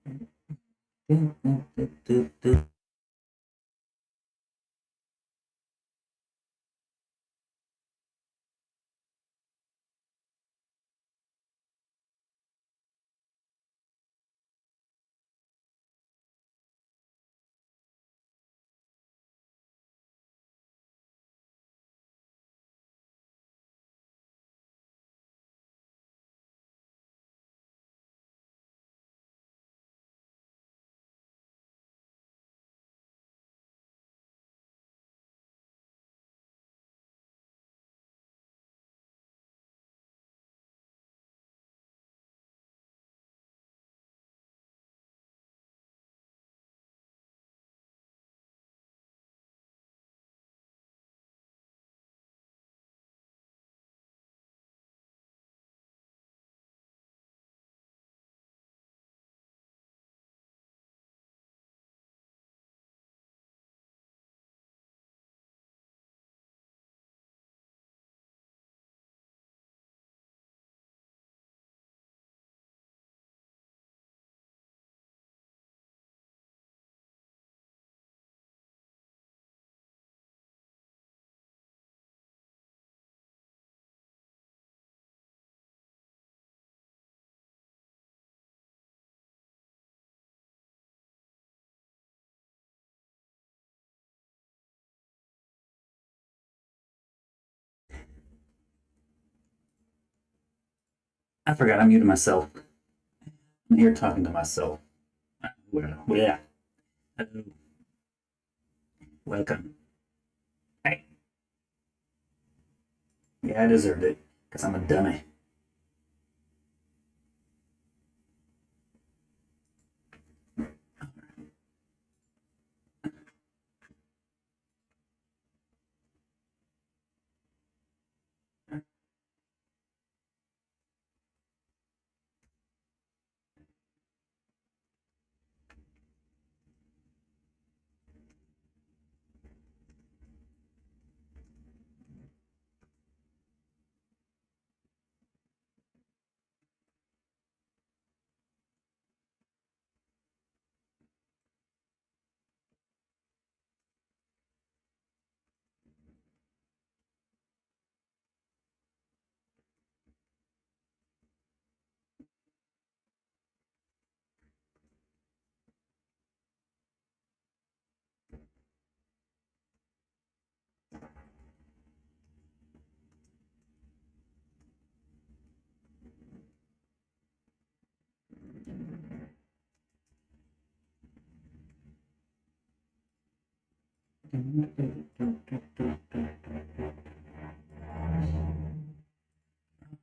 I forgot I muted myself. I'm here talking to myself. Well, yeah. Hello. Welcome. Hey. Yeah, I deserved it because I'm a dummy.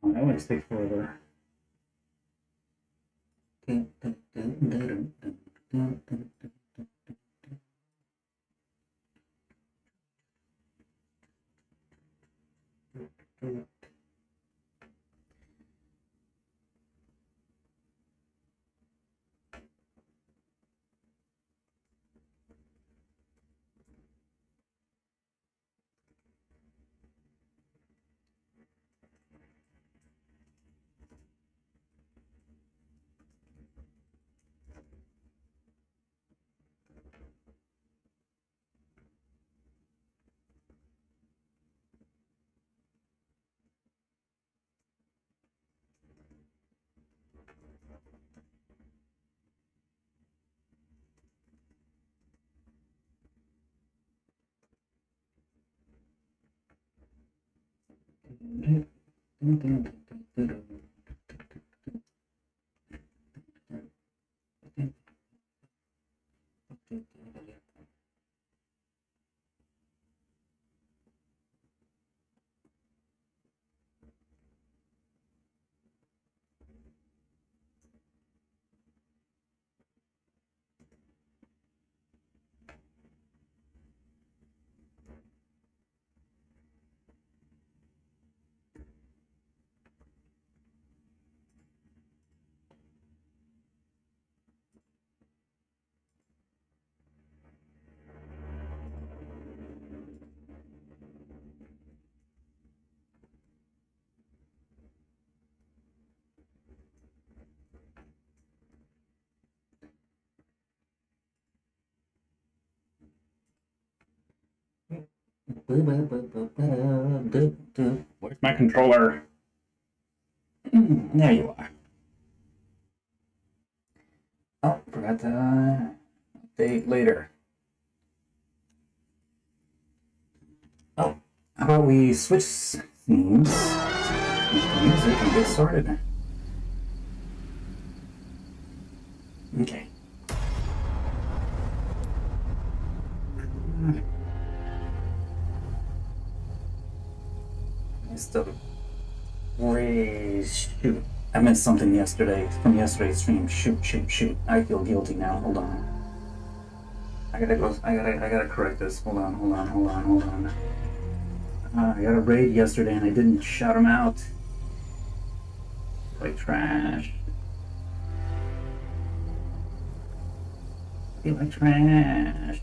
Oh, that always takes forever. Where's my controller? There you are. Oh, forgot to update later. Oh, how about we switch themes, music, and get started? Okay. Shoot. I missed something yesterday from yesterday's stream. Shoot. I feel guilty now. Hold on. I gotta correct this. Hold on. I got a raid yesterday and I didn't shout him out. Like trash. I feel like trash.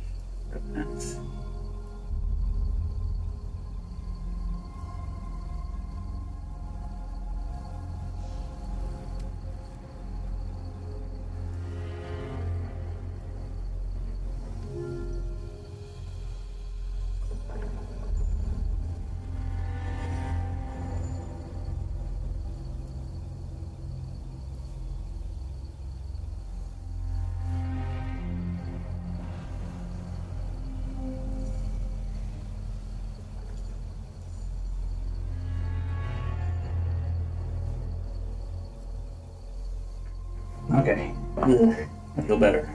Okay. I feel better.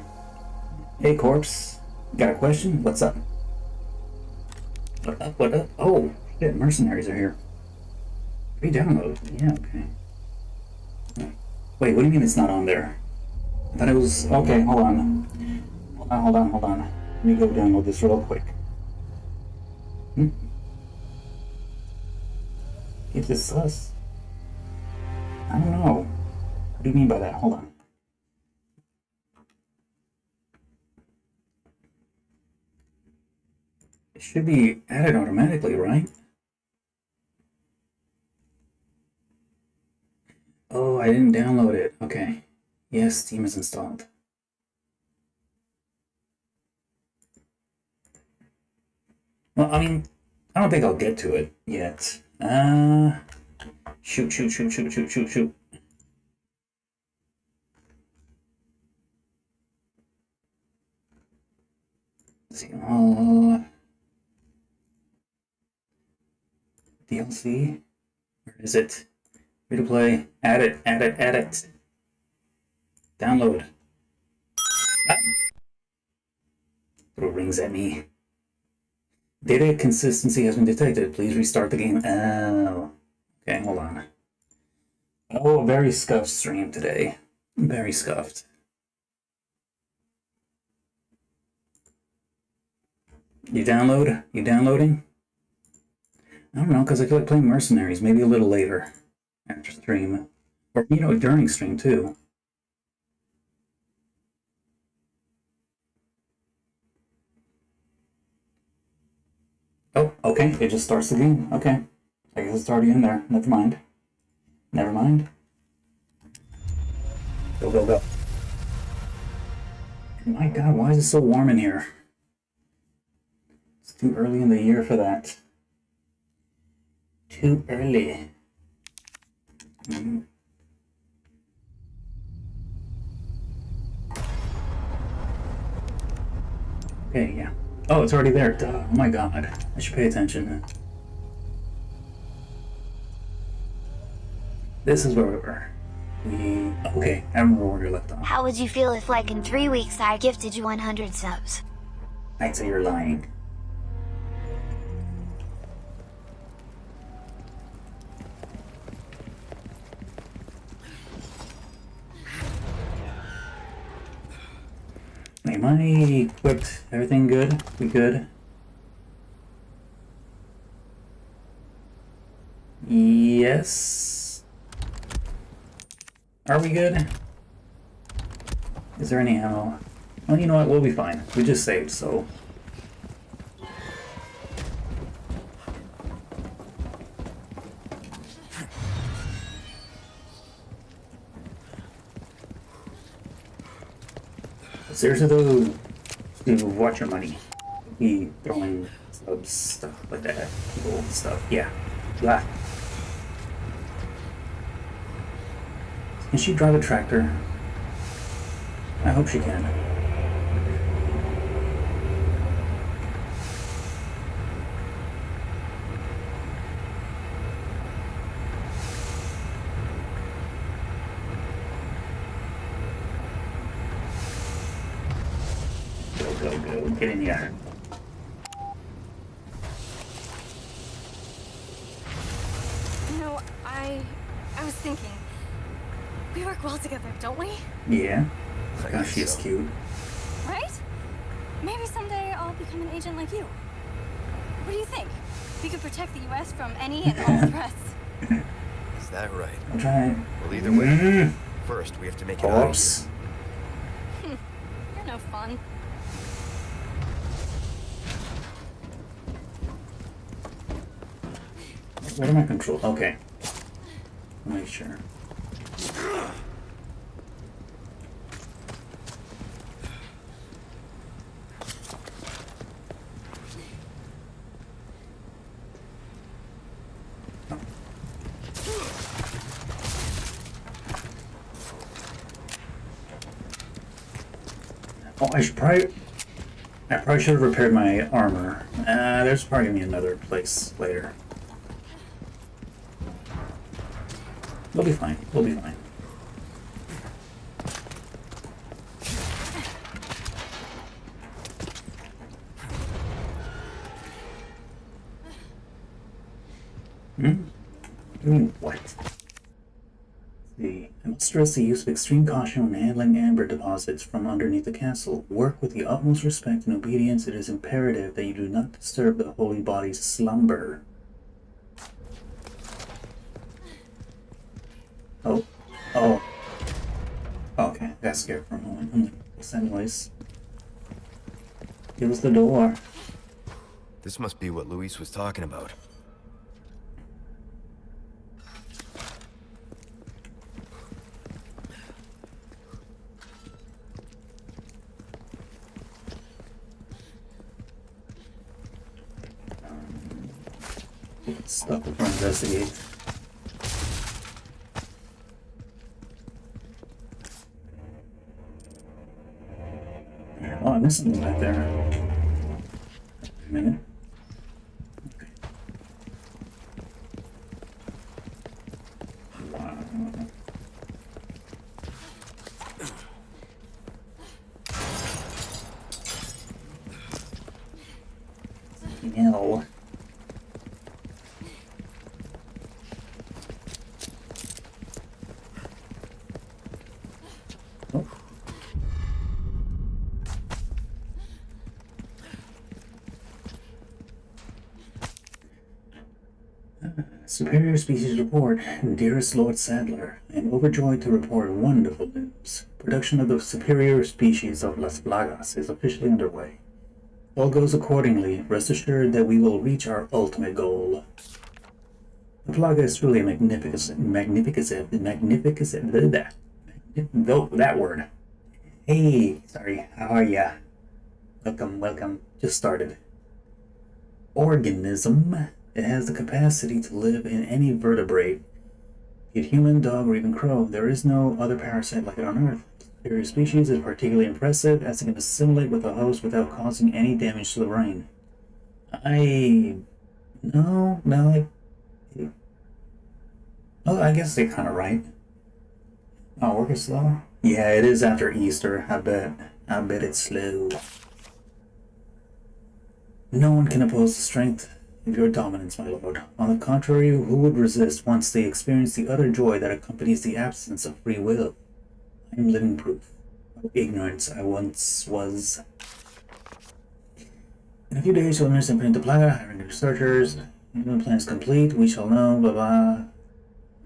Hey, Corpse. Got a question? What's up? What up? Oh, shit, mercenaries are here. Re-download. Yeah, okay. Wait, what do you mean it's not on there? I thought it was... Okay, hold on. Hold on. Let me go download this real quick. Keep this sus. I don't know. What do you mean by that? Hold on. It should be added automatically, right? Oh, I didn't download it. Okay. Yes, Steam is installed. Well, I mean, I don't think I'll get to it yet. Shoot. Let's see. DLC? Where is it? Free to play. Add it. Download. Ah. Throw rings at me. Data consistency has been detected. Please restart the game. Oh. Okay, hold on. Oh, very scuffed stream today. Very scuffed. You download? You downloading? I don't know, because I feel like playing Mercenaries. Maybe a little later. After stream. Or, you know, during stream, too. Oh, okay. It just starts the game. Okay. I guess it's already in there. Never mind. Go. My God, why is it so warm in here? It's too early in the year for that. Too early. Okay, yeah. Oh, it's already there. Duh. Oh my God. I should pay attention. This is where we were. Okay, I remember where we left off. How would you feel if, like, in 3 weeks I gifted you 100 subs? I'd say you're lying. Am I equipped? Everything good? We good? Yes. Are we good? Is there any ammo? Well, you know what? We'll be fine. We just saved, so... Seriously though, watch your money. be throwing subs, stuff like that. People stuff. Yeah. Blah. Can she drive a tractor? I hope she can. Go. Get in here. You know, I was thinking, we work well together, don't we? Yeah. I Gosh, guess she is so. cute. Right? Maybe someday I'll become an agent like you. What do you think? We could protect the U.S. from any and all threats. Is that right? I'm trying. Well, either way, first we have to make it out of Oops. here. You're no fun. What am I control? Okay. Make sure. Oh, I probably should have repaired my armor. There's probably gonna be another place later. We'll be fine. We'll be fine. What? I must stress the use of extreme caution when handling amber deposits from underneath the castle. Work with the utmost respect and obedience. It is imperative that you do not disturb the holy body's slumber. Oh. Okay, got scared for a moment. I'm like, what's that noise? It was the door. This must be what Luis was talking about. Stuff before I investigate. Oh, I missed something back there. Wait a minute. Okay. Wow. No. Superior Species Report. Dearest Lord Sadler, I am overjoyed to report wonderful news. Production of the superior species of Las Plagas is officially underway. If all goes accordingly, rest assured that we will reach our ultimate goal. The Plaga is truly a that word. Hey, sorry, how are ya? Welcome, just started. Organism. It has the capacity to live in any vertebrate, be it human, dog, or even crow. There is no other parasite like it on Earth. Superior species is particularly impressive as it can assimilate with a host without causing any damage to the brain. I guess they're kind of right. Oh, work is slow? Yeah, it is after Easter, I bet it's slow. No one can oppose the strength of your dominance, my lord. On the contrary, who would resist once they experience the utter joy that accompanies the absence of free will? I am living proof of ignorance I once was. In a few days, you'll immerse into Plaga, hiring researchers. When the plan is complete, we shall know. Blah blah.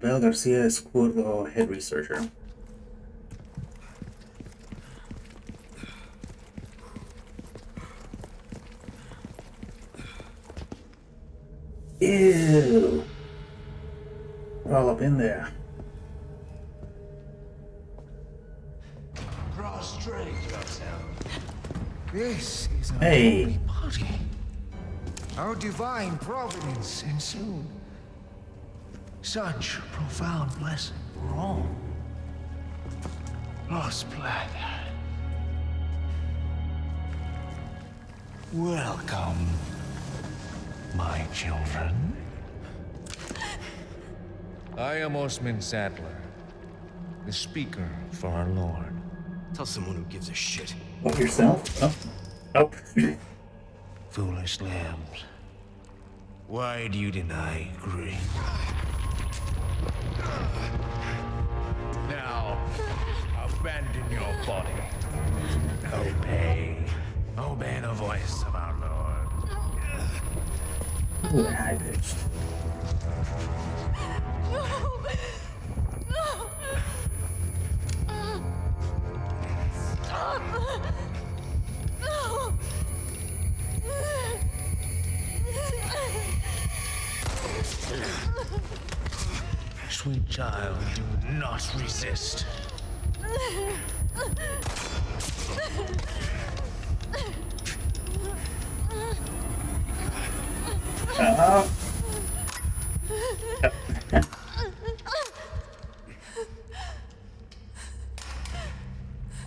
Bel Garcia Escurdo, head researcher. Ew! We're all up in there. Prostrate yourself. This is our Hey. holy body. Our divine providence ensued. Such profound blessing for all. Lost blood. Welcome, my children. I am Osmond Sadler, the speaker for our Lord. Tell someone who gives a shit. Oh, yourself? Oh. Oh. Foolish lambs, why do you deny grace? Now, abandon your body. Obey. Obey the voice of our Lord. Ooh, they're high pitched. Sweet child, do not resist.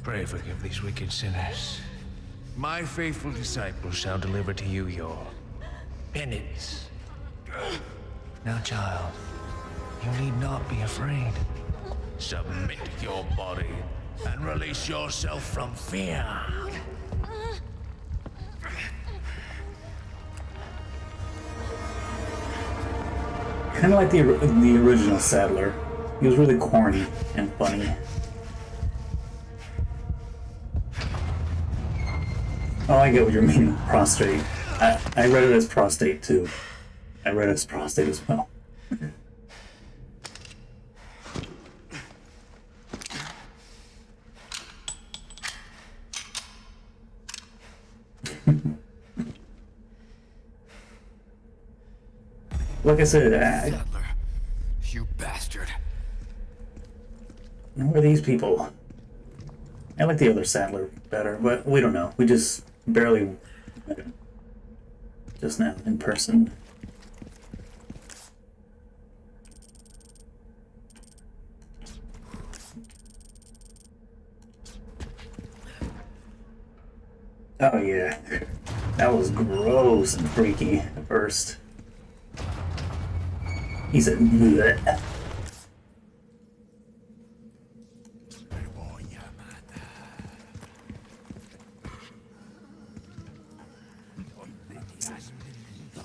Pray forgive these wicked sinners. My faithful disciples shall deliver to you your penance. Now, child, you need not be afraid. Submit your body and release yourself from fear. Kind of like the original Sadler. He was really corny and funny. Oh, I get what you mean, prostrate. I read it as prostate too. I read it as prostate as well. Like I said, Sadler, you bastard. who are these people? I like the other Sadler better, but we don't know. We just barely met him just now in person. Oh yeah, that was gross and freaky at first. He said, bleh.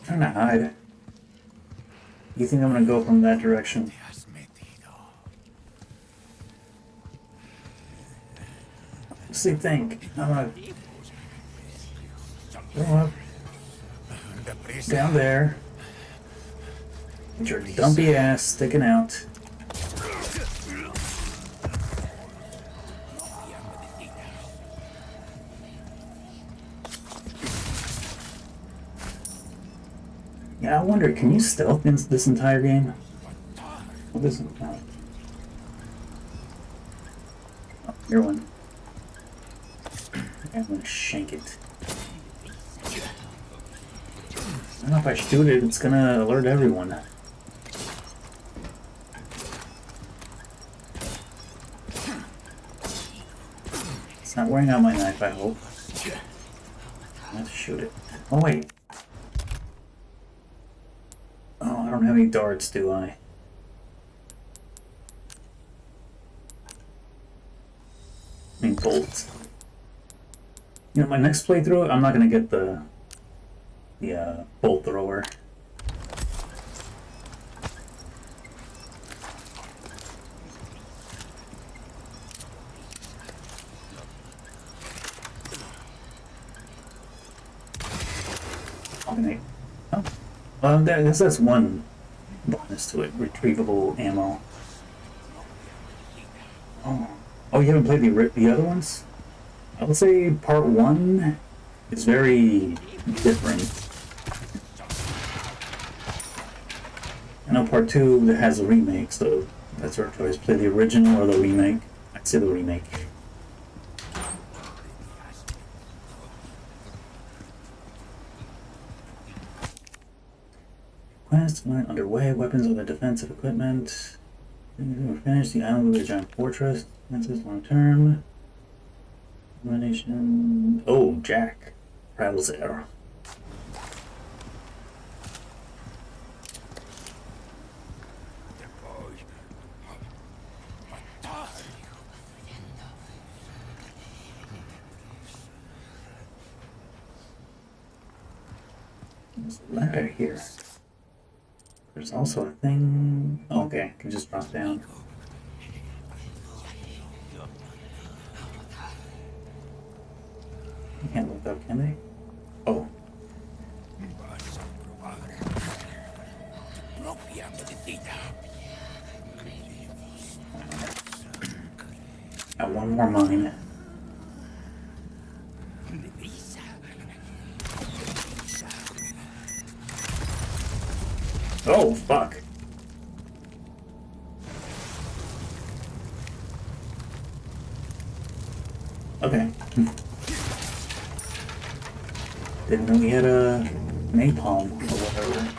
Trying to hide. You think I'm gonna go from that direction? What's he think? I'm gonna go up down there. With your dumpy ass sticking out. Yeah, I wonder, can you stealth in this entire game? Well, this is not. Oh, you're one. I'm gonna shank it. I don't know if I shoot it, it's gonna alert everyone. It's not wearing out my knife, I hope. Let's shoot it. Oh, wait. Oh, I don't have any darts, do I? I mean, bolts. You know, my next playthrough, I'm not gonna get the bolt thrower. Okay. Oh. Well, I guess that's one bonus to it. Retrievable ammo. Oh. Oh, you haven't played the other ones? I would say part 1 is very different. I know part 2 that has a remake, so that's our choice. Play the original or the remake. I'd say the remake. quest. Line underway. Weapons, other defensive equipment. We're finished. The island with a giant fortress. Defenses long term. Elimination. Oh, Jack. Travels there. There's a ladder here. There's also a thing. Oh, okay, I can just drop down. You can't look up, can they? Oh. Got one more mine. Oh, fuck. Okay. Didn't know he had a napalm or whatever.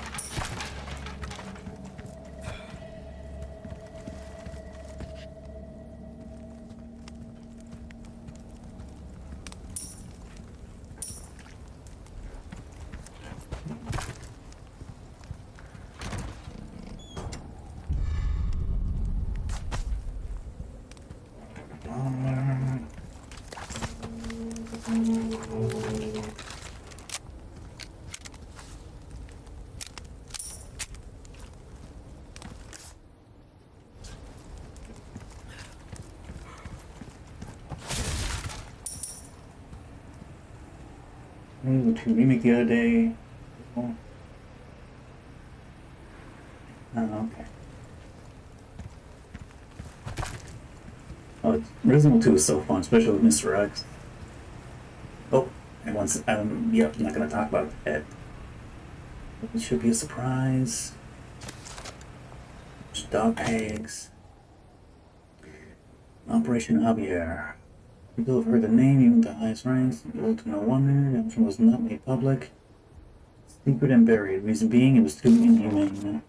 To remake the other day. Oh, okay. Oh, Resident Evil 2 is so fun, especially with Mr. X. Oh, and once, yep, I'm not gonna talk about that. It should be a surprise. There's dog tags. Operation Javier. People have heard the name, even the highest ranks. To no wonder, the option was not made public. Secret and buried. Reason being, it was too inhumane.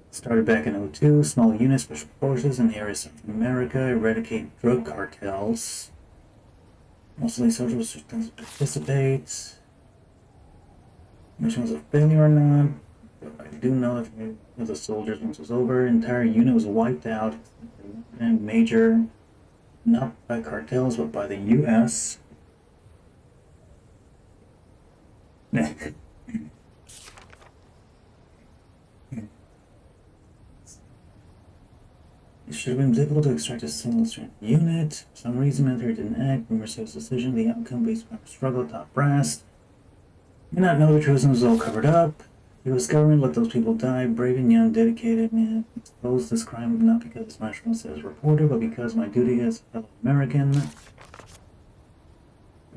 Started back in 2002, small unit, special forces in the area of Central America, eradicate drug cartels. Mostly soldiers participate. Mission was a failure or not, but I do know that the soldiers, once it was over, entire unit was wiped out, and major. Not by cartels, but by the U.S. It should have been difficult to extract a single strength unit. For some reason, military didn't act. Rumors of decision. The outcome based on struggle, top brass. May not know the truth was all covered up. The U.S. government let those people die, brave and young, dedicated. Man, exposed this crime not because my national as reporter, but because my duty as a fellow American.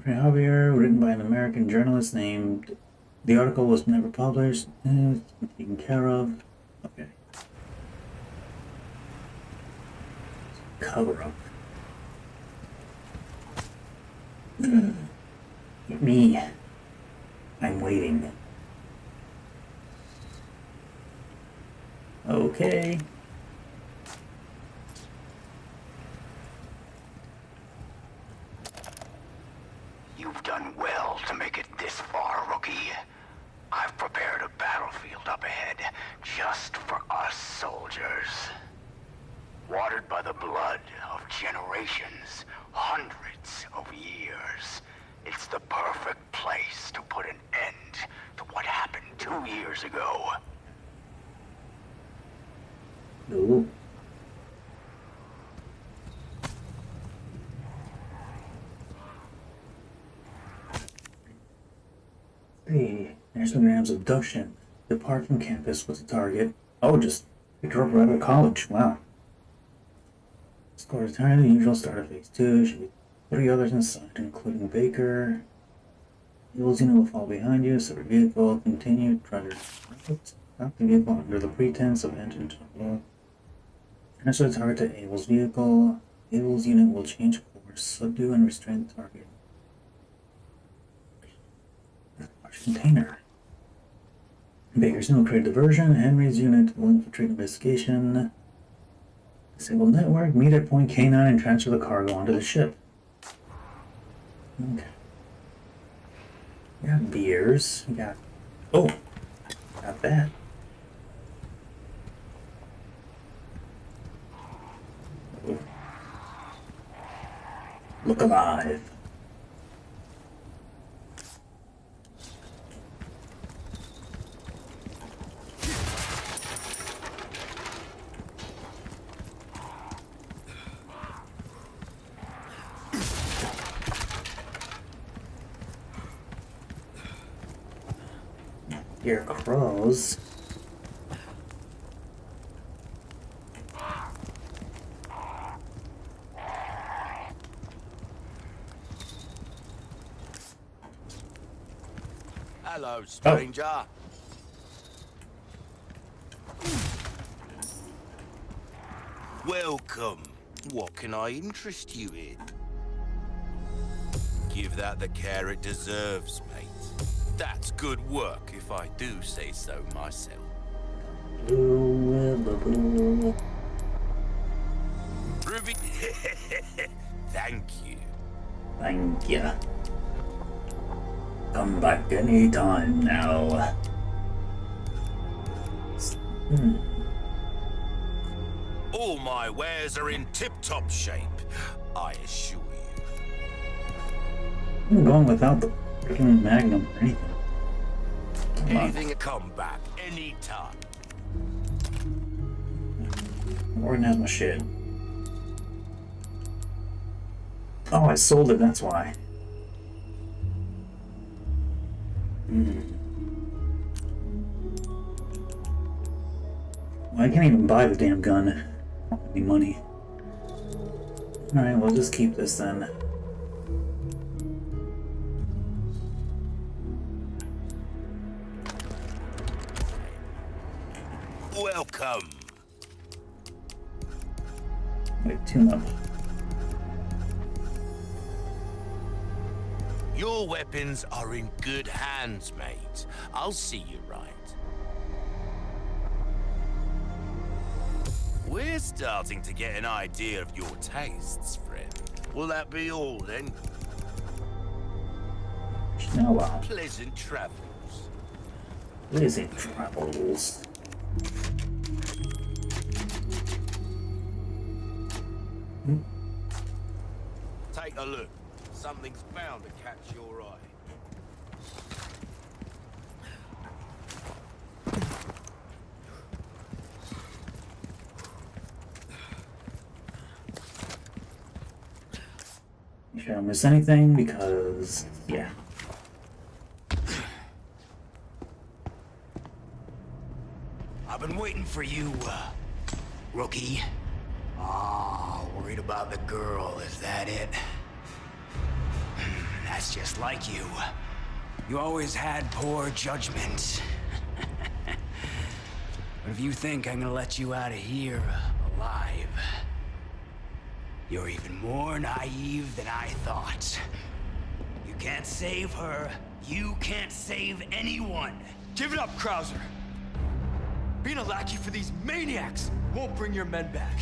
Javier, written by an American journalist named. The article was never published. It's been taken care of. Okay. Cover up. Me. I'm waiting. Okay. You've done well to make it this far, rookie. I've prepared a battlefield up ahead just for us soldiers. Watered by the blood of generations, hundreds of years. It's the perfect place to put an end to what happened 2 years ago. Ooh. Hey, National Grams abduction. Depart from campus with the target. Oh, just picked her up right out of college. Wow. Score entirely usual. Start of phase 2. Should be 3 others inside, including Baker. Evil's unit will fall behind you. Separate vehicle. Continue. Try to stop the vehicle under the pretense of engine trouble. Transfer the target to Abel's vehicle. Abel's unit will change course, subdue and restrain the target. Large container. Baker's no create diversion. Henry's unit will infiltrate investigation. Single network. Meet at point K9 and transfer the cargo onto the ship. Okay. We got beers. We got. Oh! Got that. Oh. Look alive. Here, crows. Hello, stranger. Welcome. What can I interest you in? Give that the care it deserves, mate. That's good work, if I do say so myself. Ruby, thank you. Thank ya. Come back anytime now. All my wares are in tip-top shape, I assure you. I'm going without the freaking Magnum or anything. Anything to come back anytime. Organize my shit. Oh, I sold it, that's why. Well, I can't even buy the damn gun. I don't have any money. Alright, we'll just keep this then. Welcome. Wait, tune up. Your weapons are in good hands, mate. I'll see you right. We're starting to get an idea of your tastes, friend. Will that be all, then? Now, Pleasant travels. Lizzie travels. Take a look. Something's bound to catch your eye. You sure I don't miss anything? Because, yeah. I've been waiting for you, rookie. Oh, worried about the girl, is that it? That's just like you. You always had poor judgment. But if you think I'm gonna let you out of here alive, you're even more naive than I thought. You can't save her. You can't save anyone. Give it up, Krauser. Being a lackey for these maniacs won't bring your men back.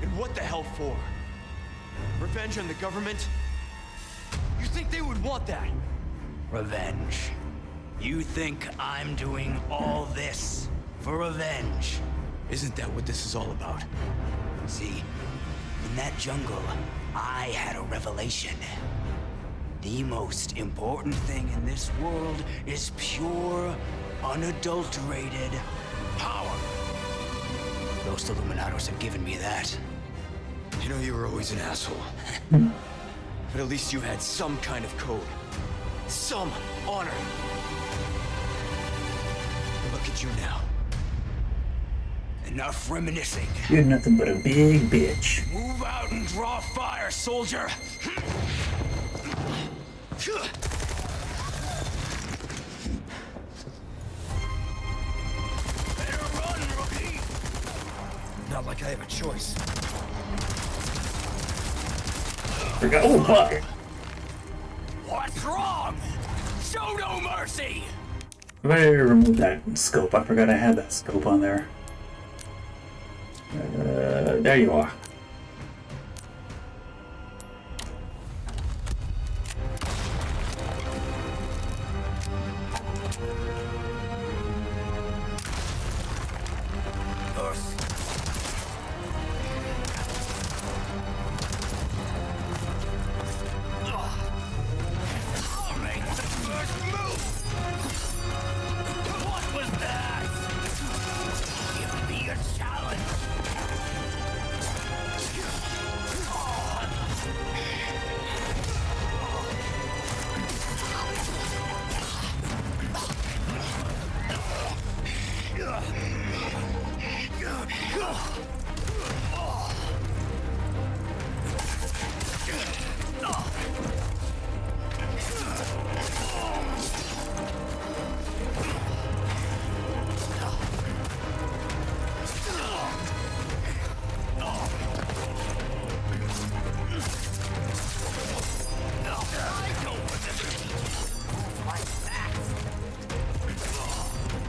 And what the hell for? Revenge on the government? You think they would want that? Revenge. You think I'm doing all this for revenge? Isn't that what this is all about? See, in that jungle, I had a revelation. The most important thing in this world is pure, unadulterated power. Those Illuminados have given me that. You know you were always an asshole. But at least you had some kind of code. Some honor. And look at you now. Enough reminiscing. You're nothing but a big bitch. Move out and draw fire, soldier! Better run, rookie! Not like I have a choice. Forgot. Oh, fuck. What's wrong? Show no mercy! If I remove that scope, I forgot I had that scope on there. There you are.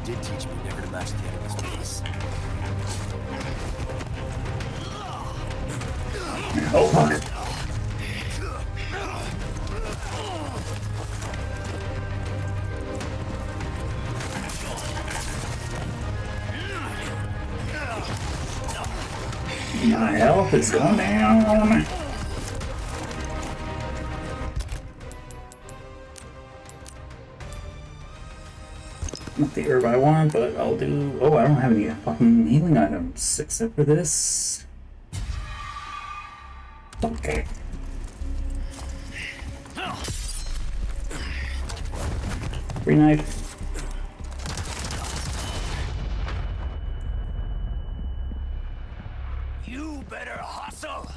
Did teach me never to match the enemy's pace. Oh, fuck. My health is going down. Not the herb I want, but I'll do. Oh, I don't have any fucking healing items except for this. Okay. Free knife. You better hustle.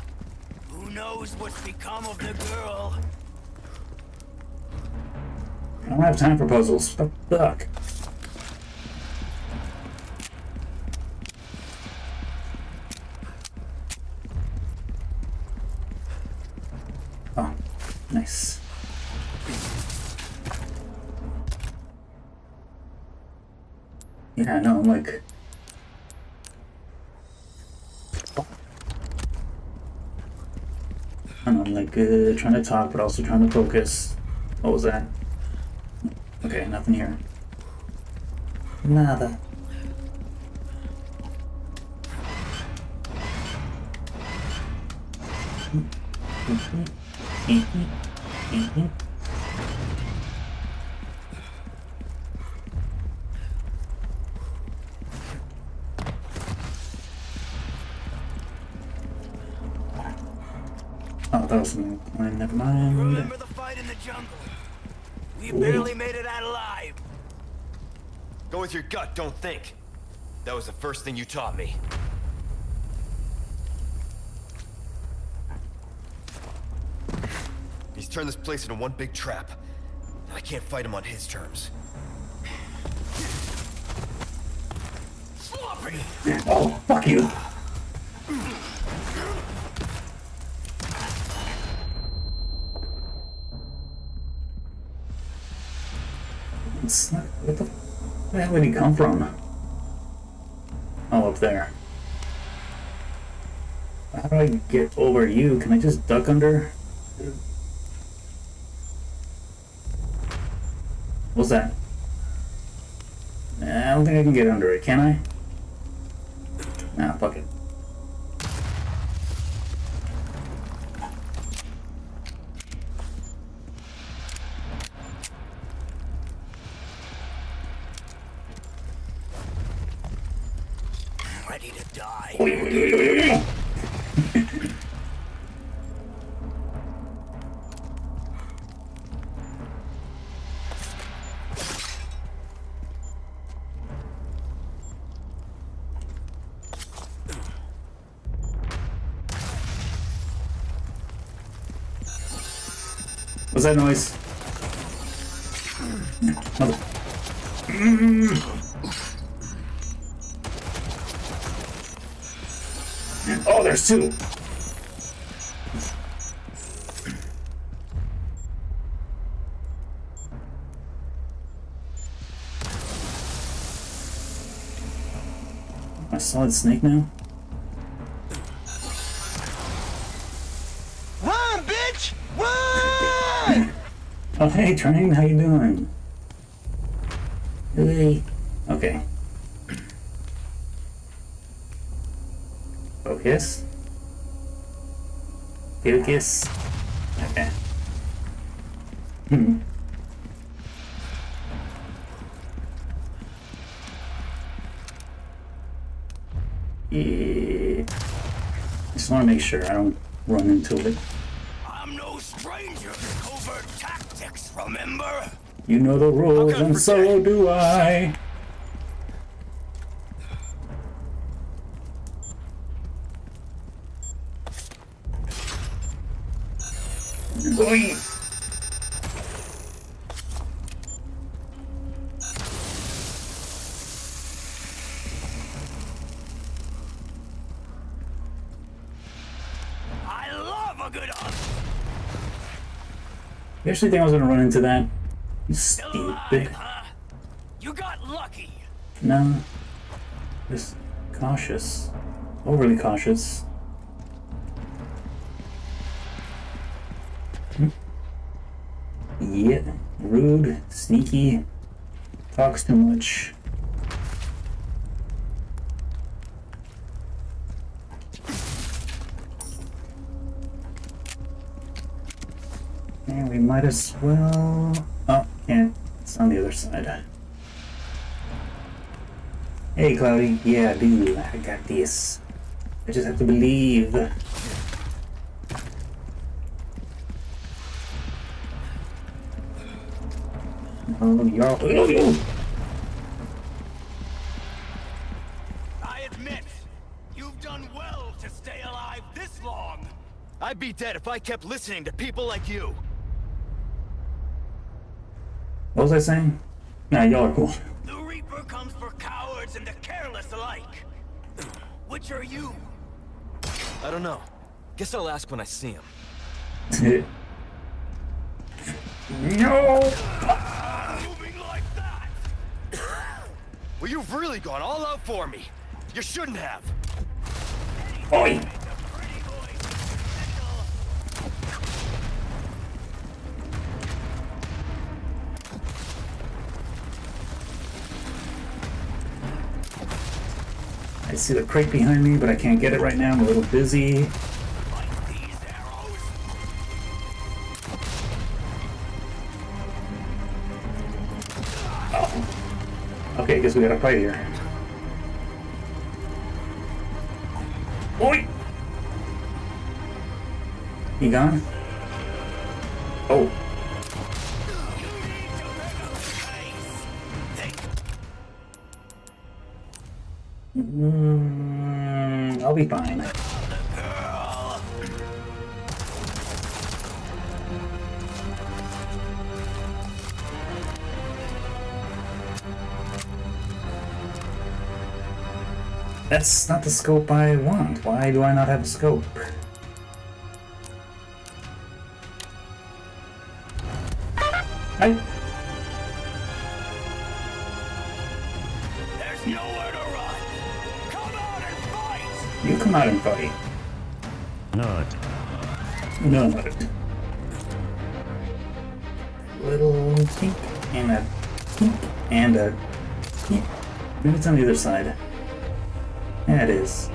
Who knows what's become of the girl? I don't have time for puzzles. Fuck. Oh, nice. Yeah, no, I'm like. I'm like trying to talk, but also trying to focus. What was that? Okay, nothing here. Nada. Oh, that was something. Never mind. Remember the fight in the jungle? We barely made it out alive. Go with your gut, don't think. That was the first thing you taught me. He's turned this place into one big trap. I can't fight him on his terms. Sloppy! Oh, fuck you. It's not, what the hell did he come from? Oh, up there. How do I get over you? Can I just duck under? What's that? I don't think I can get under it, can I? Nah, fuck it. Ready to die. What's that noise? Mother. Oh, there's two. A solid snake now? Run, bitch! Run! Oh, hey, Train, how you doing? Hey. Okay. Focus. Focus. Okay. Yeah. Just want to make sure I don't run into it. I'm no stranger to covert tactics, remember? You know the rules, How could I and so forget? do I. Oi. I love a good hunt. You actually think I was gonna run into that? You Still alive, stupid. huh? You got lucky. No. Just cautious. Overly cautious. Yeah. Rude, sneaky, talks too much. And we might as well... Oh, can't. It's on the other side. Hey, Cloudy. Yeah, dude. I got this. I just have to believe. Oh, you're... I admit, you've done well to stay alive this long. I'd be dead if I kept listening to people like you. What was I saying? Nah, y'all are cool. The Reaper comes for cowards and the careless alike. Which are you? I don't know. Guess I'll ask when I see him. No! Moving like that. Well, you've really gone all out for me. You shouldn't have. Oi! Pretty boy. I see the crate behind me, but I can't get it right now. I'm a little busy. Like these arrows. Okay, guess we gotta fight here. Oi! He gone? Oh. I'll be fine. That's not the scope I want. Why do I not have a scope? I... There's nowhere to run. Come out and fight. You come out and fight. Not. No. Little tink and a tink and a tink. Maybe it's on the other side. Yeah, it is.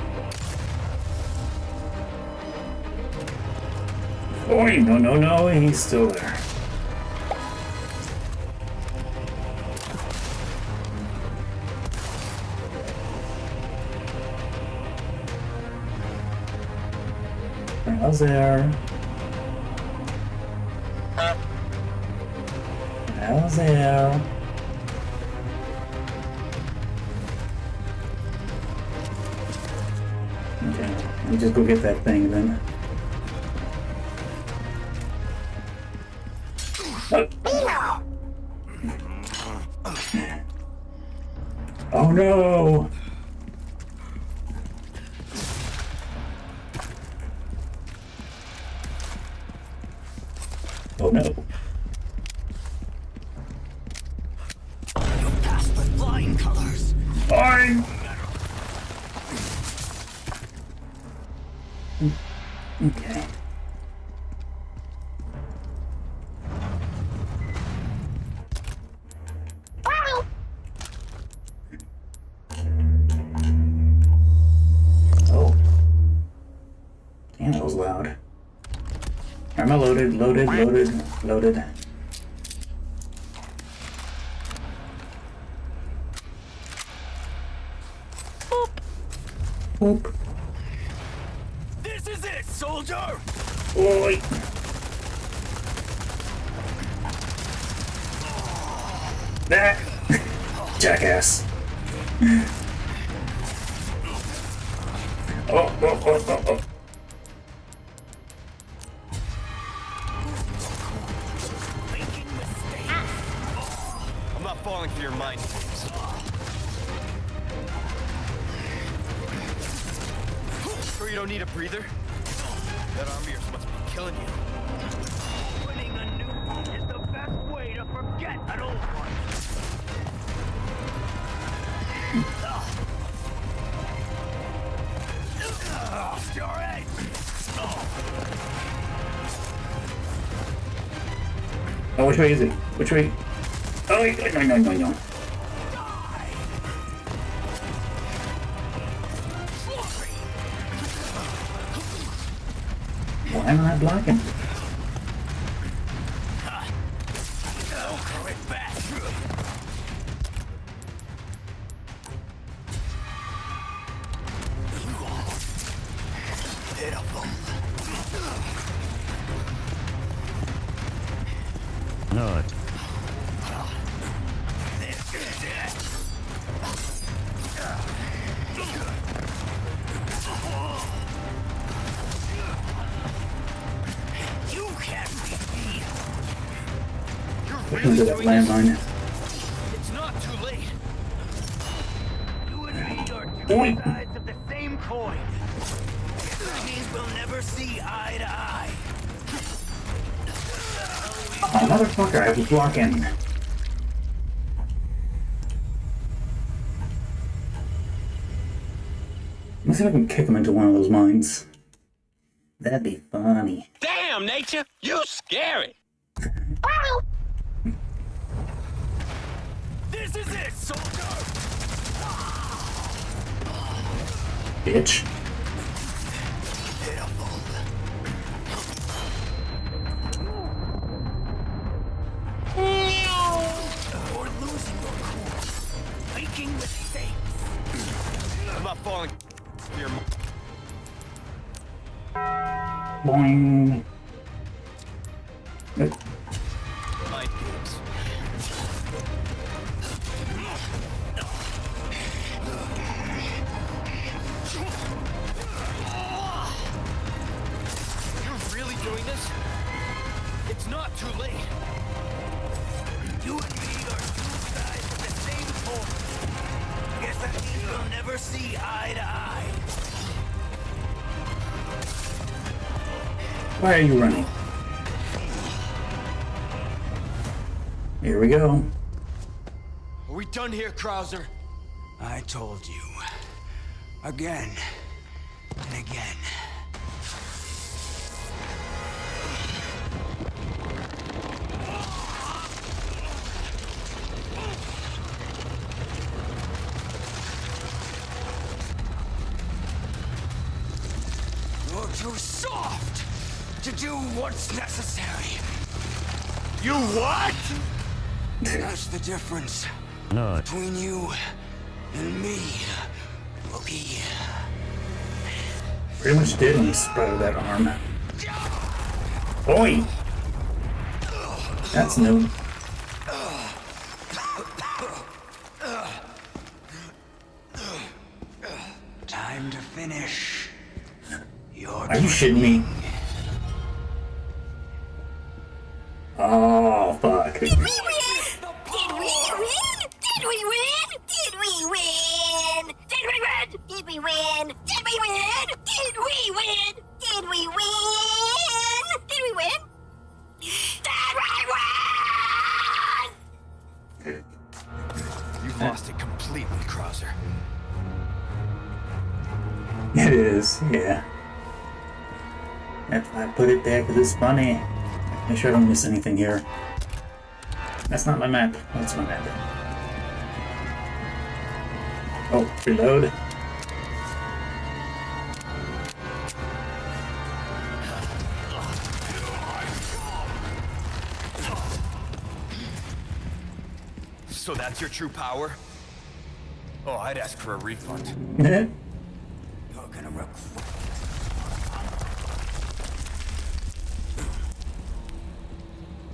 Oh, no, he's still there. How's there? How's there? Okay, let me just go get that thing then. Oh no! Oh no. You passed with flying colors. Fine! Okay. Oh. Damn, that was loud. Am I loaded? Loaded, loaded, loaded. Boop. This is it, soldier! Oi. That jackass. Oh. I'm not falling for your mind games. Sure you don't need a breather? That arm of yours must be killing you. Winning a new one is the best way to forget an old one. Alright. Oh, which way is it? Which way? Oh, no. Why am I blocking? Not. You can't beat me. You're Into really that doing this? landmine. It's not too late. You and me are two Boing. sides of the same coin. Guess that means we'll never see eye to eye. Oh, motherfucker, I was blocking. Let's see if I can kick him into one of those mines. That'd be funny. Damn, Nature, you scary. This is it, soldier! Bitch. Or losing your cool. Making mistakes. I'm not falling for your mind. Boing. games. You're really doing this? It's not too late. You and me are two sides of the same coin. Guess that means we'll never see eye to eye. Why are you running? Here we go. Are we done here, Krauser? I told you. Again. And again. You're too soft to do what's necessary. You what? That's the difference Not. between you and me, Wookie. Pretty much did when he sprouted that arm. Oi! That's new. Time to finish. Your Are you shitting me? Oh, fuck. Did we win? Did we win? Did we win? Did we win? Did we win? Did we win? Did we win? Did we win? Did we win? Did we win? Did we win? You've lost it completely, Krauser. It is, yeah. That's why I put it there, because it's funny. Make sure I don't miss anything here. That's not my map. That's my map. Oh, reload. So that's your true power? Oh, I'd ask for a refund. You're gonna regret.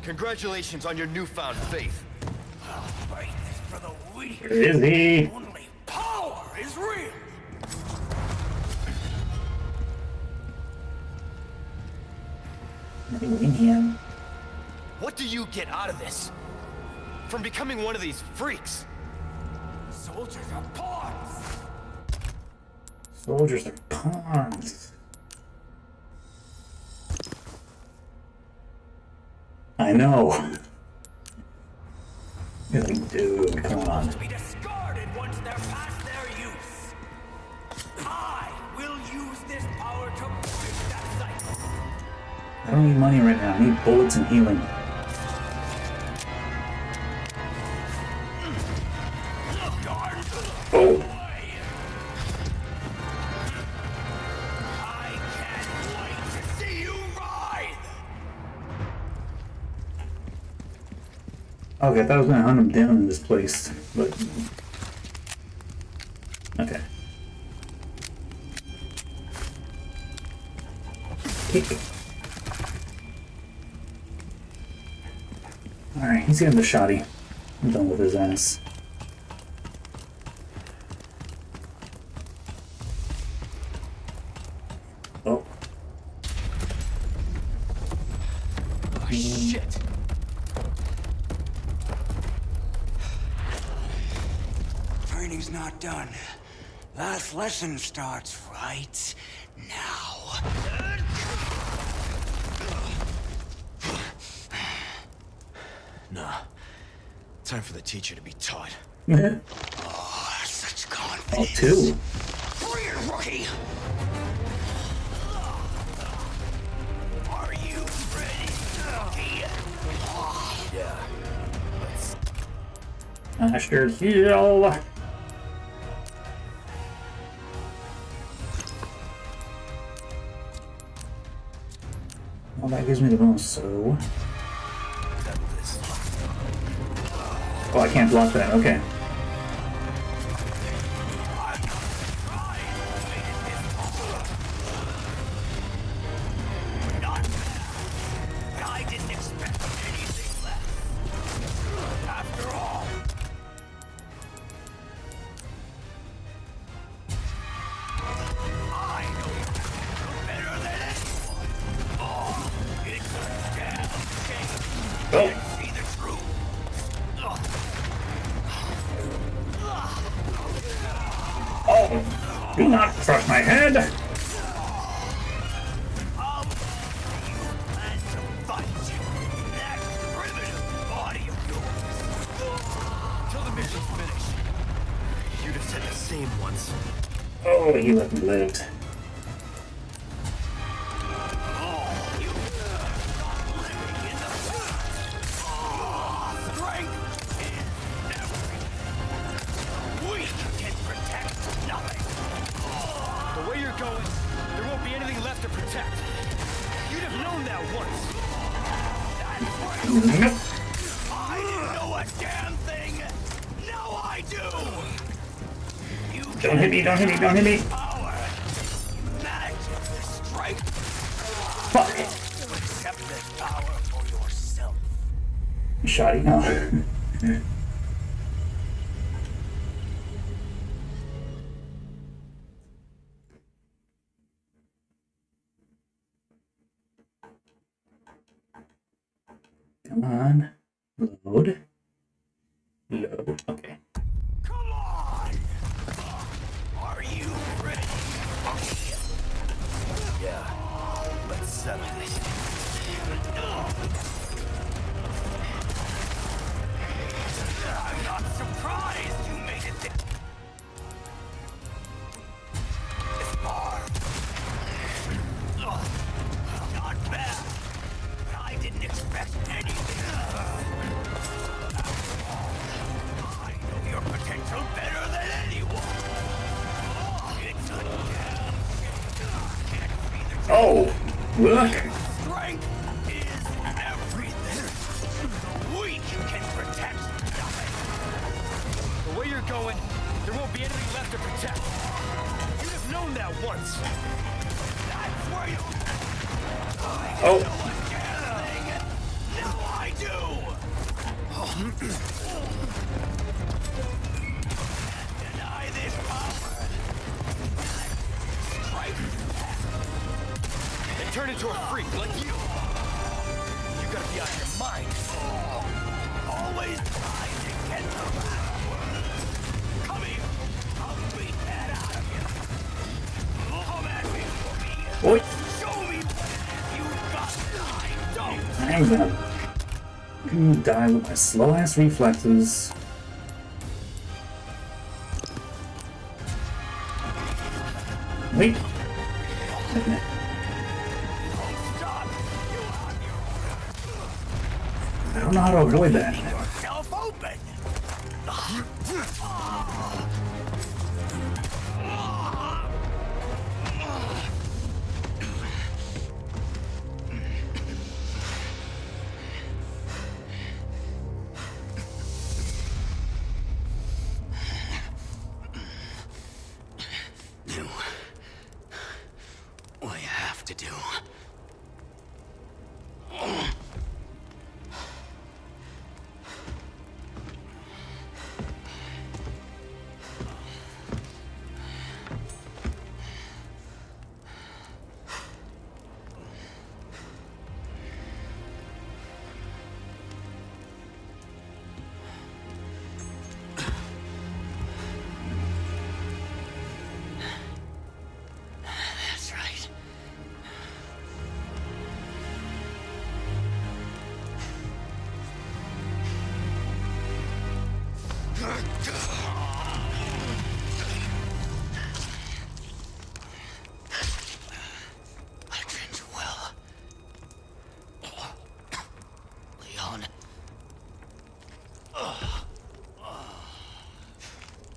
Congratulations on your newfound faith. Faith is for the weak. Where is he? Only power is real. Nothing in here. What do you get out of this? From becoming one of these freaks? Soldiers are pawns. Soldiers are pawns. I know. You're like, dude, come on. To be discarded once they're past their use. I will use this power to break that cycle. I don't need money right now. I need bullets and healing. Oh. I can't wait to see you ride. Okay, I thought I was gonna hunt him down in this place, but okay. Kick. Alright, he's getting the shotty. I'm done with his ass. Oh. Oh, shit. Training's not done. Last lesson starts right now. Nah. Time for the teacher to be taught. Oh, such Oh, confidence. two. Bring it, rookie. Are you ready, rookie? Yeah. Asher heal. Well, that gives me the bonus, so... Oh, I can't block that, okay. Not bad. But I didn't expect anything less. After all, I know you better than anyone. Oh, it's a damn shame. Oh. Can't see the truth. Oh! Do not crush my head! You plan to fight that primitive body of yours. Till the mission's finished. You'd have said the same once. Oh, he let me live. The way you're going, there won't be anything left to protect. You'd have known that once. Nope. I didn't know a damn thing. Now I do. You Don't hit me, don't hit me, don't hit me! power, magic, strength. Fuck! Accept this power for yourself. Shoddy, no. Come on. Load. Load. Okay. Come on. Are you ready? Yeah. Let's settle this. I'm not surprised you made it this far. Look! Strength is everything. The weak can protect nothing. The way you're going, there won't be anything left to protect. You'd have known that once. That's where you... Oh! Now I do! Deny this power. Strike. And turn into a freak like you. You gotta be out of your mind. Always trying to get the last word. Come here. I'll beat that out of you. Come at me, Wookie. What? Show me what it is you've got. Don't. I'm gonna die with my slow ass reflexes. Wait. I don't know how to avoid that. Yourself open. Do what you have to do. That's right. I trained you well. Leon.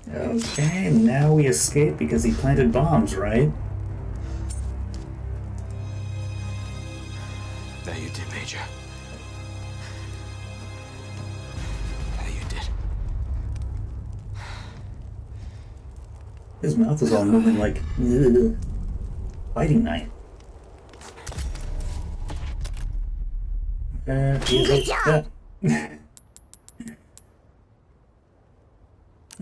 Okay, now we escape because he planted bombs, right? That you did, Major. That you did. His mouth is all moving like ugh, fighting knife. Good job.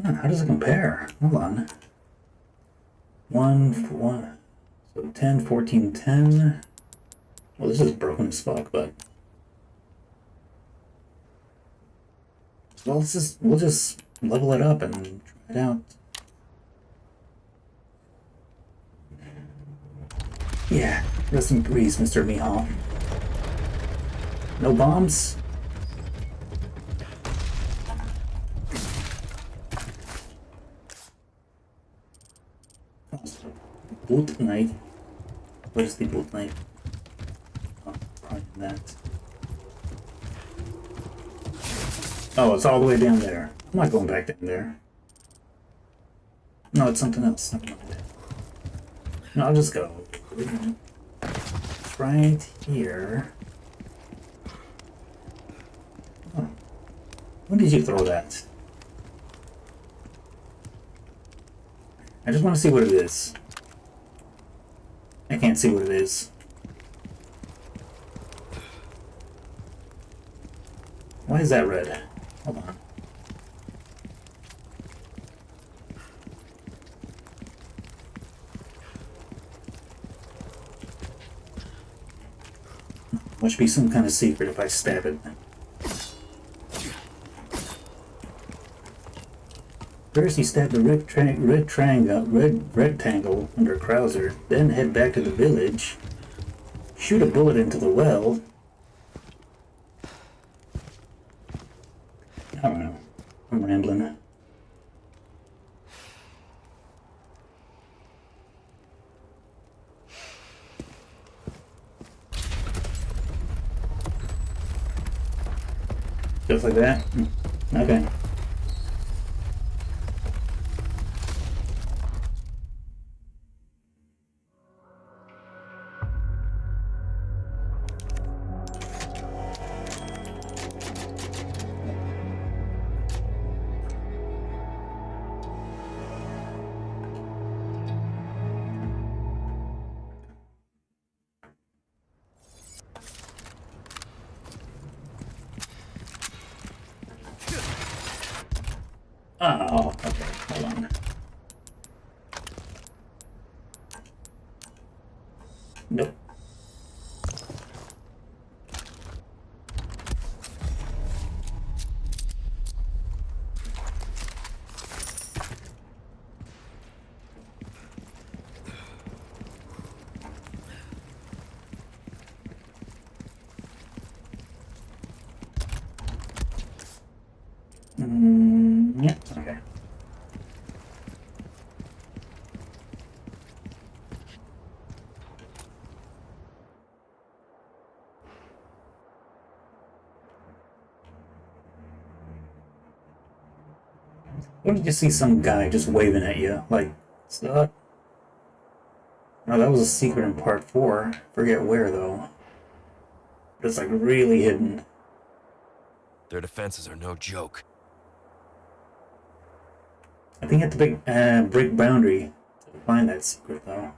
How does it compare? Hold on. 1, so 10, 14, 10. Well, this is broken as fuck, but well, we'll just level it up and try it out. Yeah, rest in peace, Mr. Mihal. No bombs? Boot knife. Where's the boot knife? Oh, probably that. Oh, it's all the way down there. I'm not going back down there. No, it's something else. Never mind. No, I'll just go. Right here. Oh. When did you throw that? I just want to see what it is. I can't see what it is. Why is that red? Hold on. Must be some kind of secret if I stab it. First, he stabbed the red rectangle under Krauser, then head back to the village, shoot a bullet into the well. I don't know. I'm rambling. Just like that? Okay. Oh, okay, hold on. Nope. Yeah, okay. What did you see some guy just waving at you? Like, what's that? No, that was a secret in part 4. Forget where, though. But it's like really hidden. Their defenses are no joke. I think you have to break boundary to find that secret, though.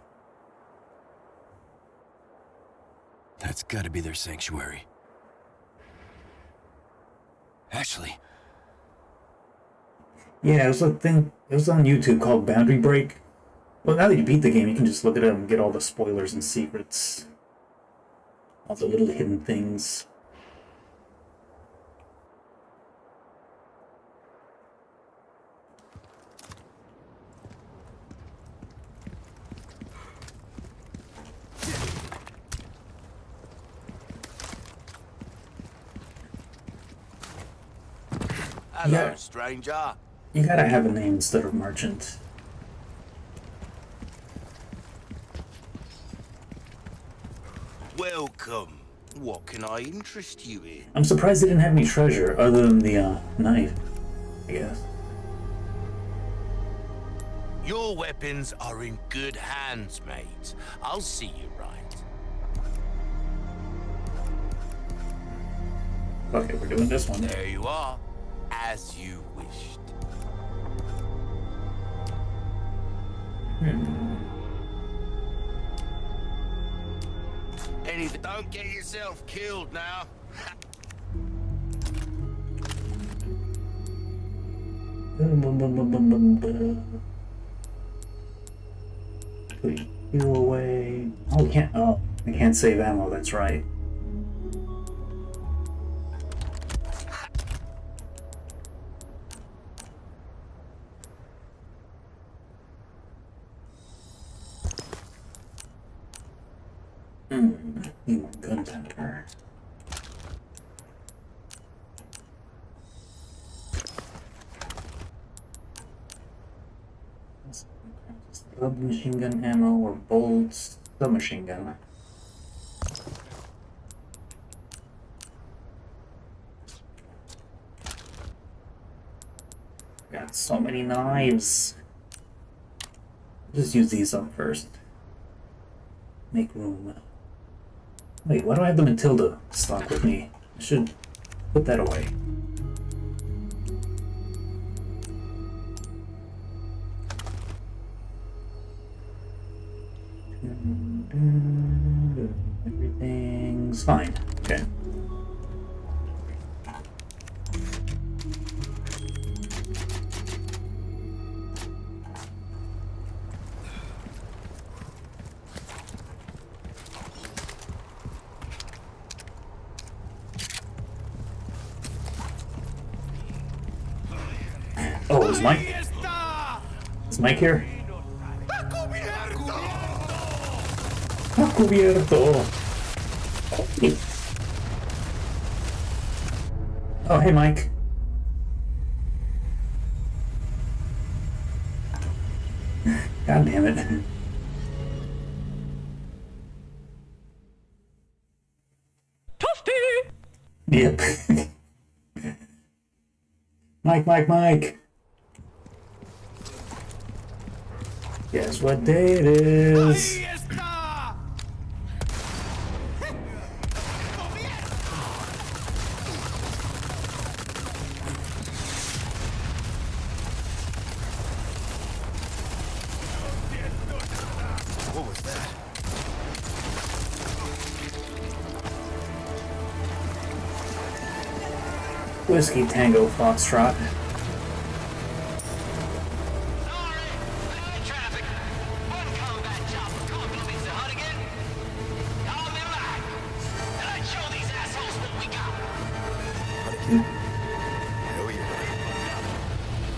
That's gotta be their sanctuary. Ashley. Yeah, it was a thing. It was on YouTube called Boundary Break. Well, now that you beat the game, you can just look it up and get all the spoilers and secrets. All the little hidden things. Hello, Yeah. stranger. You gotta have a name instead of merchant. Welcome. What can I interest you in? I'm surprised they didn't have any treasure other than the knife, I guess. Your weapons are in good hands, mate. I'll see you right. Okay, we're doing this one. There you are, as you wished. Anything. Don't get yourself killed now. Put you away. Oh, we can't. Oh, I can't save ammo. That's right. Need more gunpowder. Submachine gun ammo or bolts. Submachine gun. Got so many knives. Just use these up first. Make room. Wait, why do I have the Matilda stock with me? I should put that away. Everything's fine. Okay. Oh, is Mike? Is Mike here? Ha cubierto. Oh, hey, Mike. God damn it. Toasty! Yep. Mike. Guess what day it is? What was that? Whiskey Tango Foxtrot.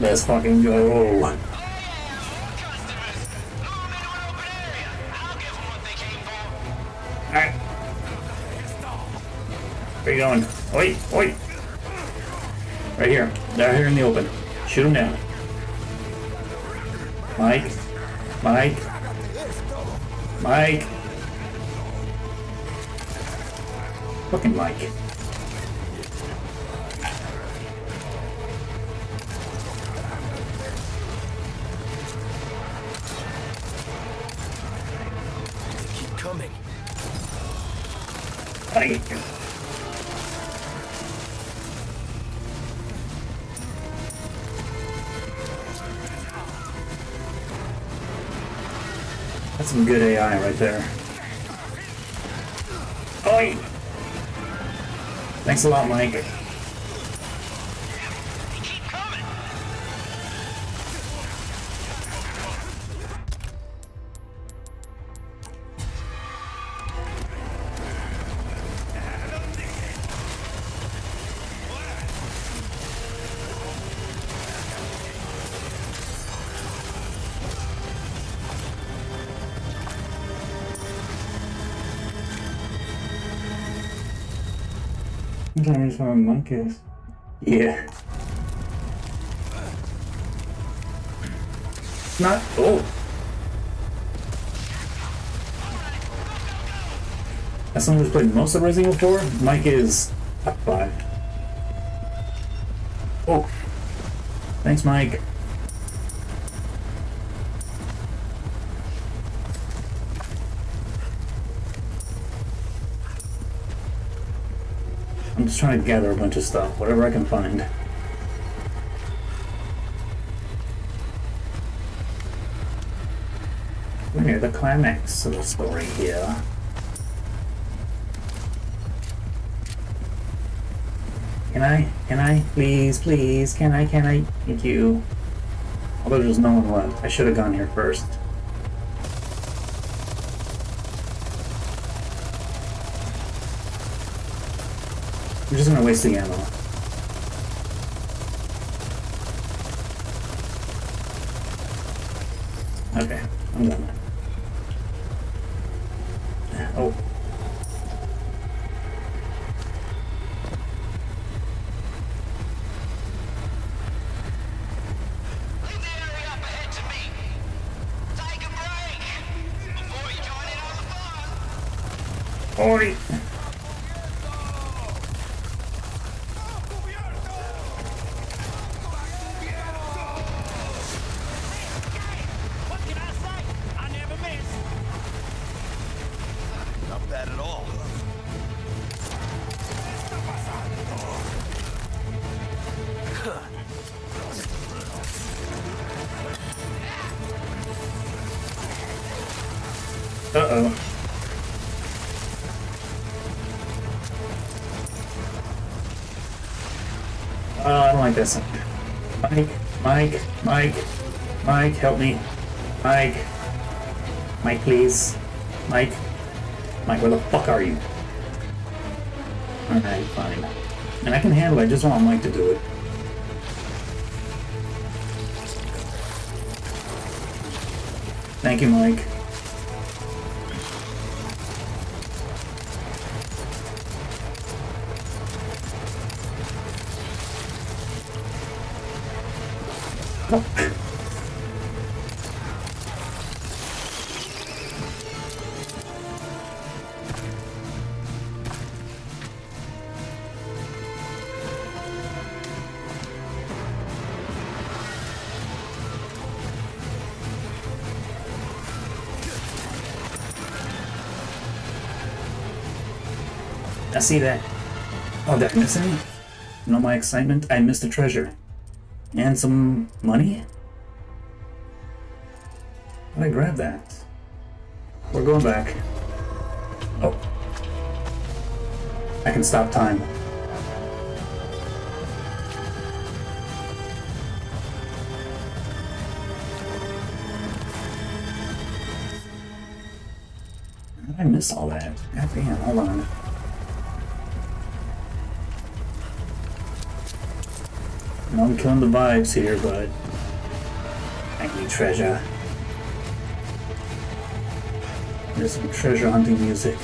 Let's fucking go. Alright. Where you going? Oi, oi! Right here. Down here in the open. Shoot him down. Mike. Mike. Mike. Fucking Mike. Keep coming. Mike. That's some good AI right there. Oi! Thanks a lot, Mike. Keep coming! I don't know where Mike is. Yeah. Not. Oh! As someone who's played most of Resident Evil 4, Mike is top 5. Oh! Thanks, Mike. I'm just trying to gather a bunch of stuff, whatever I can find. We're near the climax of the story here. Can I? Please, please, can I? Thank you. Although there's no one left. I should have gone here first. I'm just gonna waste the ammo. Okay, I'm done. Oh. Leave the area up ahead to me. Take a break before you join in on the fun. Oi! What can I say? I never miss. Not bad at all. Uh-oh. I don't like this. Mike, help me. Mike, please. Mike, where the fuck are you? Alright, fine. And I can handle it, I just want Mike to do it. Thank you, Mike. Oh. I see that. Oh, did I miss any? You know my excitement? I missed a treasure. And some money? How did I grab that? We're going back. Oh. I can stop time. How did I miss all that? God damn, hold on. know I'm killing the vibes here, but I need treasure. There's some treasure hunting music.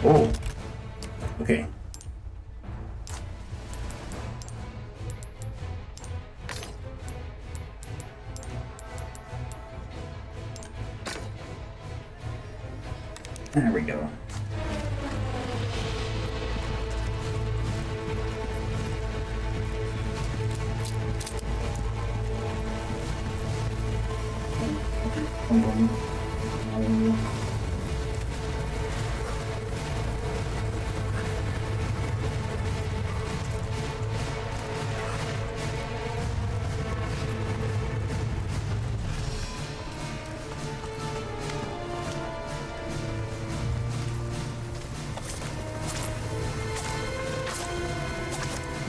Oh, okay. There we go.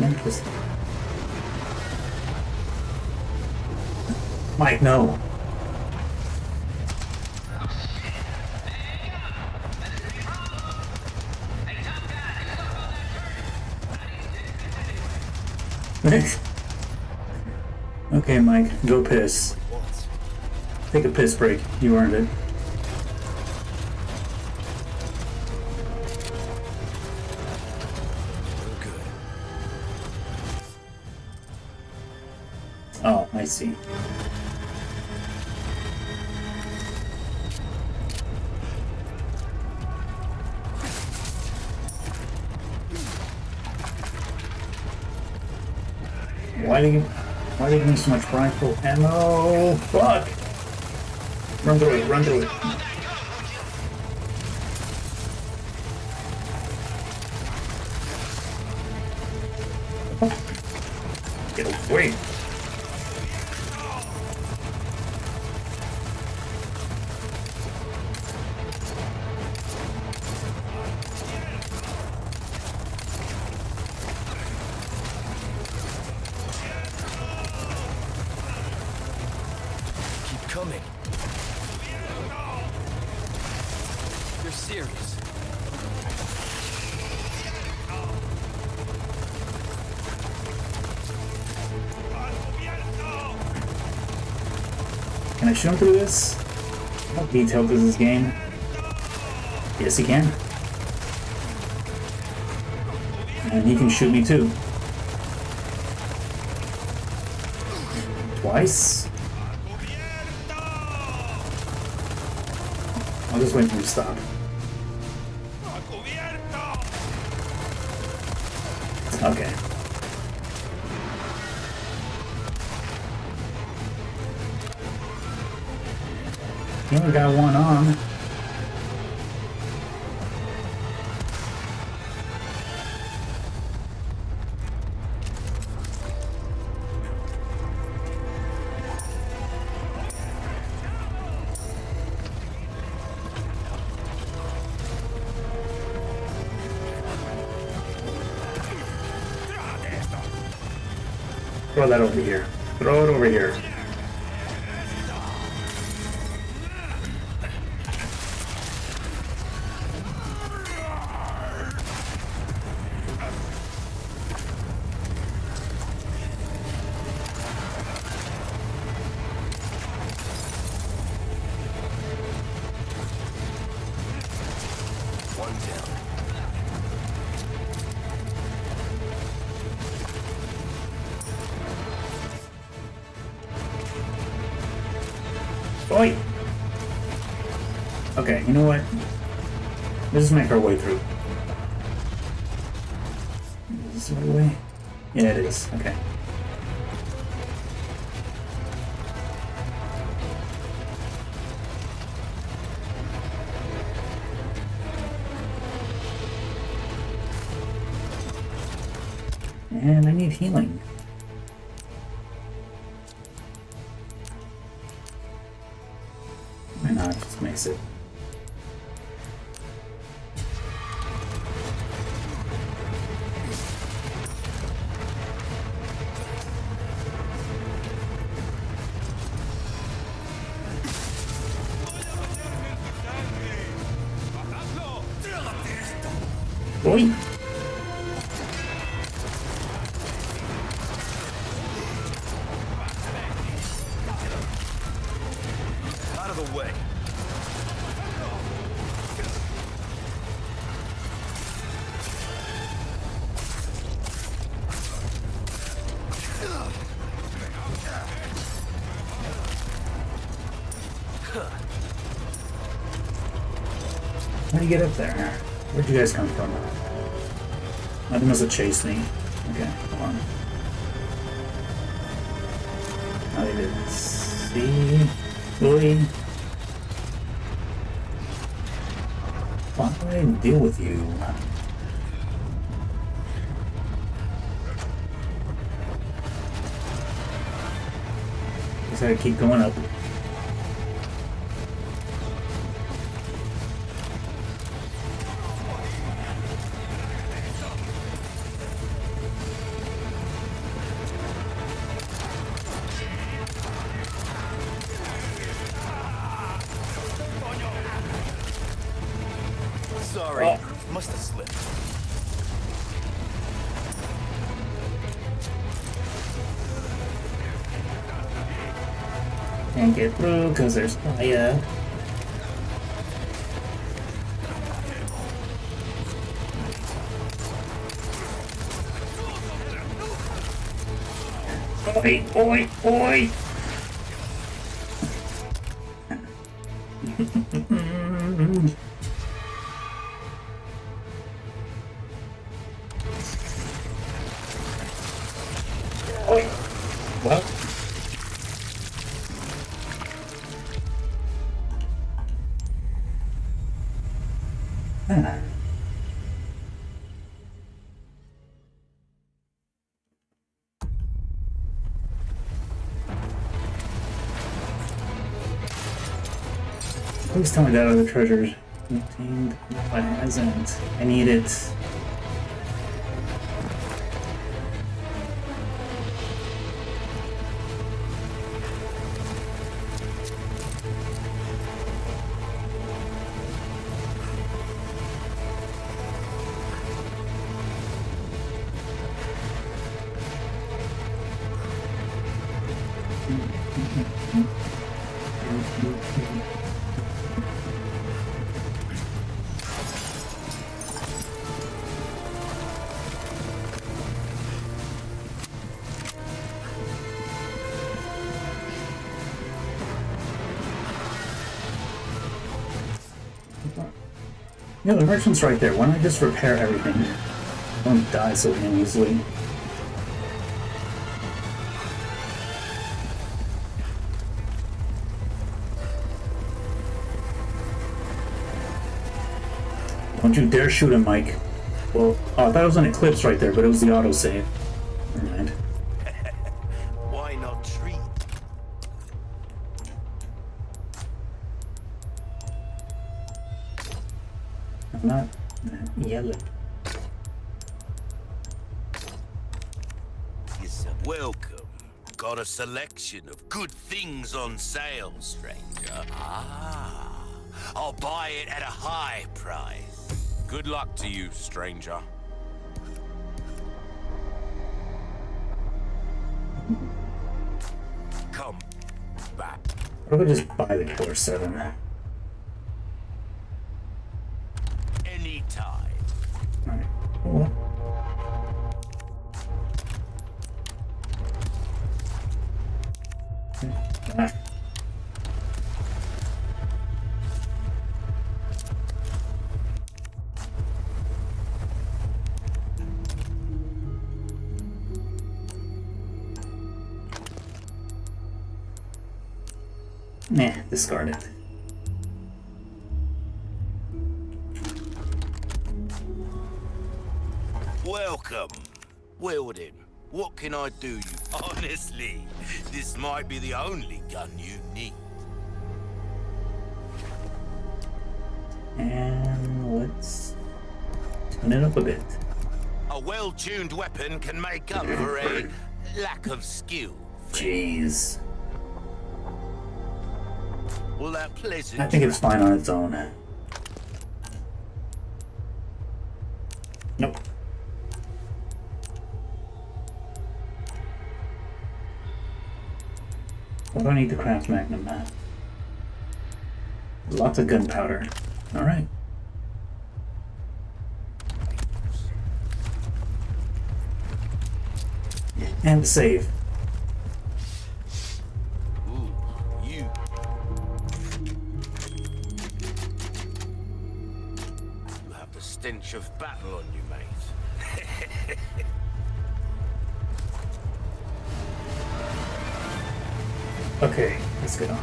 Interesting. Mike, no. Okay, Mike, go piss. Take a piss break. You earned it. Oh, I see. Why do you give me so much rifle ammo? Fuck! Run through it, run through it. Get away! Coming. You're serious. Can I shoot him through this? How detailed is this game? Yes, he can. And he can shoot me too. Twice? I'll just wait for him to stop. Okay. He only got one on. Throw that over here. Throw it over here. One down. Oi! Okay, you know what? Let's just make our way through. Is this the right way? Yeah, it is. Okay. And I need healing. Why not? Just makes it. Oi! Out of the way. How'd you get up there? Where'd you guys come from? Nothing must have chased me. Okay, hold on. I didn't see. Oi! Why do I even deal with you? Guess I gotta keep going up. Sorry, Oh. must have slipped. Can't get through because there's fire. Oi, oi, oi! Oi! Well. Please tell me that other treasure contained. No, it hasn't. I need it. Yeah, the merchant's right there. Why don't I just repair everything? I don't die so damn easily. Don't you dare shoot him, Mike. Well, oh, I thought it was an eclipse right there, but it was the autosave. Never mind. Why not treat? I'm not yellow. Yes, sir. Welcome. Got a selection of good things on sale, stranger. Ah, I'll buy it at a high price. Good luck to you, stranger. Come back. What if I just buy the Killer 7? Anytime. Alright, cool. Ah. Nah, discard it. Welcome. Weldon, what can I do you? Honestly, this might be the only gun you need. And let's tune it up a bit. A well-tuned weapon can make up for a lack of skill. Jeez. Well, that pleasant. I think it's fine on its own. Nope. What do I need to craft Magnum at? Lots of gunpowder. Alright. And save. Ooh, you. You have the stench of battle on you, mate. Okay, let's get on.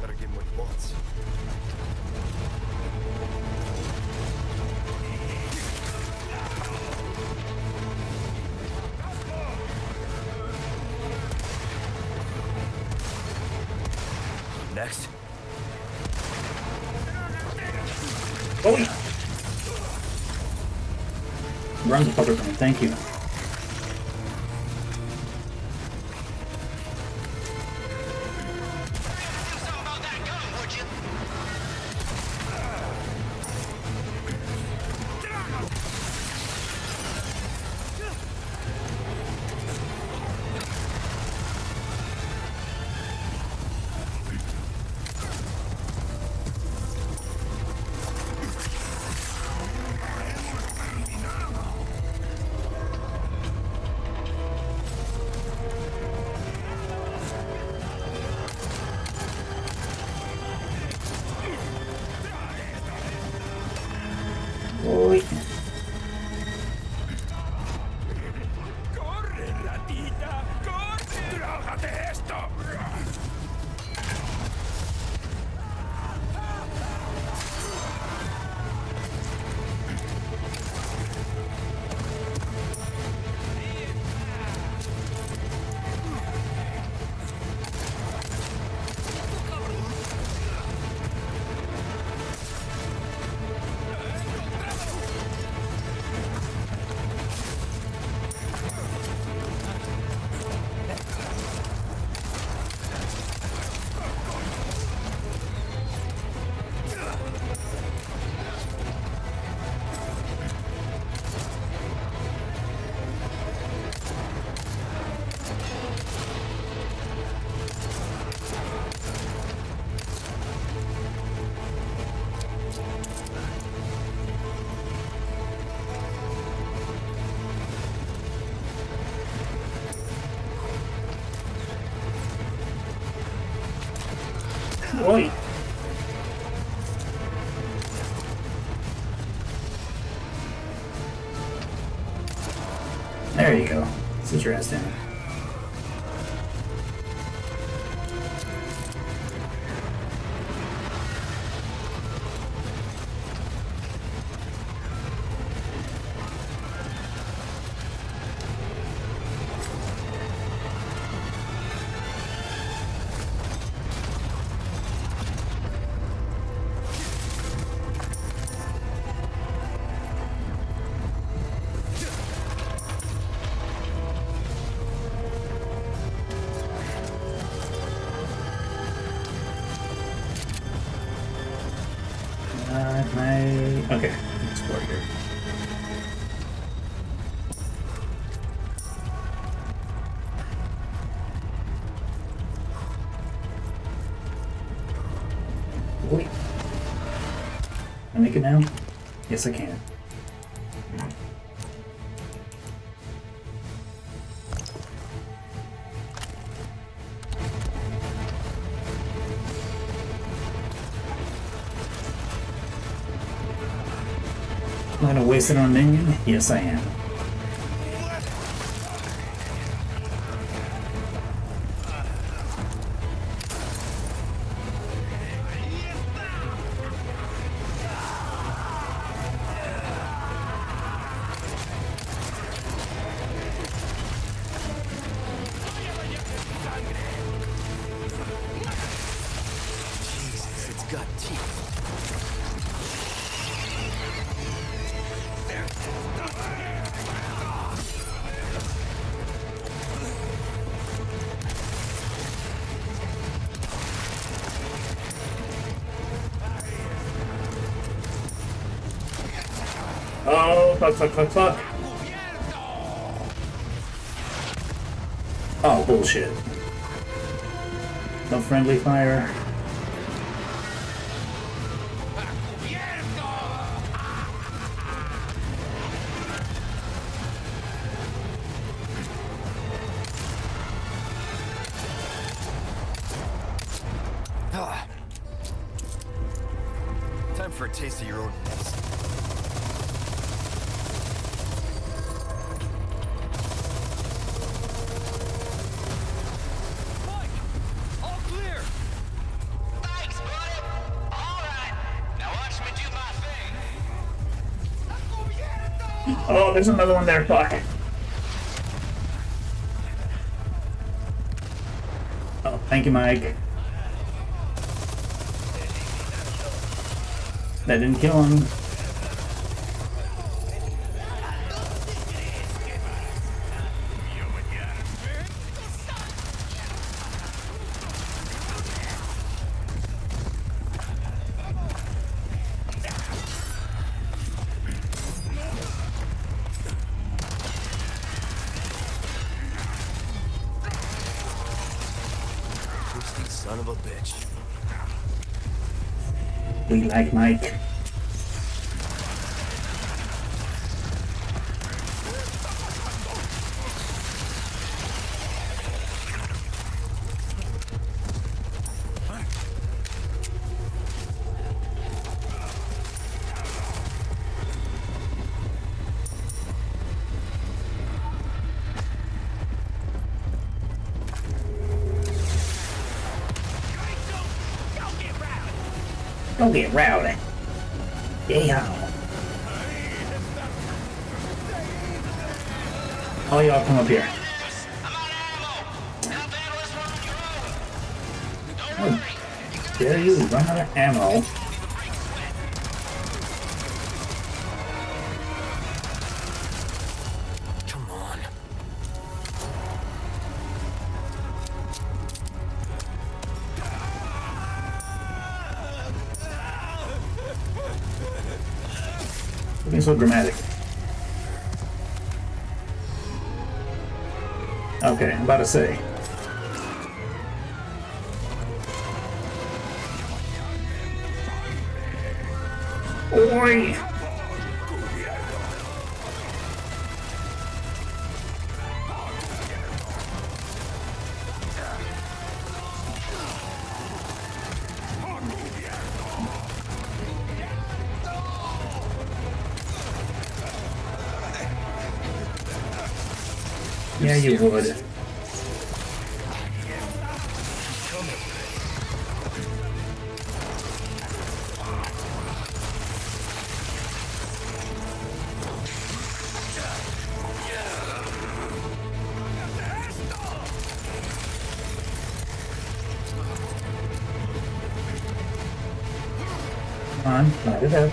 Better give him what he wants. Next. Oh, yeah. Runs a poker from, thank you. Uy. ¡Corre, ratita! ¡Corre! ¡Trágate esto! Uy. There you go. Sit your ass down. Okay, explore here. Wait. Can I make it now? Yes, I can. I'm gonna waste it on a minion? Yes, I am. Oh, fuck, fuck, fuck, fuck. Oh, bullshit. No friendly fire. Time for a taste of your own medicine. Mike! All clear! Thanks, buddy. All right. Now watch me do my thing. Oh, there's another one there, fuck. Oh, thank you, Mike. That didn't kill him. Twisty son of a bitch. We like Mike. Go get rowdy. Yeah. All y'all come up here. Oh, dare you run out of ammo? Come on. Looking so dramatic. Okay, I'm about to say. Oi! Yeah, you would. Come on, light it up.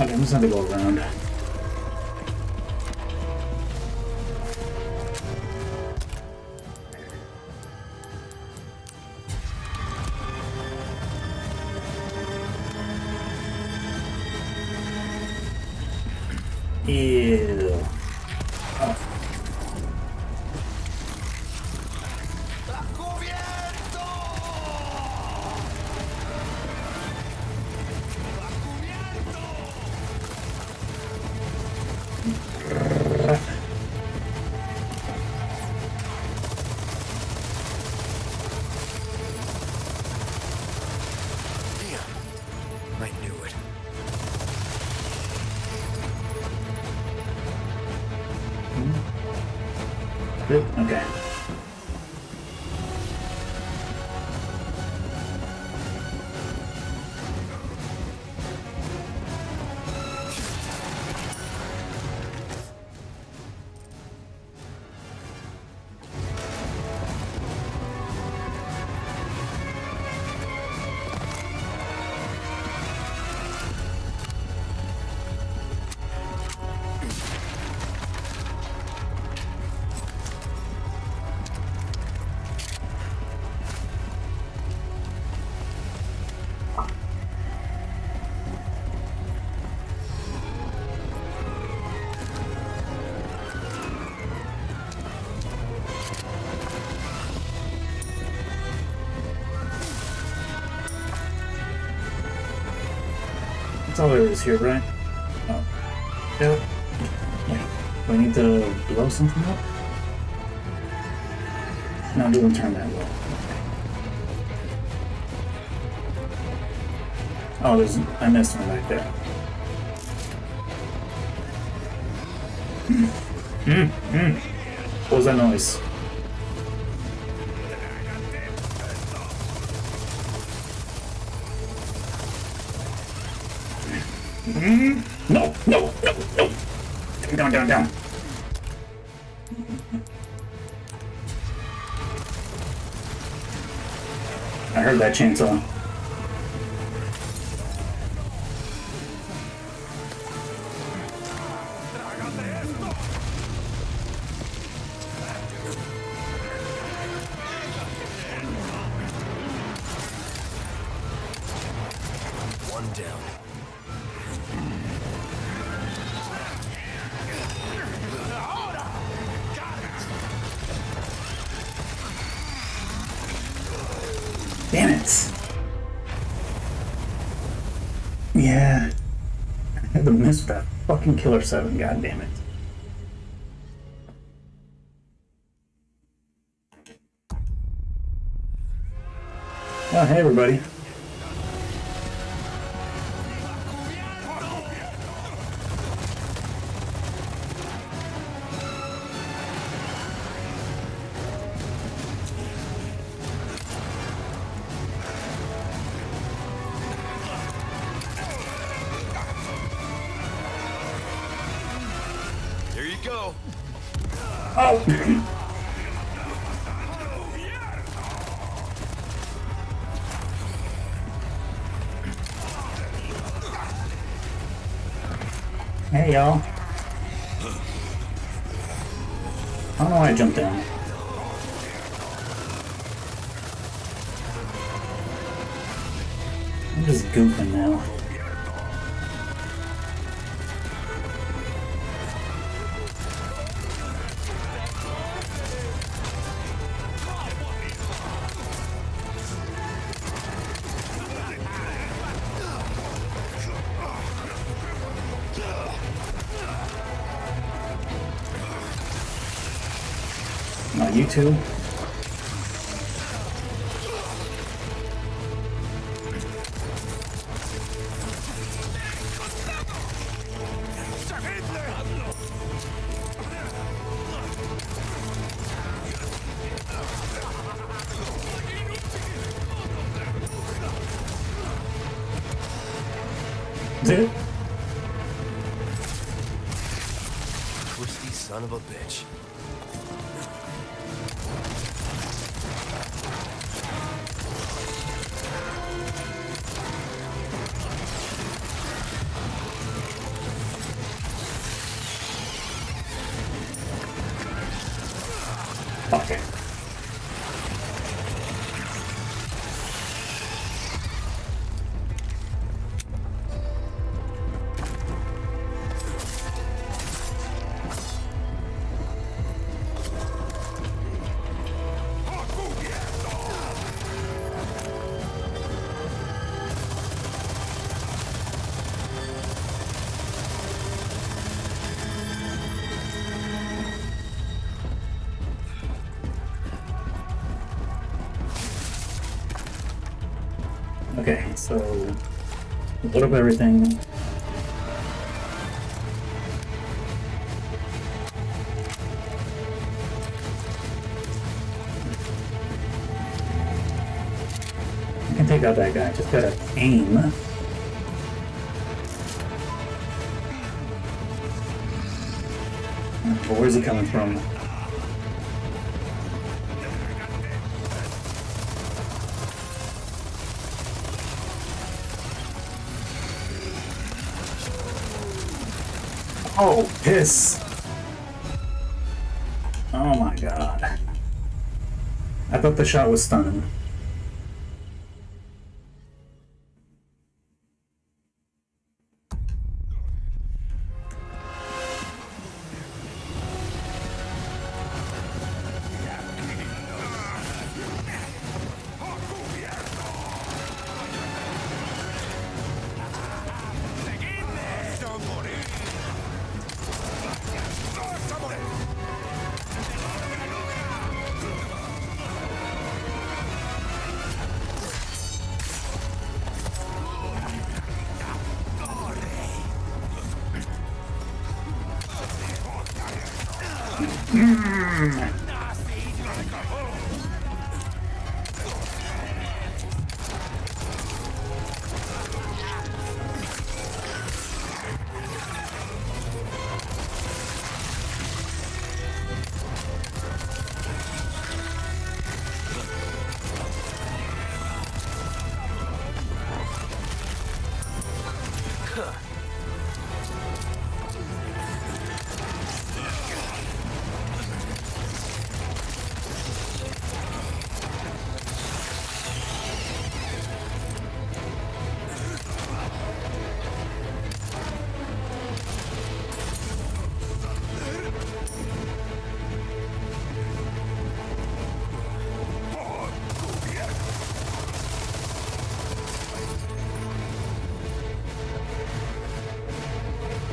Okay, I'm just gonna go around. Ew. Oh. I knew it. That's all there is here, right? Oh. Yeah. Wait. Do I need to blow something up? No, it doesn't turn that well. Oh, I missed one right there. What was that noise? No, no, no, no! Down, down, down. I heard that chainsaw. One down. Damn it! Yeah. I had to miss that fucking Killer 7, god damn it. Oh, hey everybody. There you go. Oh! Hey y'all. I don't know why I jumped down. I'm just goofing now. You too? Dude. Twisty son of a bitch. Fuck it. Okay, so load up everything. I can take out that guy, just gotta aim. But where's he coming from? Oh, piss. Oh my god. I thought the shot was stunning.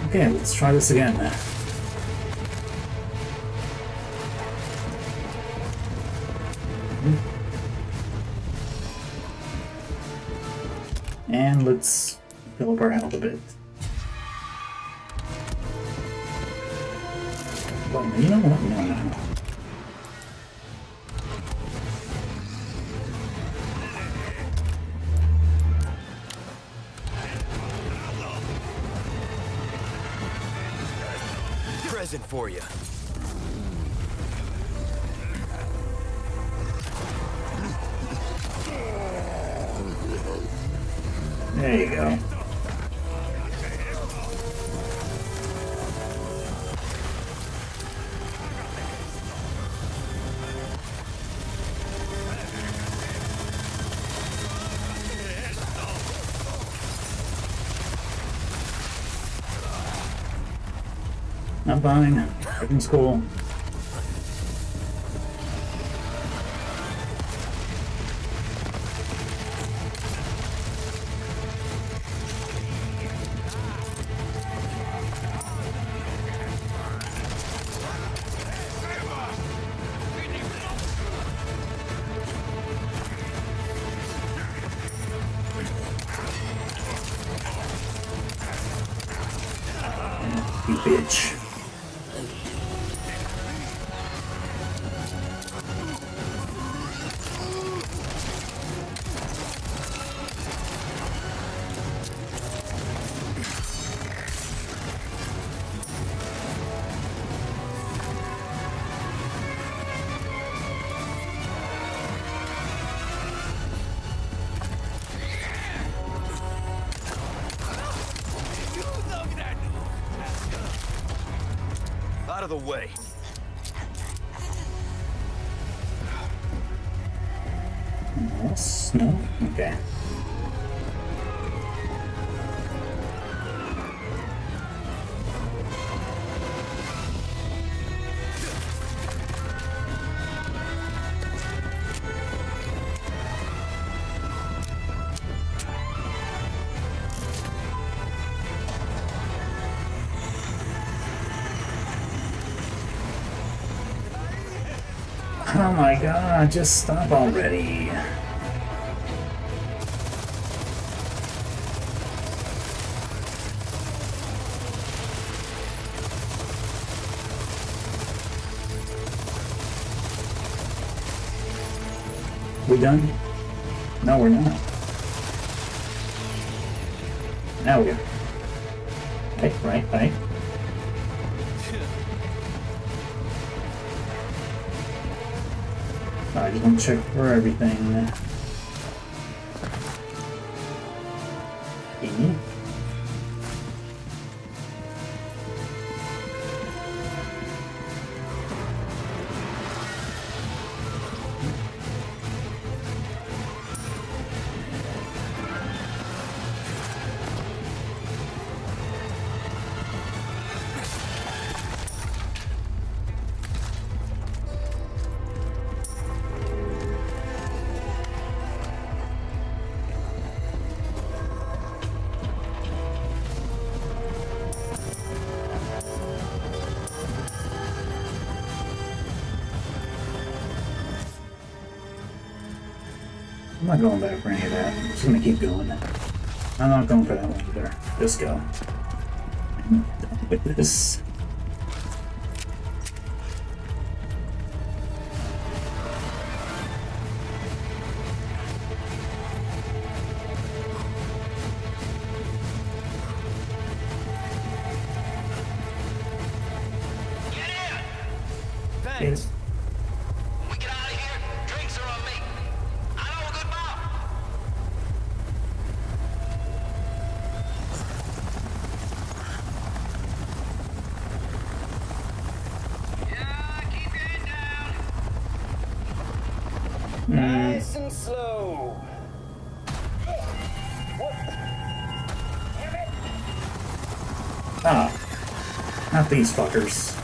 Okay, let's try this again. And let's fill up our health a bit. Well, you know what? No. Present for you. There you go. I'm fine. Everything's cool. You bitch. Out of the way. Yes? No? Okay. Oh my god, just stop already. We done? No, we're not. Now we are. Right. I just want to check for everything. Okay. I'm not going back for any of that. I'm just gonna keep going. I'm not going for that one either. Just go. I'm done with this. and slow. Ah, not these fuckers.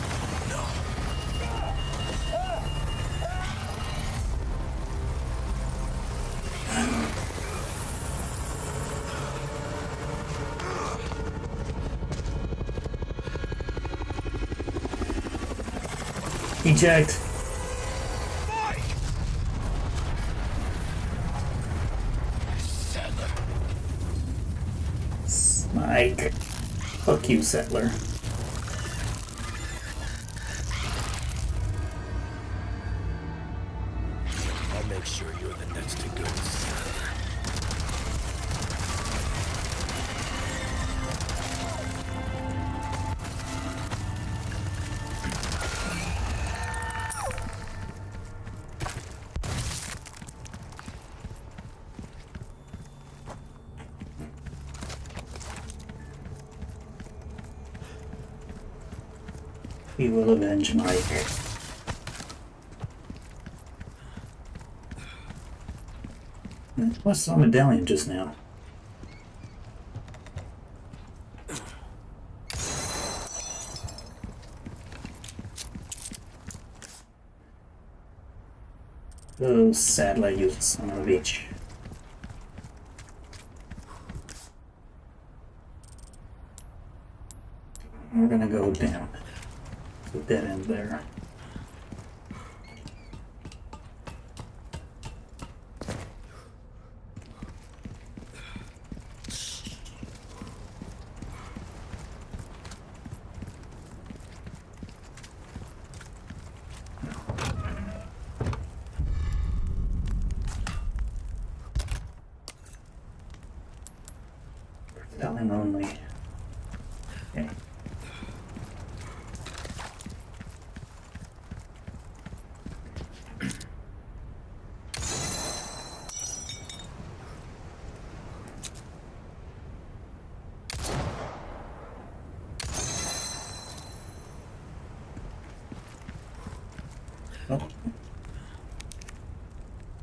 Eject. Smike. Fuck you, Settler. I'll make sure you're the next to go. We will avenge Mike. What's the medallion just now? Oh, sadly, you son of a bitch. We're gonna go down. It's a dead end there. Stallion only. Okay. Oh. The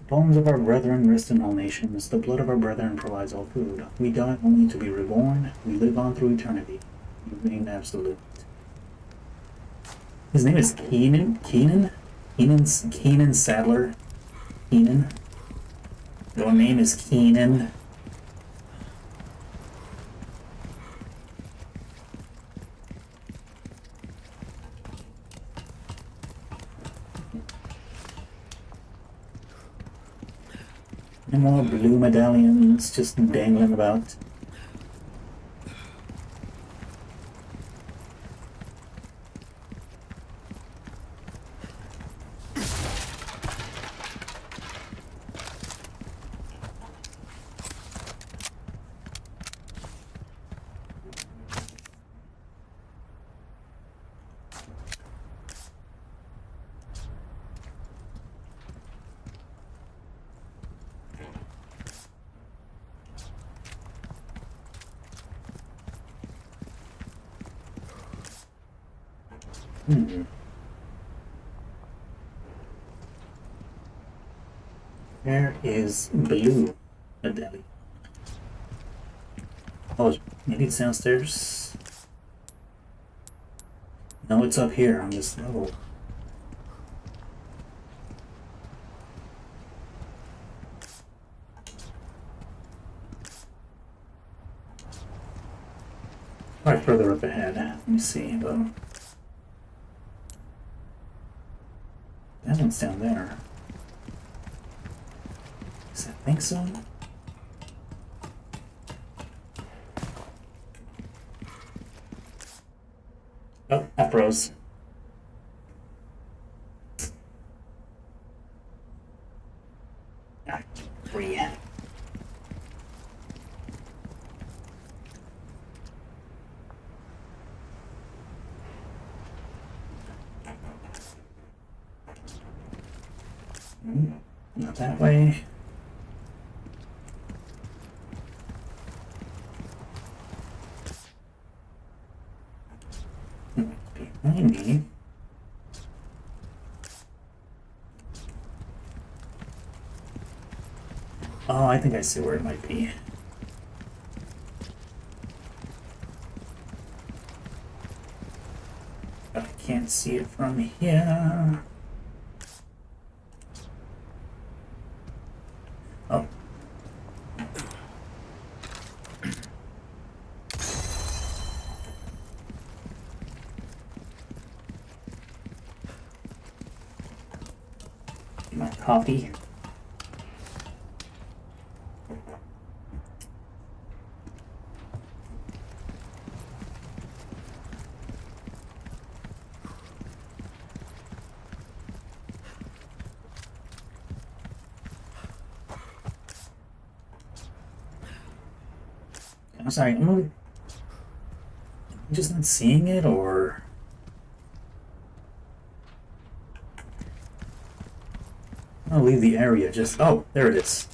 bones of our brethren rest in all nations. The blood of our brethren provides all food. We die only to be reborn. We live on through eternity. You remain absolute. His name is Keenan? Keenan Sadler? Keenan? Your name is Keenan? No more blue medallions just dangling about. Where is blue medallion? Oh, maybe it's downstairs? No, it's up here on this level. Right further up ahead. Let me see, though. That one's down there. I think so. Oh, I froze. Ah, free. Not that way. Behind me. I think I see where it might be. But I can't see it from here. Oh. My coffee. I'm sorry, I'm just not seeing it, or I'll leave the area. Just there it is.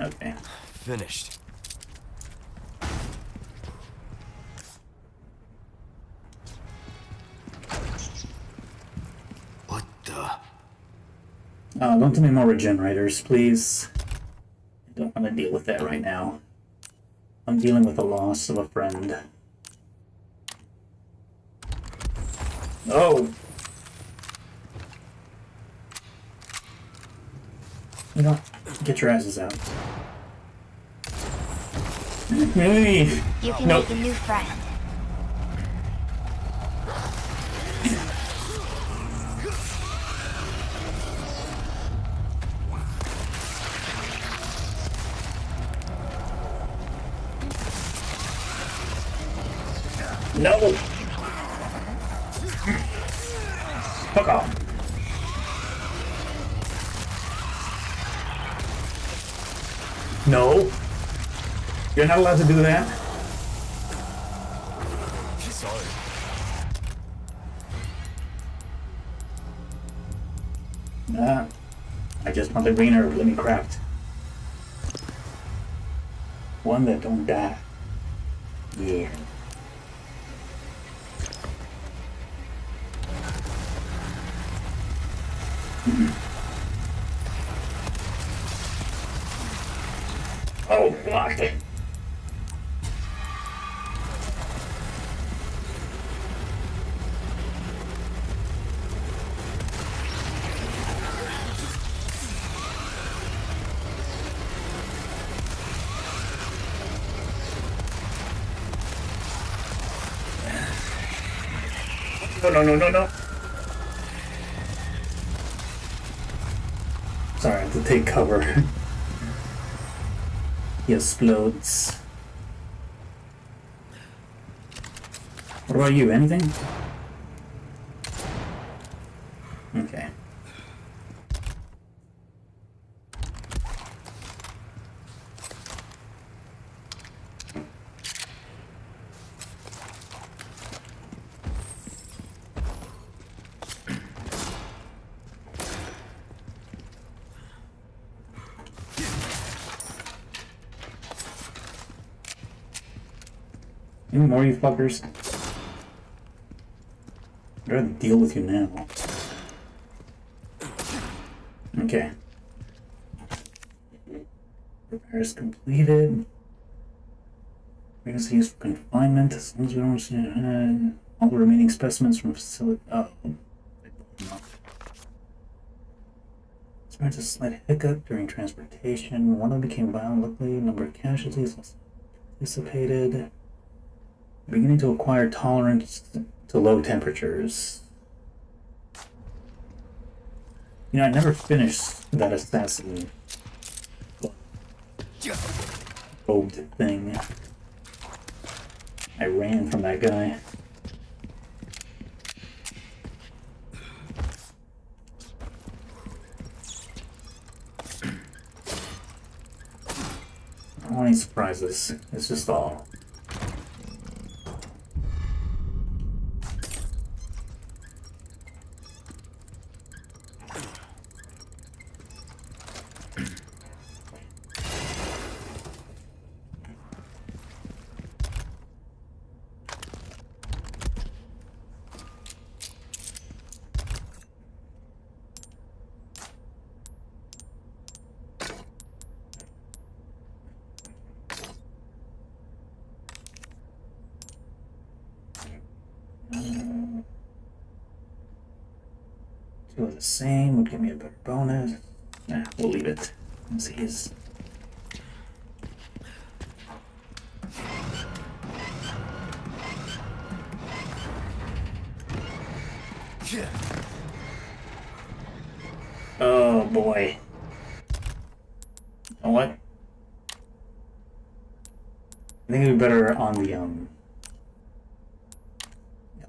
Okay. Finished. What the? Don't tell me more regenerators, please. I don't want to deal with that right now. I'm dealing with the loss of a friend. Oh! You know, get your asses out. Hey! You can Nope. make a new friend. No! Fuck off. No! You're not allowed to do that. Sorry. I just want the green herb, let me craft. One that don't die. Yeah. Oh, fuck. No. Sorry, I have to take cover. He explodes. What about you? Anything? Okay. Any more, you fuckers? I'd rather deal with you now. Okay. Repairs completed. Previously used for confinement. As long as we don't see all the remaining specimens from facility. Experienced a slight hiccup during transportation. One of them became violent. Luckily, number of casualties was anticipated. Beginning to acquire tolerance to low temperatures. You know, I never finished that assassin robed thing. I ran from that guy. I don't want any surprises. It's just all. Two are the same, would give me a better bonus. Nah, we'll leave it. Let's see his. Oh boy. You know what? I think it'd be better on the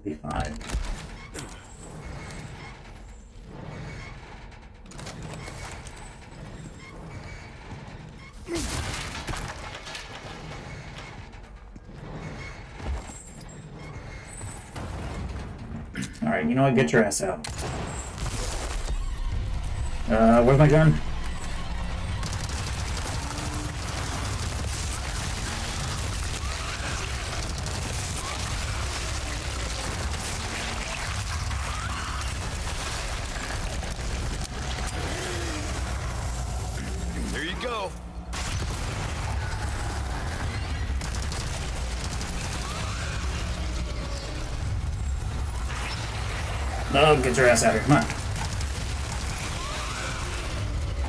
LE5. Alright, you know what? Get your ass out. Where's my gun? There you go. No, get your ass out of here. Come on.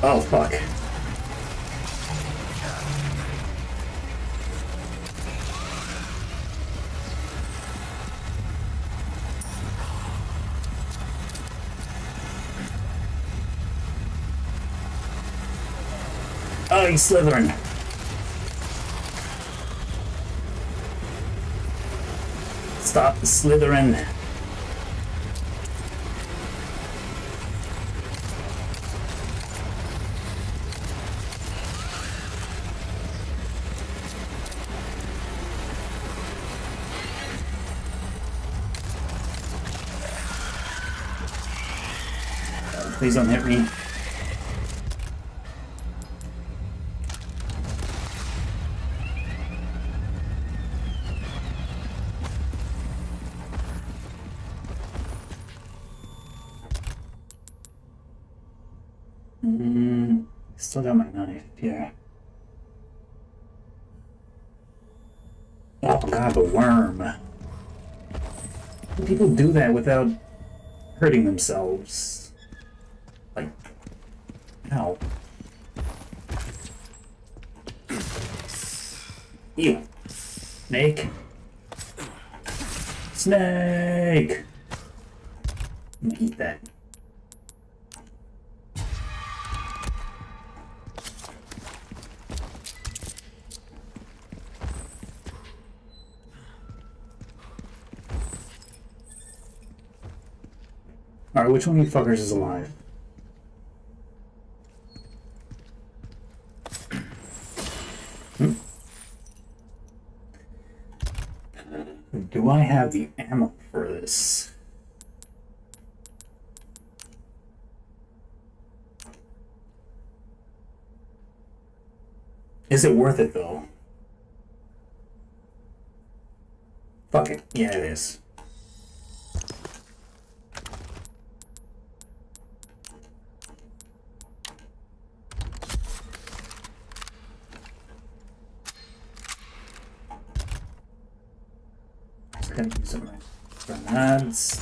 Oh, fuck. Oh, he's slithering. Stop slithering. Please don't hit me. Still got my knife, yeah. Oh god, the worm. People do that without hurting themselves. Like, ow. Ew. Snake. Snake! I'm gonna eat that. Alright, which one of you fuckers is alive? Do I have the ammo for this? Is it worth it though? Fuck it. Yeah, it is. Gonna use some grenades.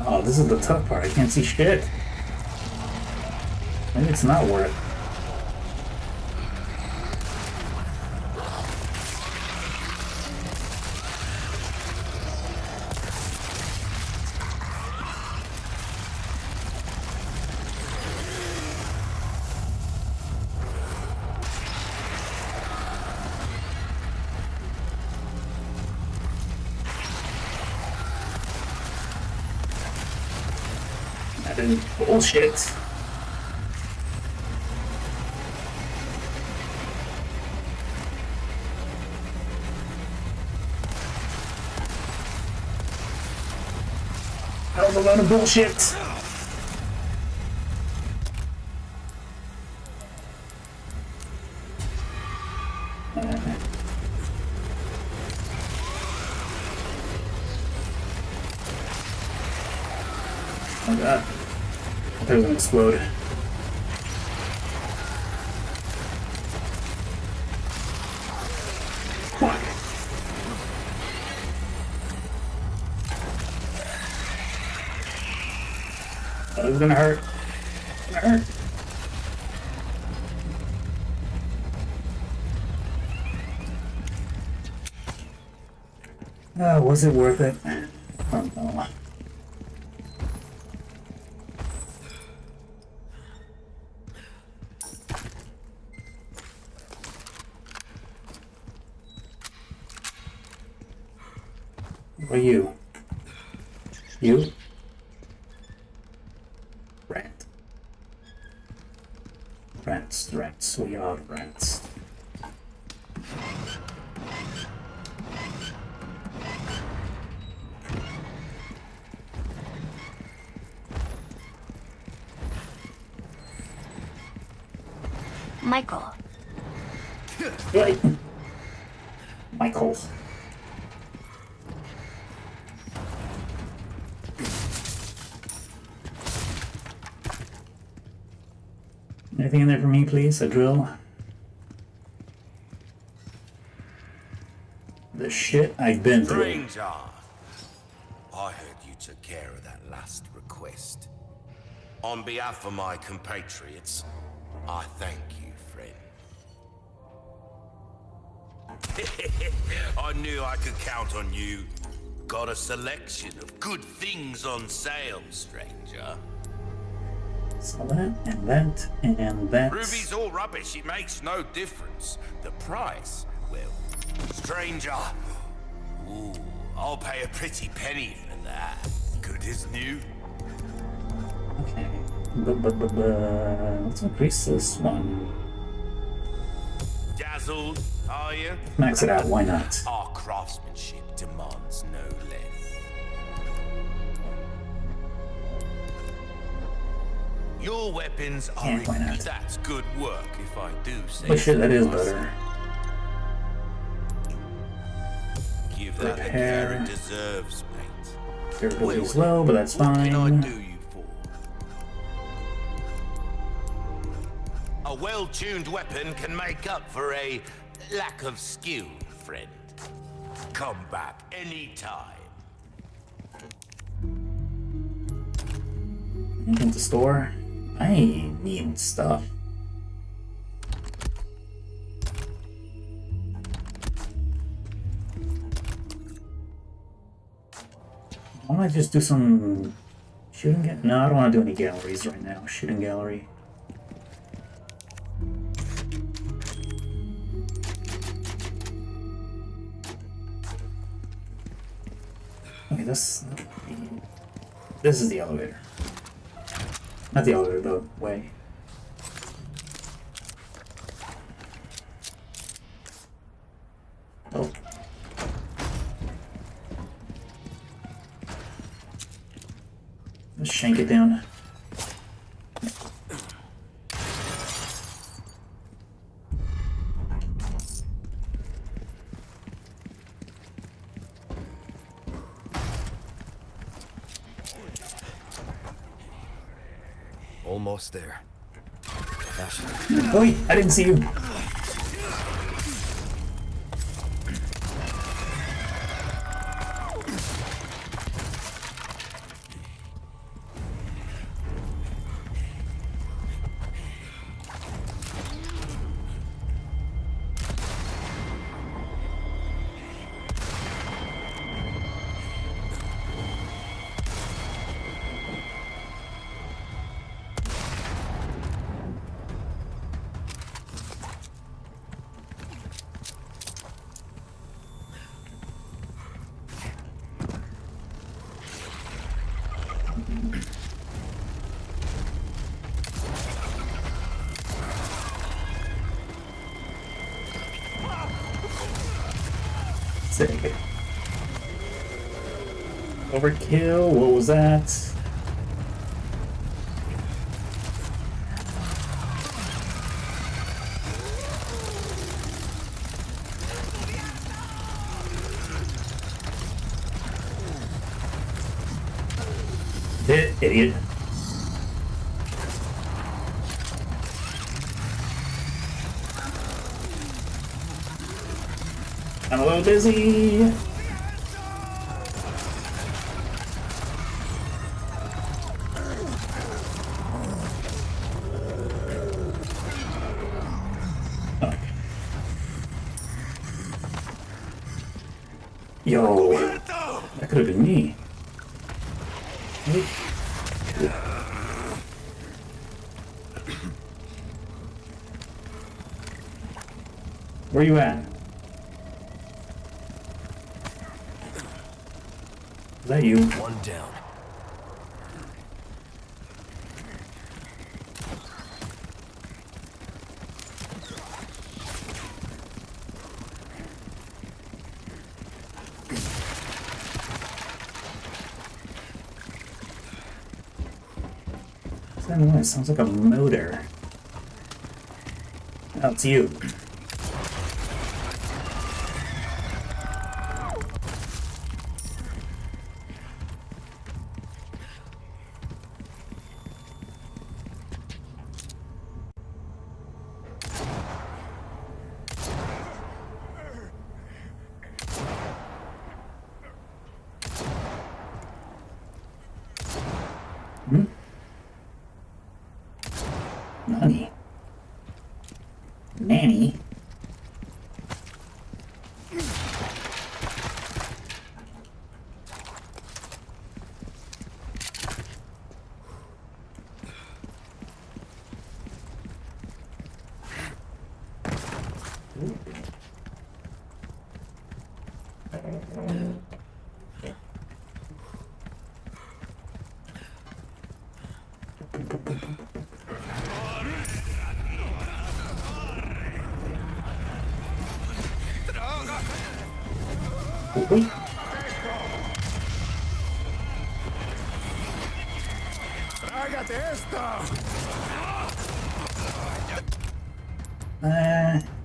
Oh, this is the tough part. I can't see shit. Maybe it's not worth it. Bullshit. That was a lot of bullshit. Oh god. I thought it was gonna explode. It's gonna hurt. It's gonna hurt. Was it worth it? I don't know. What are you? You? Rat. Rats, we are rats. Michael. Right. Michael. Anything in there for me, please? A drill? The shit I've been through. Stranger, I heard you took care of that last request. On behalf of my compatriots, I thank you, friend. I knew I could count on you. Got a selection of good things on sale, stranger. So that, and that, and that. Ruby's all rubbish, it makes no difference. The price, well, stranger. Ooh, I'll pay a pretty penny for that. Good as new. Okay. Let's increase this one. Dazzled, are you? Max it out, why not? Our craftsmanship demands no less. Your weapons are Yeah, why not? That's good work, if I do say Oh shit, so that is myself. better. Give that the Repair. care it deserves, mate. Durability is low, but that's What can I fine. do you for? A well-tuned weapon can make up for a lack of skill, friend. Come back anytime. Anything to store? I need stuff. Why don't I just do some shooting? No, I don't want to do any galleries right now. Shooting gallery. Okay, this is the elevator. Not the elevator, the way. Oh. Let's shank it down. Almost there. Ashley. Oi! I didn't see you. Sick. Overkill, what was that? Idiot. I'm a little busy. Yo, that could have been me. Wait. Where you at? Is that you? One down. What's that noise? Sounds like a motor. Oh, it's you. Nani? Nanny? Wait.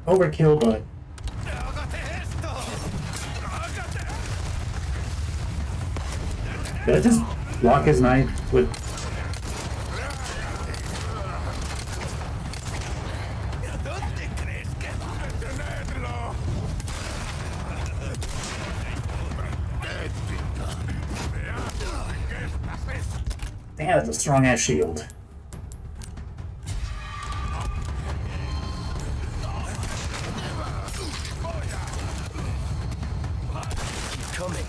Overkill, but did I just block his knife with? Damn, that's a strong ass shield. Keep coming.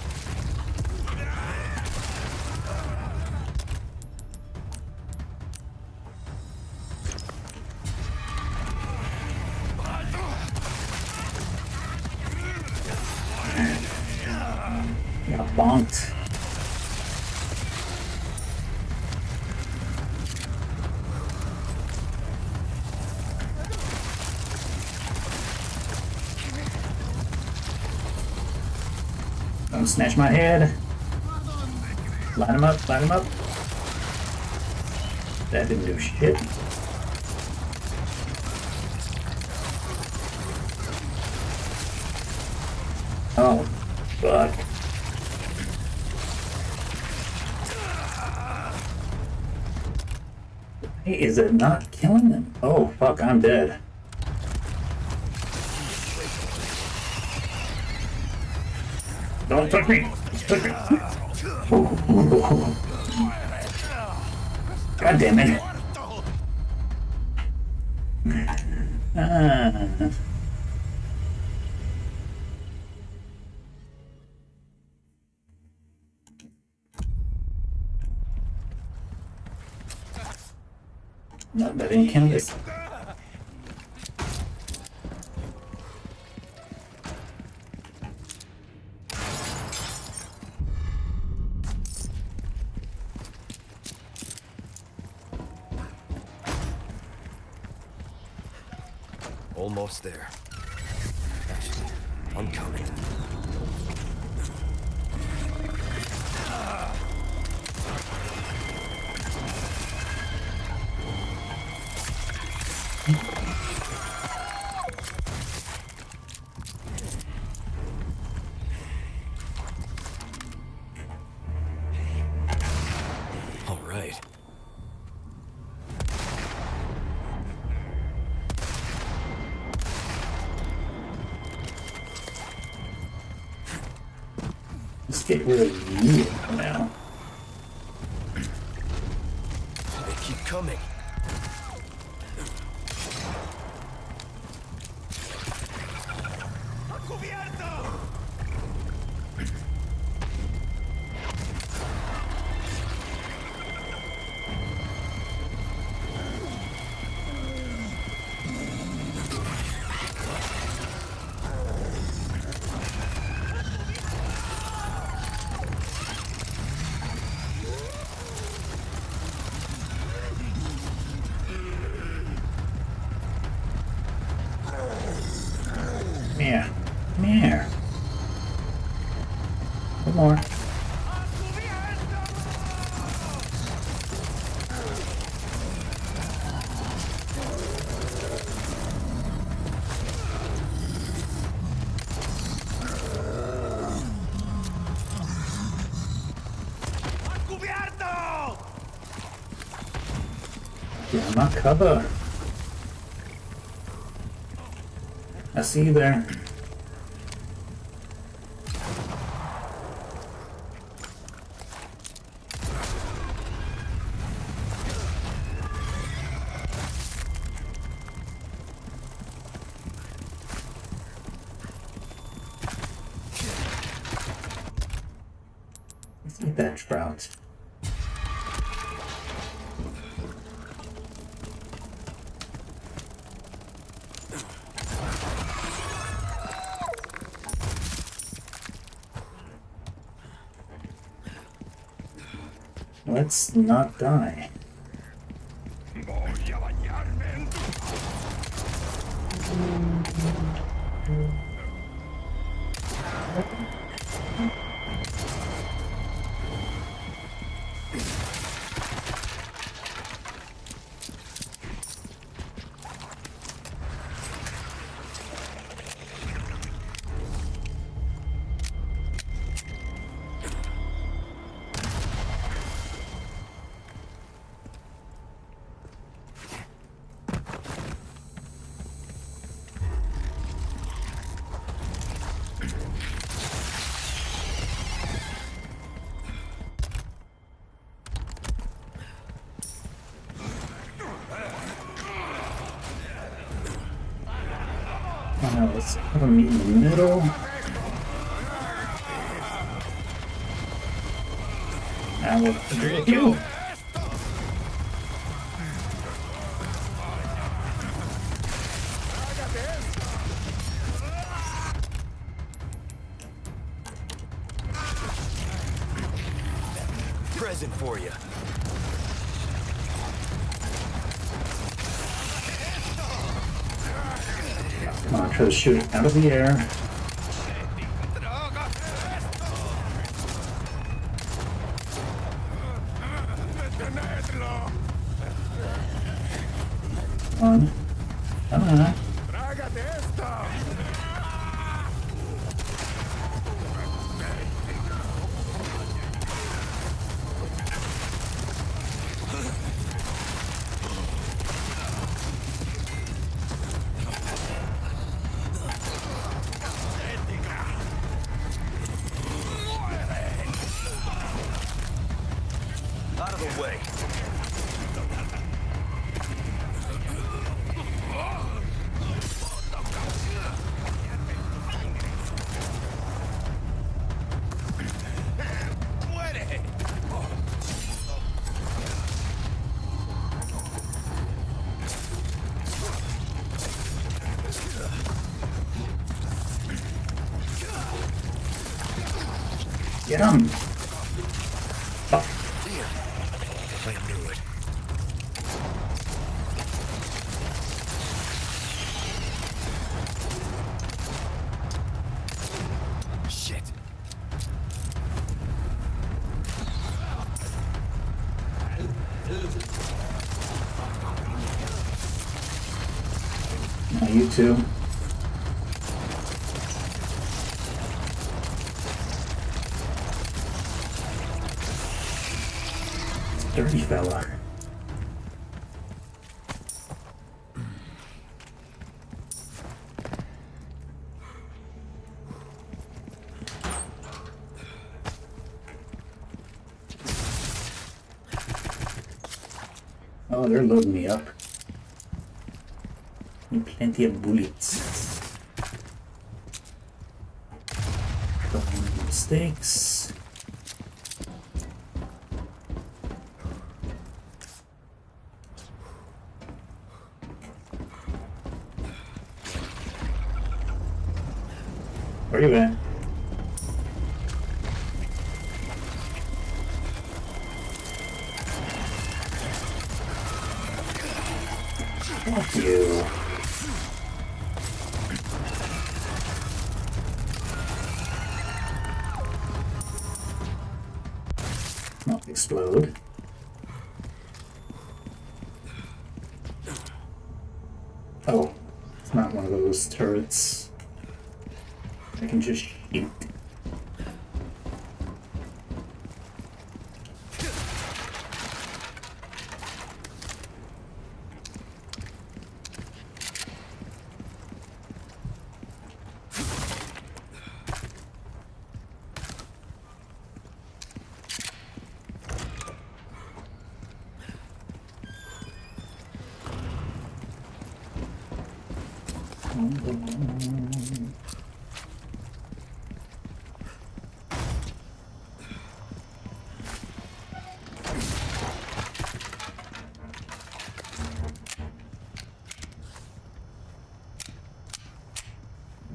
Got bonked. Don't snatch my head. Light him up, light him up. That didn't do shit. Oh, fuck. Hey, is it not killing them? Oh, fuck, I'm dead. Don't touch me! Touch me! God damn it! Not that in Canada. Almost there. Actually, I'm coming. All right. Let's get rid of you for now. They keep coming. One more. Yeah, my cover. I see you there. Let's eat that trout. Let's not die. Let's have them meet in the middle. Now what to do with you? Present for you. Come on, try to shoot it out of the air. Come on. Come on. Out of the way. Get him! Oh. I knew it. Shit. Now you too. Dirty fella. Oh, they're loading me up. Need plenty of bullets. Don't make mistakes. Where you at? Fuck you. not explode. Oh, it's not one of those turrets. I can just shoot.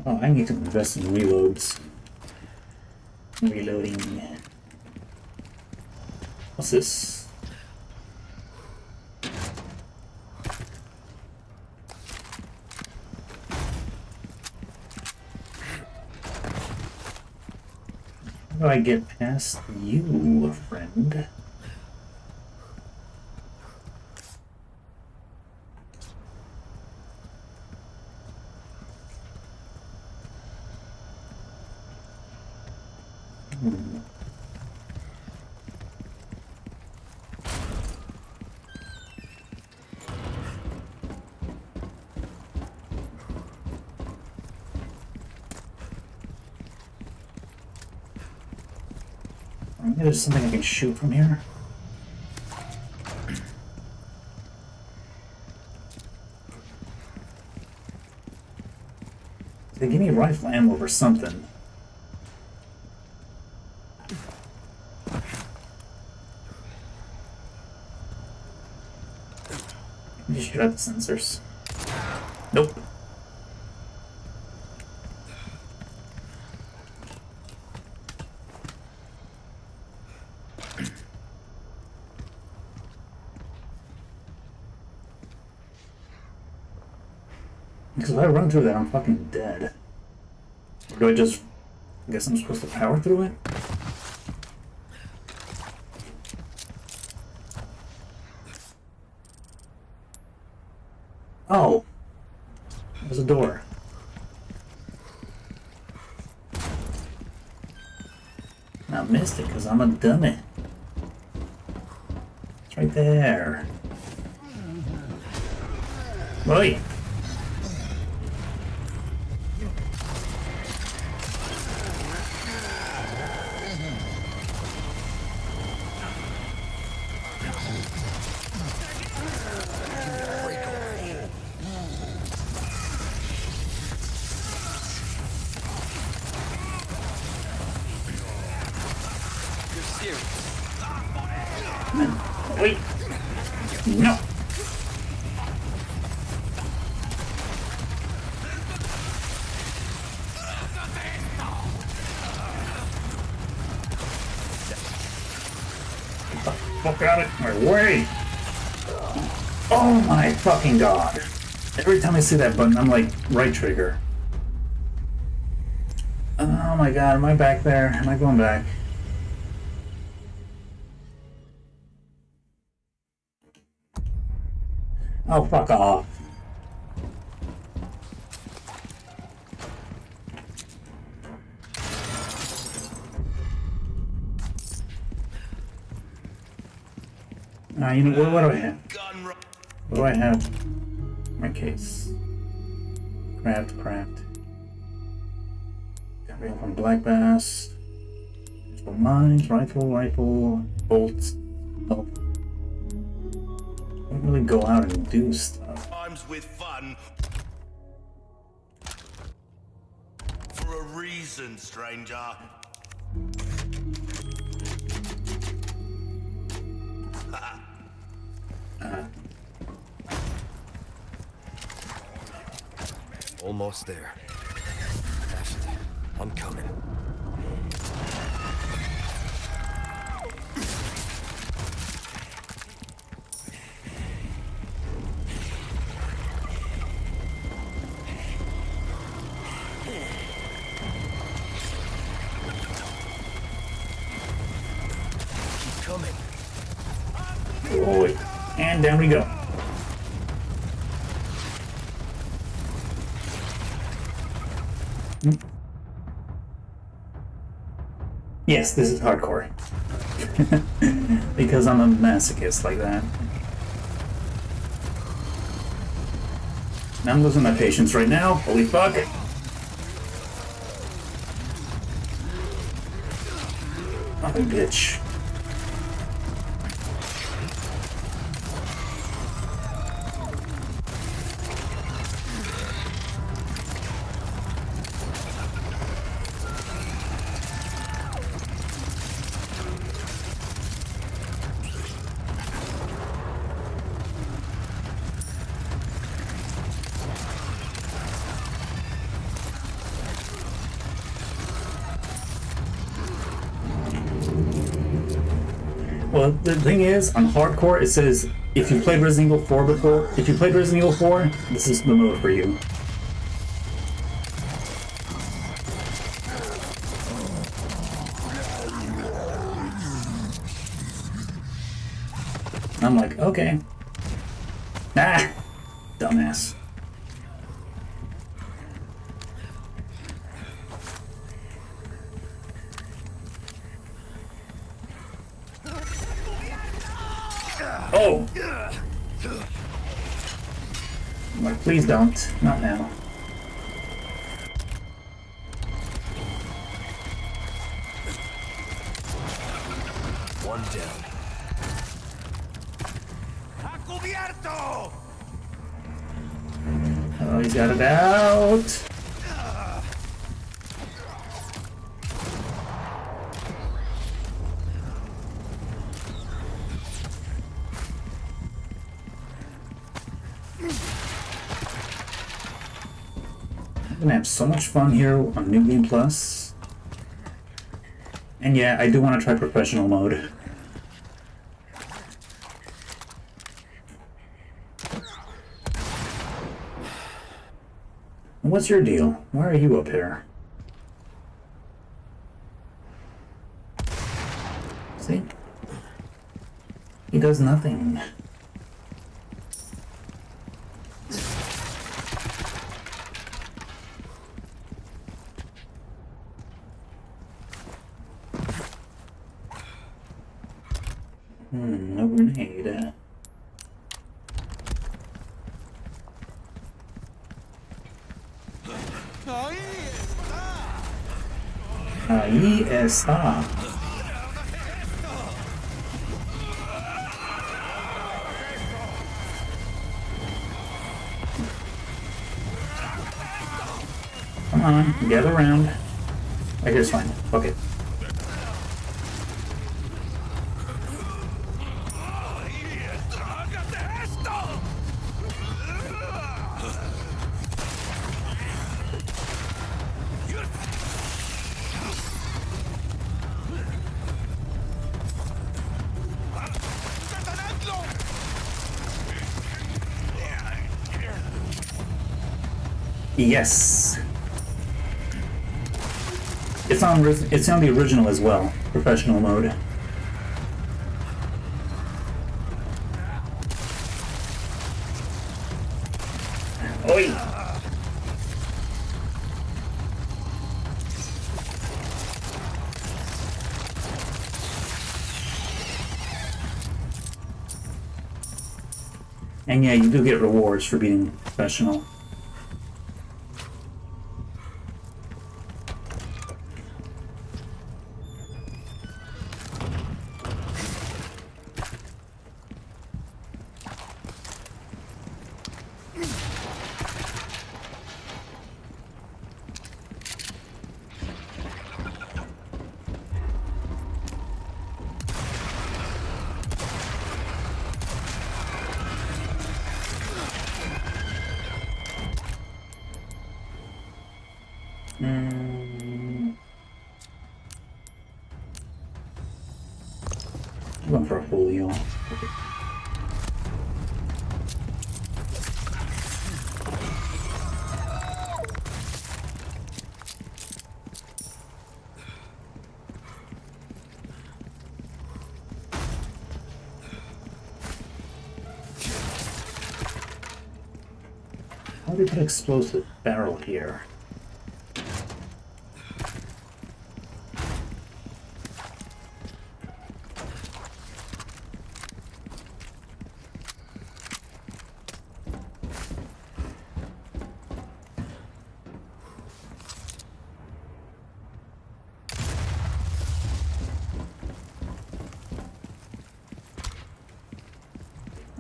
Oh, I need to invest in reloads. Reloading. What's this? How do I get past you, friend? Maybe there's something I can shoot from here. They give me rifle ammo or something. Just shoot out the sensors. Nope. Because if I run through that, I'm fucking dead. Or do I just... I guess I'm supposed to power through it? Oh! There's a door. I missed it because I'm a dummy. It's right there. Oi! Wait! No! Get the fuck out of my way! Oh my fucking god! Every time I see that button, I'm like, right trigger. Oh my god, am I back there? Am I going back? Oh, fuck off. You know, what do I have? What do I have? My case. Craft. Got rail from Black Bass. Mines, rifle, bolts. Oh. I don't really go out and do stuff. Times with fun. For a reason, stranger. Almost there. Ashley, I'm coming. Keep coming. Oh, and down we go. Yes, this is hardcore. Because I'm a masochist like that. Now I'm losing my patience right now. Holy fuck. Oh, bitch. Well, the thing is, on hardcore, it says if you played Resident Evil 4 before, this is the mode for you. I'm like, okay. Ah, dumbass. Oh! I'm like, please don't. Not now. One down. Oh, he's got it out. I'm gonna have so much fun here on New Game Plus. And yeah, I do want to try professional mode. What's your deal? Why are you up here? See? He does nothing. No grenade. Ahí está. Come on, get around. Right here's fine. Fuck it. Yes. It's on the original as well, professional mode. Oi. And yeah, you do get rewards for being professional. Going for a full heal. How do they put explosive barrel here?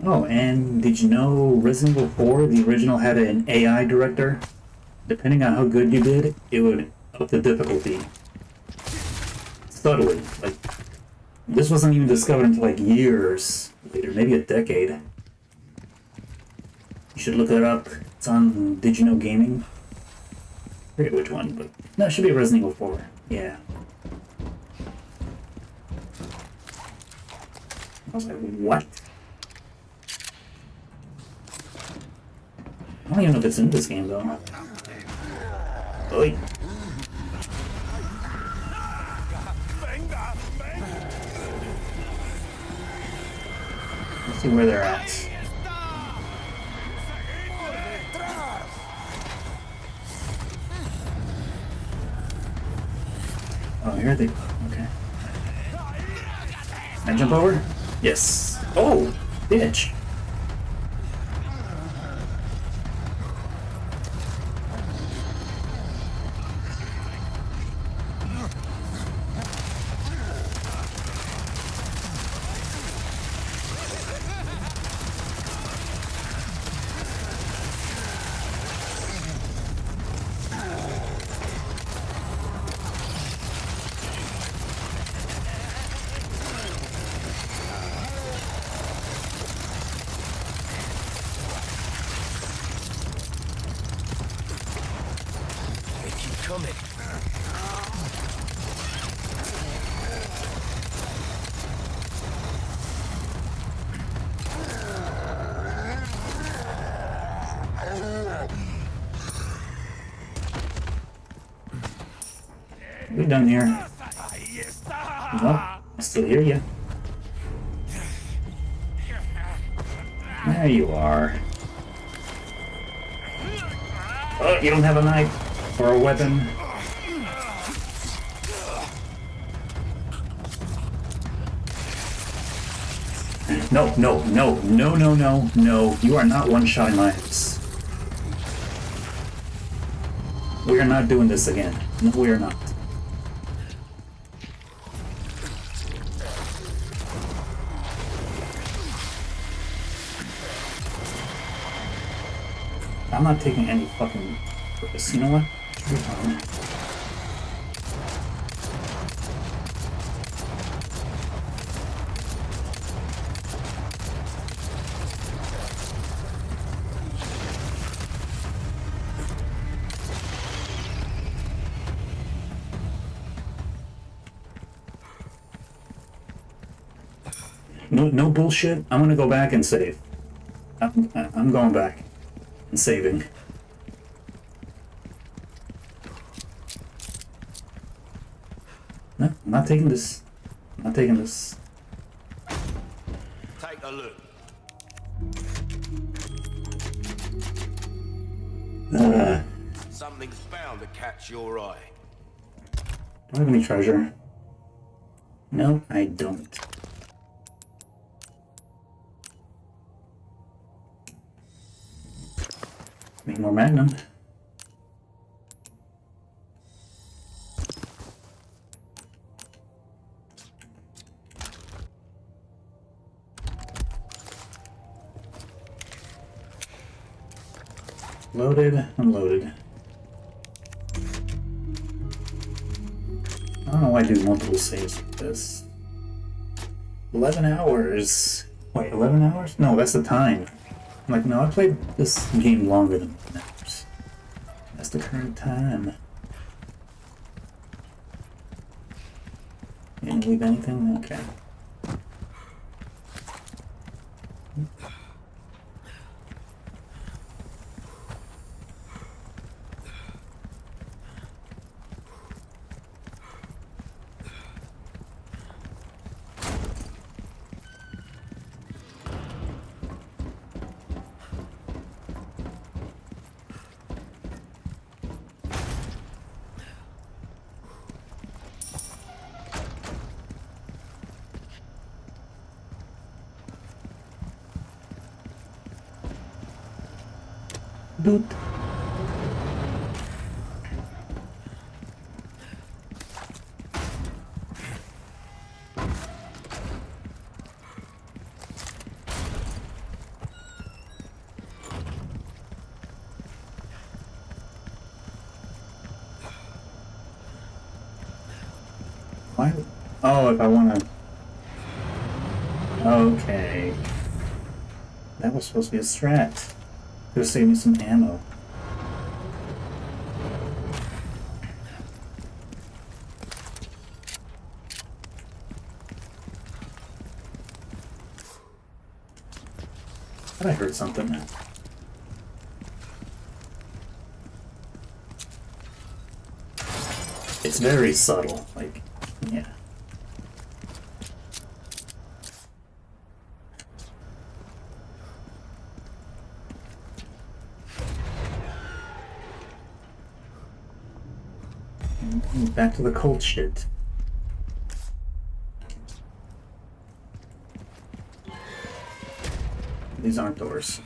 Oh, and did you know Resident Evil 4, the original, had an AI director? Depending on how good you did, it would up the difficulty. Subtly. Like, this wasn't even discovered until like years later, maybe a decade. You should look that up. It's on Did You Know Gaming? I forget which one, but no, it should be Resident Evil 4. Yeah. I was like, what? I don't even know if it's in this game, though. Oi. Let's see where they're at. Oh, here they go. Okay. Can I jump over? Yes. Oh, bitch. Coming. We done here? Nope, I still hear you. There you are. Oh, you don't have a knife or a weapon. No, no, no, no, no, no, no. You are not one-shotting knives. We are not doing this again. No, we are not. I'm not taking any fucking purpose. You know what? You're fine. No, no bullshit. I'm gonna go back and save. I'm going back and saving. No, I'm not taking this. I'm not taking this. Take a look. Something's bound to catch your eye. Do I have any treasure? No, I don't. Make more Magnum. Loaded, unloaded. I don't know why I do multiple saves like this. 11 hours. Wait, 11 hours? No, that's the time. I'm like, no, I played this game longer than 11 hours. That's the current time. You didn't leave anything? Okay. Doot. Why? Oh, if I want to. Okay. That was supposed to be a strat. Could save me some ammo. Thought I heard something. It's very subtle, like, yeah. Back to the cold shit. These aren't doors.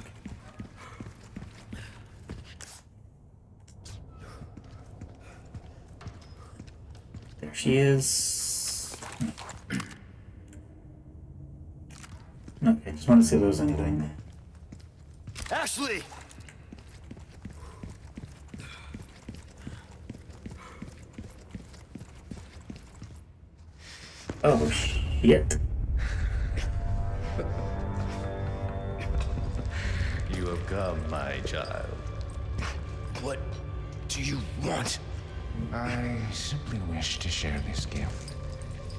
There she is. Okay, just want to see if there's anything. Ashley! Oh, shit. You have come, my child. What do you want? I simply wish to share this gift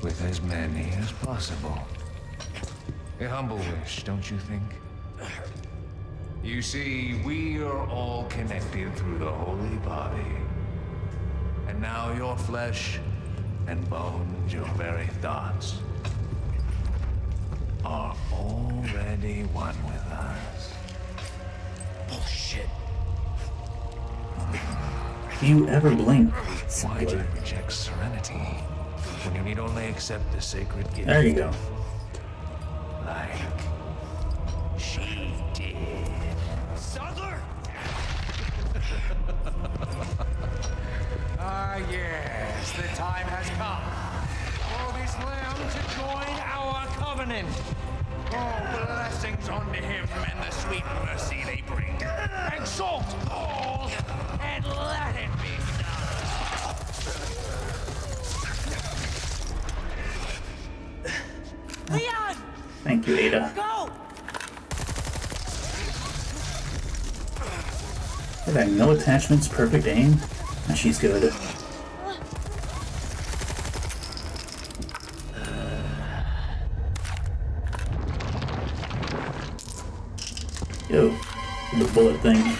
with as many as possible. A humble wish, don't you think? You see, we are all connected through the holy body. And now your flesh and bones, your very thoughts, are already one with us. Bullshit. Do you ever blink? Why do you reject serenity when you need only accept the sacred gift? There you go. Like she did. Sadler! Ah, yes, the time has come for this lamb to join our covenant. Oh, blessings unto him and the sweet mercy they bring. Exalt all and let it be done. Leon! Thank you, Ada. Go! I've had no attachments, perfect aim. And she's good. Yo, the bullet thing.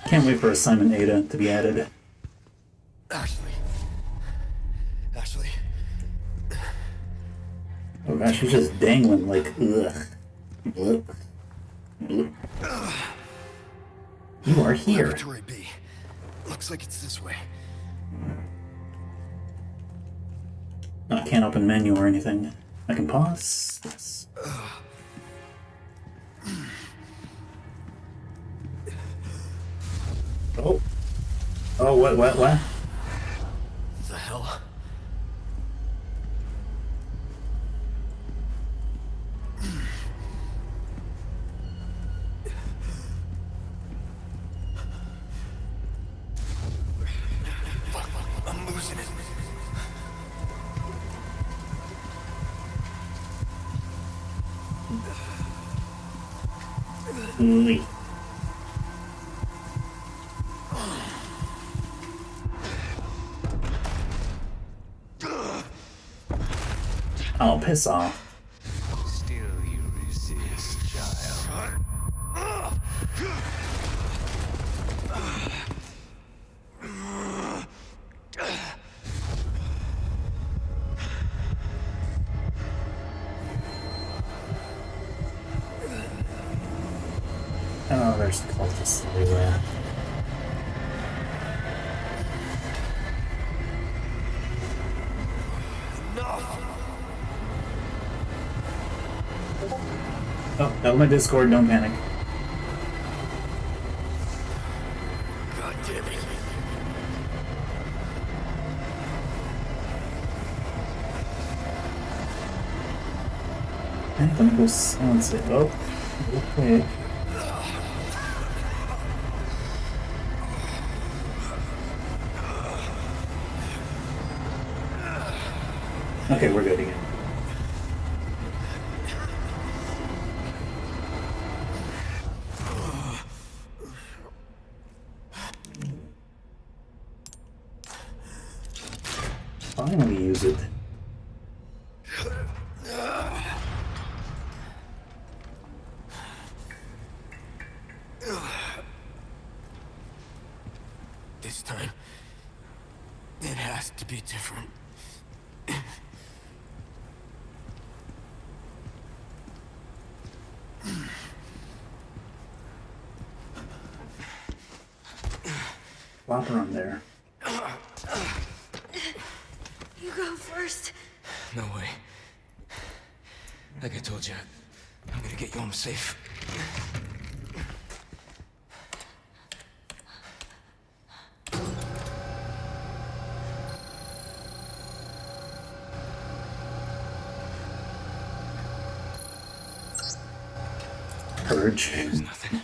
Can't wait for Assignment Ada to be added. Ashley. Ashley. Oh gosh, she's just dangling like, ugh. Bloop. Bloop. You are here. Laboratory B. Looks like it's this way. I can't open menu or anything. I can pause. Yes. Oh. Oh, what? The hell? Fuck, I'm losing it. Ooh. Oh, piss off. Still you resist, child. Oh, there's cultists everywhere. Enough! Oh, that was my Discord, don't panic. God damn it. Let me go silence it. Oh, okay. Okay, we're good again. Finally use it. This time, it has to be different. Flop her on there. You go first. No way. Like I told you, I'm gonna get you home safe. Purge. There's nothing.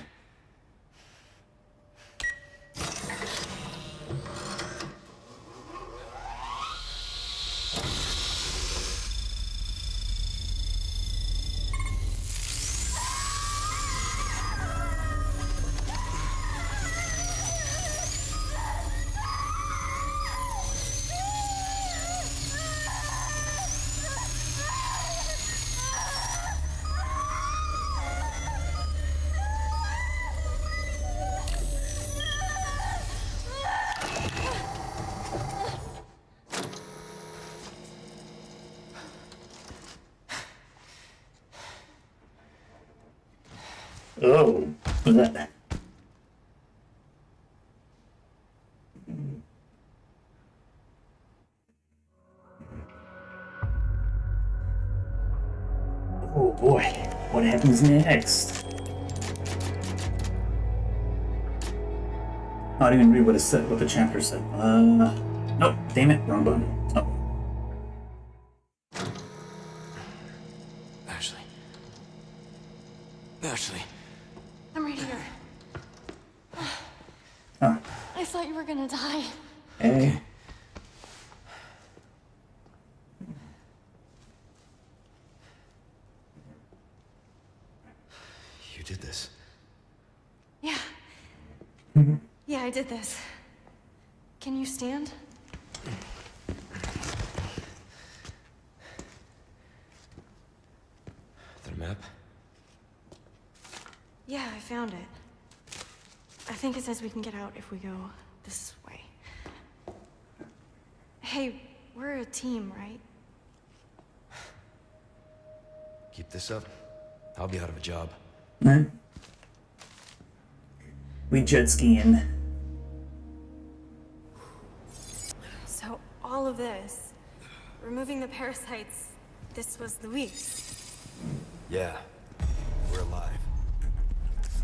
Oh, that. Oh boy, what happens next? I didn't even read what it said, what the chapter said. Nope, damn it, wrong button. Oh. Ashley. Ashley. I'm right here. Huh. I thought you were gonna die. Hey. You did this. Yeah. Yeah, I did this. Can you stand? The map? Yeah, I found it. I think it says we can get out if we go this way. Hey, we're a team, right? Keep this up, I'll be out of a job. Right. We jet skiing. So all of this, removing the parasites, this was Luis. Yeah, we're alive.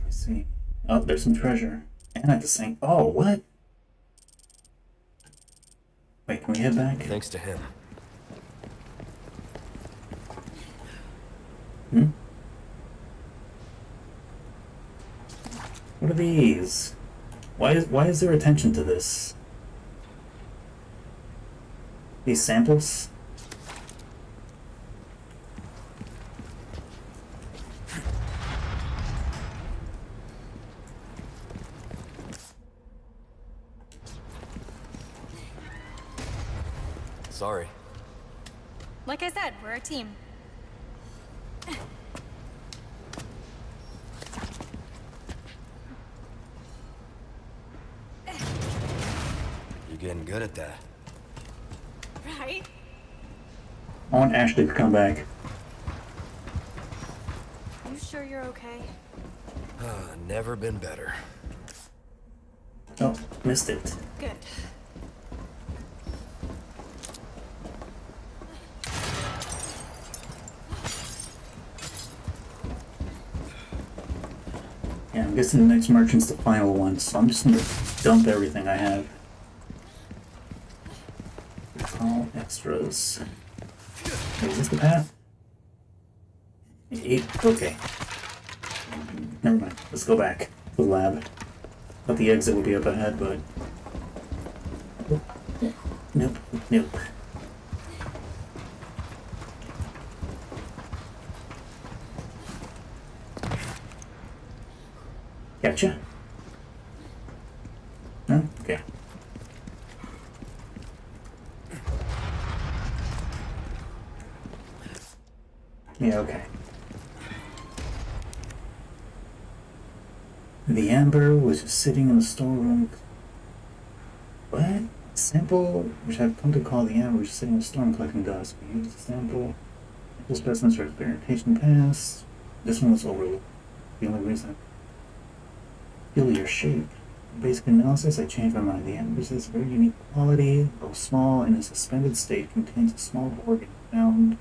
Let's see. Oh, there's some treasure. And at the same. Oh, what? Wait, can we head back? Thanks to him. Hmm? What are these? Why is there attention to this? These samples? Sorry. Like I said, we're a team. You're getting good at that. Right? I want Ashley to come back. You sure you're okay? Never been better. Oh, missed it. Good. guess the next merchant's the final one, so I'm just gonna dump everything I have. All extras. Wait, is this the path? 8? Okay. Never mind. Let's go back to the lab. Thought the exit would be up ahead, but... Nope. Nope. Gotcha. No? Okay. Yeah, okay. The amber was just sitting in the storeroom. What? Sample, which I've come to call the amber, was just sitting in the storeroom collecting dust. We used the sample specimens for experimentation pass. This one was overlooked. The only reason I feel your shape. Basic analysis, I changed my mind. The amber is very unique quality, though small in a suspended state, contains a small organ found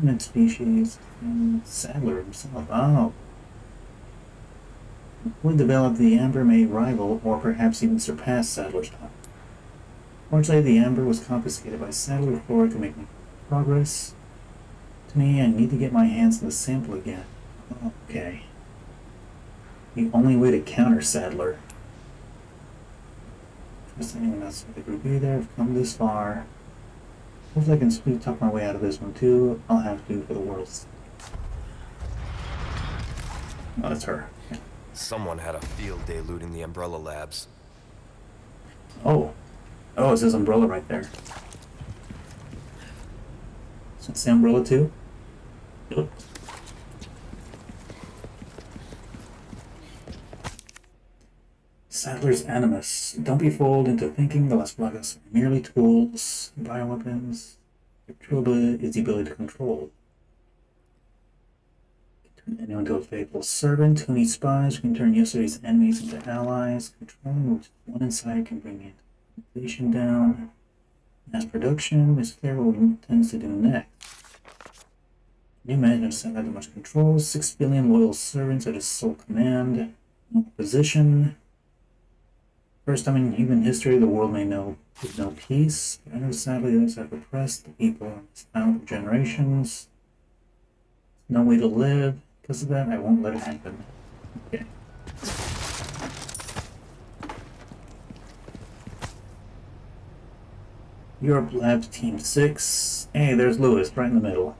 in its species, and Sadler himself. Oh. When developed, the amber may rival or perhaps even surpass Sadler's power. Fortunately, the amber was confiscated by Sadler before I could make progress. To me, I need to get my hands on the sample again. Okay. The only way to counter Sadler. Trust anyone else with the group either. I've come this far. Hopefully I can sweet talk my way out of this one too. I'll have to for the world's. Oh, that's her. Okay. Someone had a field day looting the Umbrella Labs. Oh. Oh, it says Umbrella right there. So it's the Umbrella too? Nope. Sadler's Animus. Don't be fooled into thinking the Las Plagas are merely tools, bioweapons. Their true ability is the ability to control. Turn anyone into a faithful servant who needs spies, who can turn yesterday's enemies into allies. Controlling which one inside can bring the inflation down. Mass production is clear what it intends to do next. New management set out much control. 6 billion loyal servants at his sole command. No opposition. First time in human history, the world may know with no peace. I know sadly those have oppressed the people out for generations. No way to live. Because of that, I won't let it happen. Okay. Europe Labs Team 6. Hey, there's Lewis, right in the middle.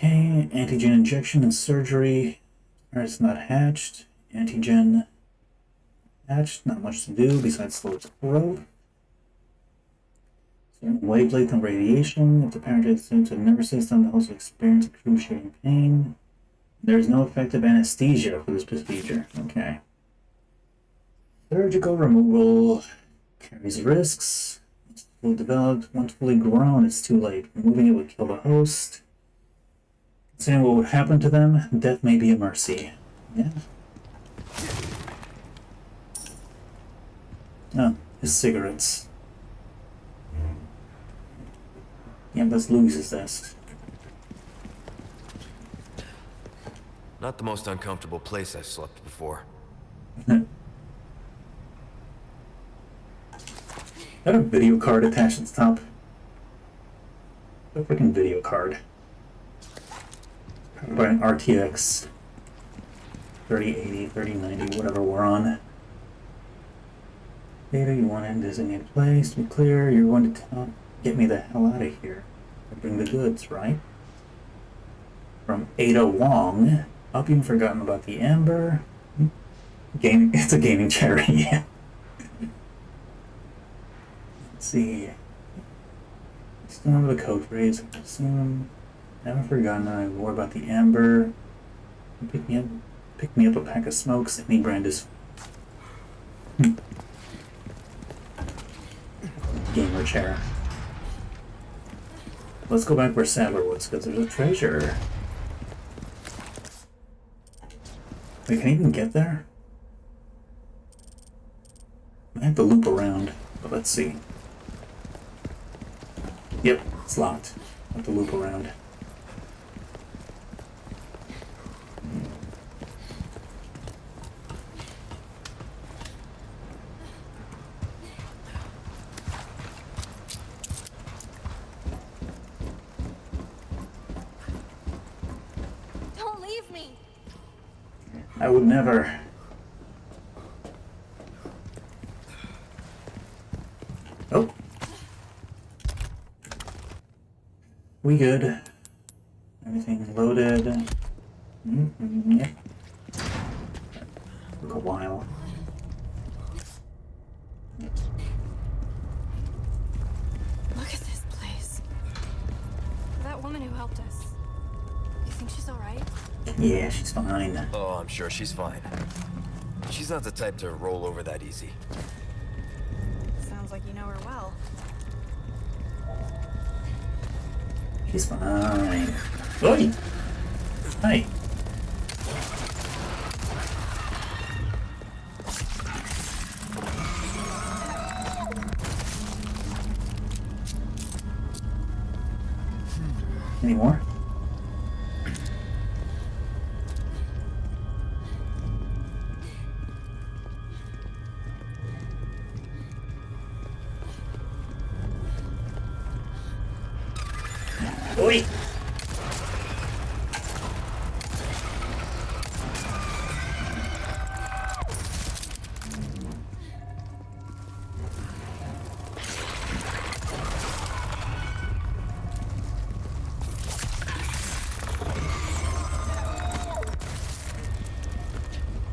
Okay, antigen injection and surgery. It's not hatched. Antigen hatched, not much to do besides slow its growth. So wavelength and radiation. If the parent is into the nervous system, they also experience excruciating pain. There is no effective anesthesia for this procedure. Okay. Surgical removal carries risks. It's fully developed. Once fully grown, it's too late. Removing it would kill the host. Considering what would happen to them, death may be a mercy. Yeah. Oh, his cigarettes. Yeah, that's Louis's desk. Not the most uncomfortable place I've slept before. Got a video card attached at the top. A freaking video card. By an RTX 3080, 3090, whatever we're on. Data you want in designated place. To be clear, you're going to get me the hell out of here. Bring the goods, right? From Ada Wong. Hope you've forgotten about the Amber. Gaming. It's a gaming chair, yeah. Let's see. Still have the code phrase. I assume. Haven't forgotten. I worry about the Amber. Pick me up a pack of smokes. Any brand is. Gamer chair. Let's go back where Sadler was, because there's a treasure. Wait, can I even get there? I have to loop around, but let's see. Yep, it's locked. I have to loop around. Don't leave me. I would never. Oh. We good. Everything loaded. Yep. Took a while. Look at this place. That woman who helped us. You think she's alright? Yeah, she's fine. Oh, I'm sure she's fine. She's not the type to roll over that easy. Sounds like you know her well. She's fine. Oi! Hi. Any more? Oi!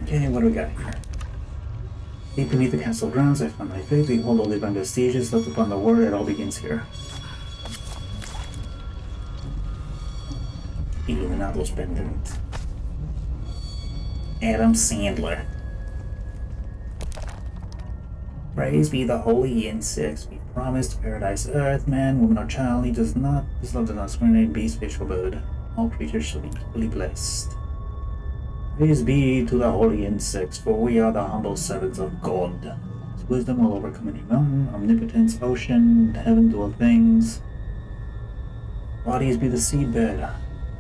Okay, what do we got here? Deep beneath the castle grounds, I found my fate. Behold, all the vestiges left upon the war. It all begins here. Illuminados pendant. Adam Sandler. Praise be the holy insects. We promised paradise earth, man, woman, or child. He does not. His love does not discriminate beast, fish, or bird. All creatures shall be equally blessed. Praise be to the holy insects, for we are the humble servants of God. His wisdom will overcome any mountain, omnipotence, ocean, heaven to all things. Bodies be the seedbed.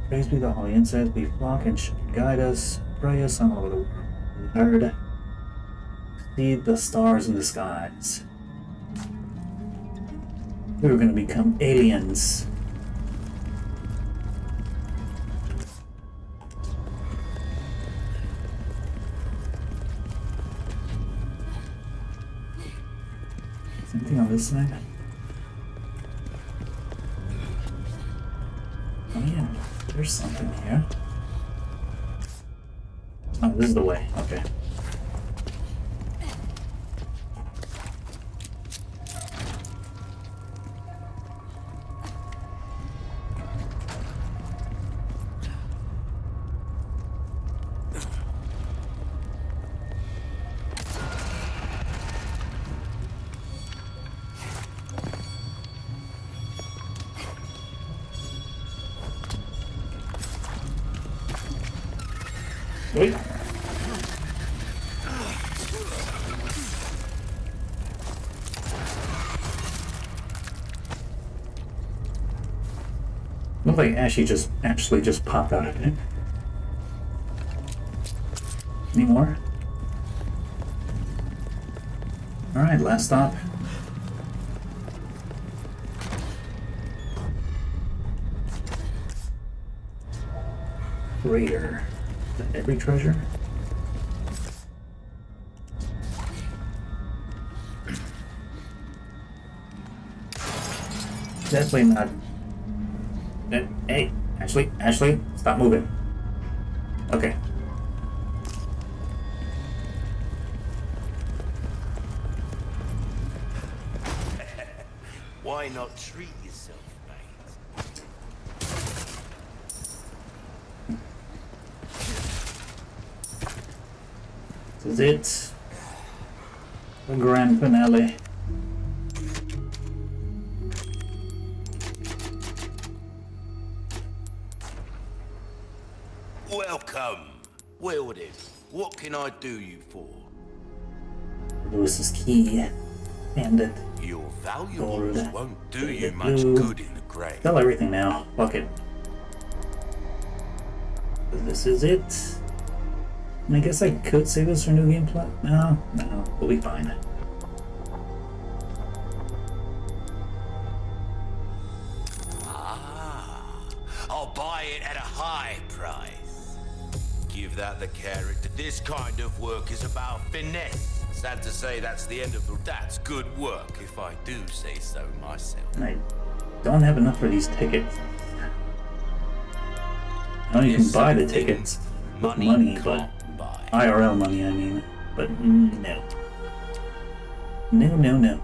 Praise be the holy insects, we flock and should guide us. Pray us all over the world. We heard. See the stars in the skies. We're gonna become aliens. Anything on this side? Oh yeah, there's something here. Oh, this is the way. Okay. Wait. Looked like Ashley just popped out of it. Any more? Alright, last stop. Raider. Is that every treasure? Definitely not. Hey, Ashley, stop moving. Okay. Why not treat yourself, mate? This is it. The grand finale. Welcome, Wilden. What can I do you for? Lewis's key. Bandit. Your valuables Gold. won't do you Bandit much blue. good in the grave. Sell everything now. Fuck it. This is it. And I guess I could save this for new game plot. No, we'll be fine. I'll buy it at a high price. Give that the character. This kind of work is about finesse. Sad to say that's the end of the... That's good work, if I do say so myself. I don't have enough for these tickets. I know you can buy the tickets with money, but IRL money, I mean. But no. No.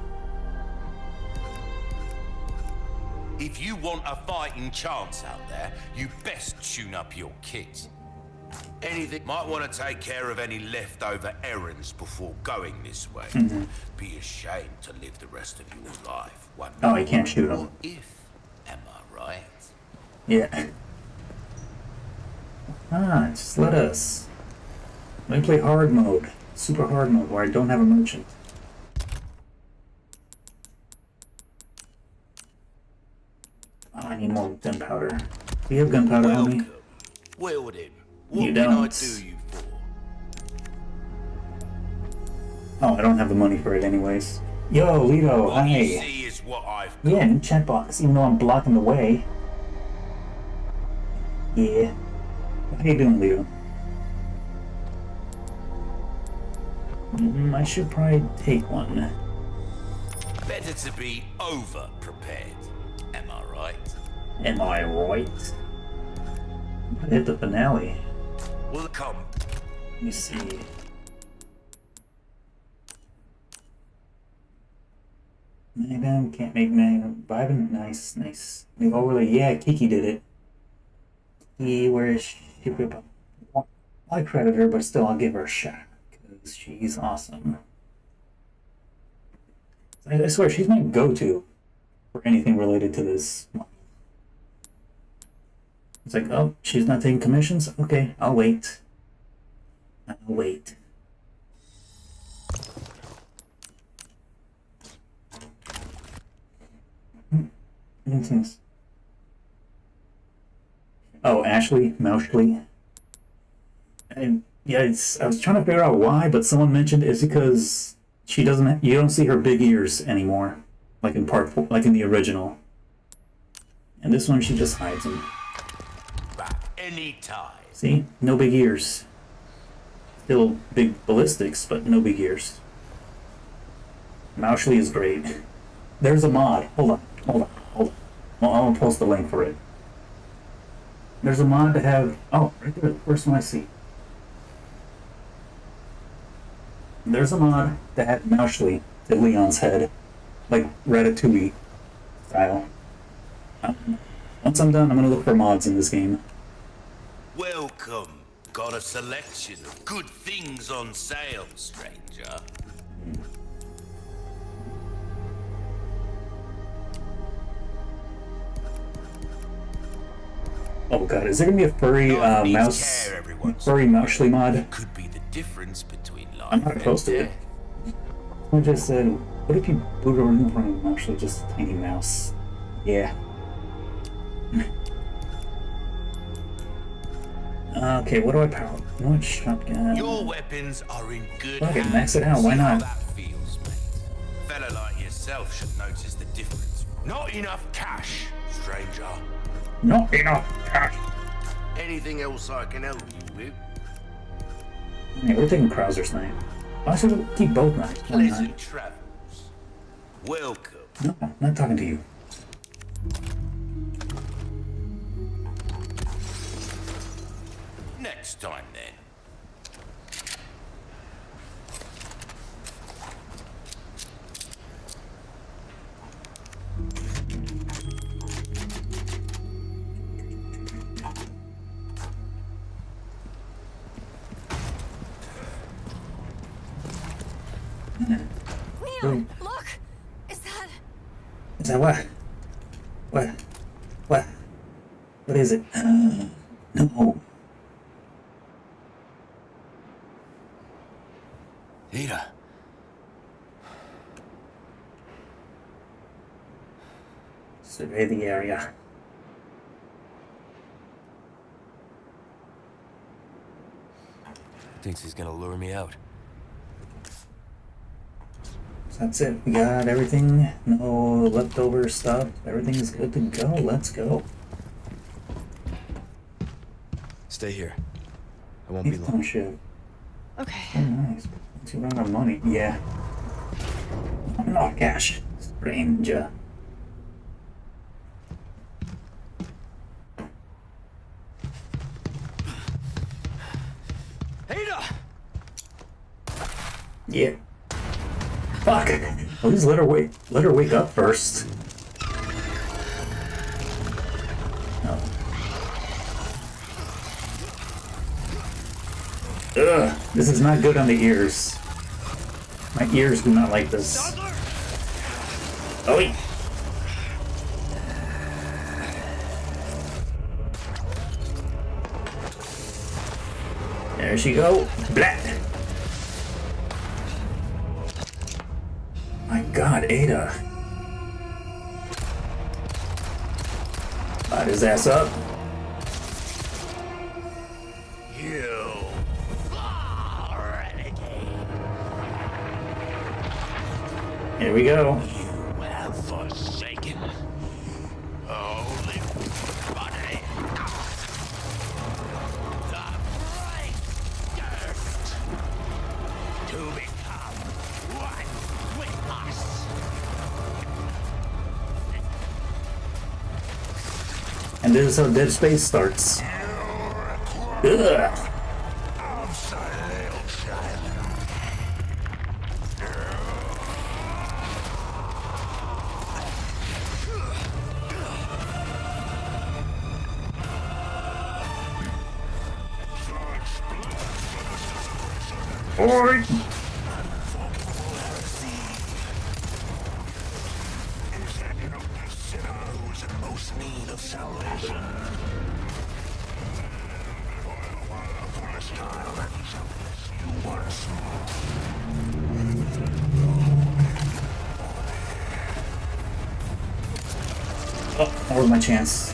If you want a fighting chance out there, you best tune up your kit. Anything might want to take care of any leftover errands before going this way. Be ashamed to live the rest of your life. Oh, I can't shoot him. What if, am I right? Yeah. Just let us. Let me play hard mode. Super hard mode where I don't have a merchant. Oh, I need more gunpowder. Do you have gunpowder on me? Well then, what You can I don't. do you for? Oh, I don't have the money for it anyways. Yo, Lito, What you hi. see is what I've got. Yeah, new chat box, even though I'm blocking the way. Yeah. How you doing, Leo? I should probably take one. Better to be over-prepared, am I right? Am I right? I hit the finale. Well, come. Let me see. Magdam can't make Magdam. Vibin, nice. We've overlay. Yeah, Kiki did it. Where is she? I credit her, but still, I'll give her a shot because she's awesome. I swear, she's my go-to for anything related to this. It's like, oh, she's not taking commissions? Okay, I'll wait. Instance. Oh, Ashley, Moushly. And yeah, I was trying to figure out why, but someone mentioned it's because she doesn't. You don't see her big ears anymore, like in part 4, like in the original. And this one, she just hides them. Back anytime. See, no big ears. Still big ballistics, but no big ears. Moushly is great. There's a mod. Hold on. Well, I'm gonna post the link for it. There's a mod to have. Oh, right there, the first one I see. There's a mod to have Moushly to Leon's head, like Ratatouille style. Once I'm done, I'm gonna look for mods in this game. Welcome. Got a selection of good things on sale, stranger. Oh god, is there gonna be a furry furry Moushly mod? Could be the difference between life I'm not and opposed to it. death. Someone just said, what if you boot her in front of Moushly, just a tiny mouse? Yeah. Okay, what do I power? You know what, shotgun? Your weapons are in good Fuck it, hands. max it out, why See how not? that feels, mate. A fella like yourself should notice the difference. Not enough cash, stranger. Not enough cash. Anything else I can help you with? Hey, we're taking Krauser's knife. I should keep both knives. Why not? Pleasant travels. Welcome. No, I'm not talking to you. Next time, then. Leo, look! Is that... Is that what? What? What is it? No. Ada. Survey the area. Thinks he's gonna lure me out. So that's it. We got everything. No leftover stuff. Everything is good to go. Let's go. Stay here. I won't be Oh long. shit. Okay. Oh, nice. Once you run out of money. Yeah. No cash. Stranger. Ada! Yeah. Fuck. At least let her wake up first. No. Ugh. This is not good on the ears. My ears do not like this. Oh wait. There she go. Blah. My God, Ada. Light his ass up. You renegade. Here we go. You have forsaken holy body. The bright dirt to become one with us. And this is how Dead Space starts. Ugh. Oi. Oh, that was my chance.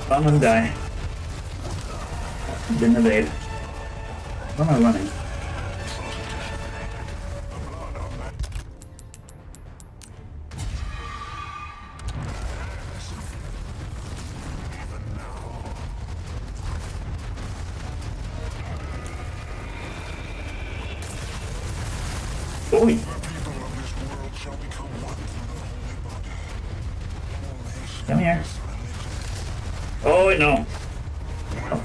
I'm gonna die. Didn't evade. Where am I running? Oi! Come here. Oh wait, no. Oh.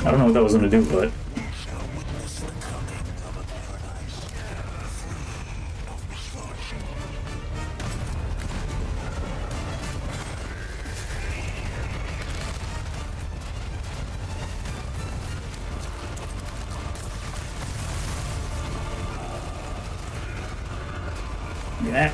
I don't know what that was gonna do, but yeah.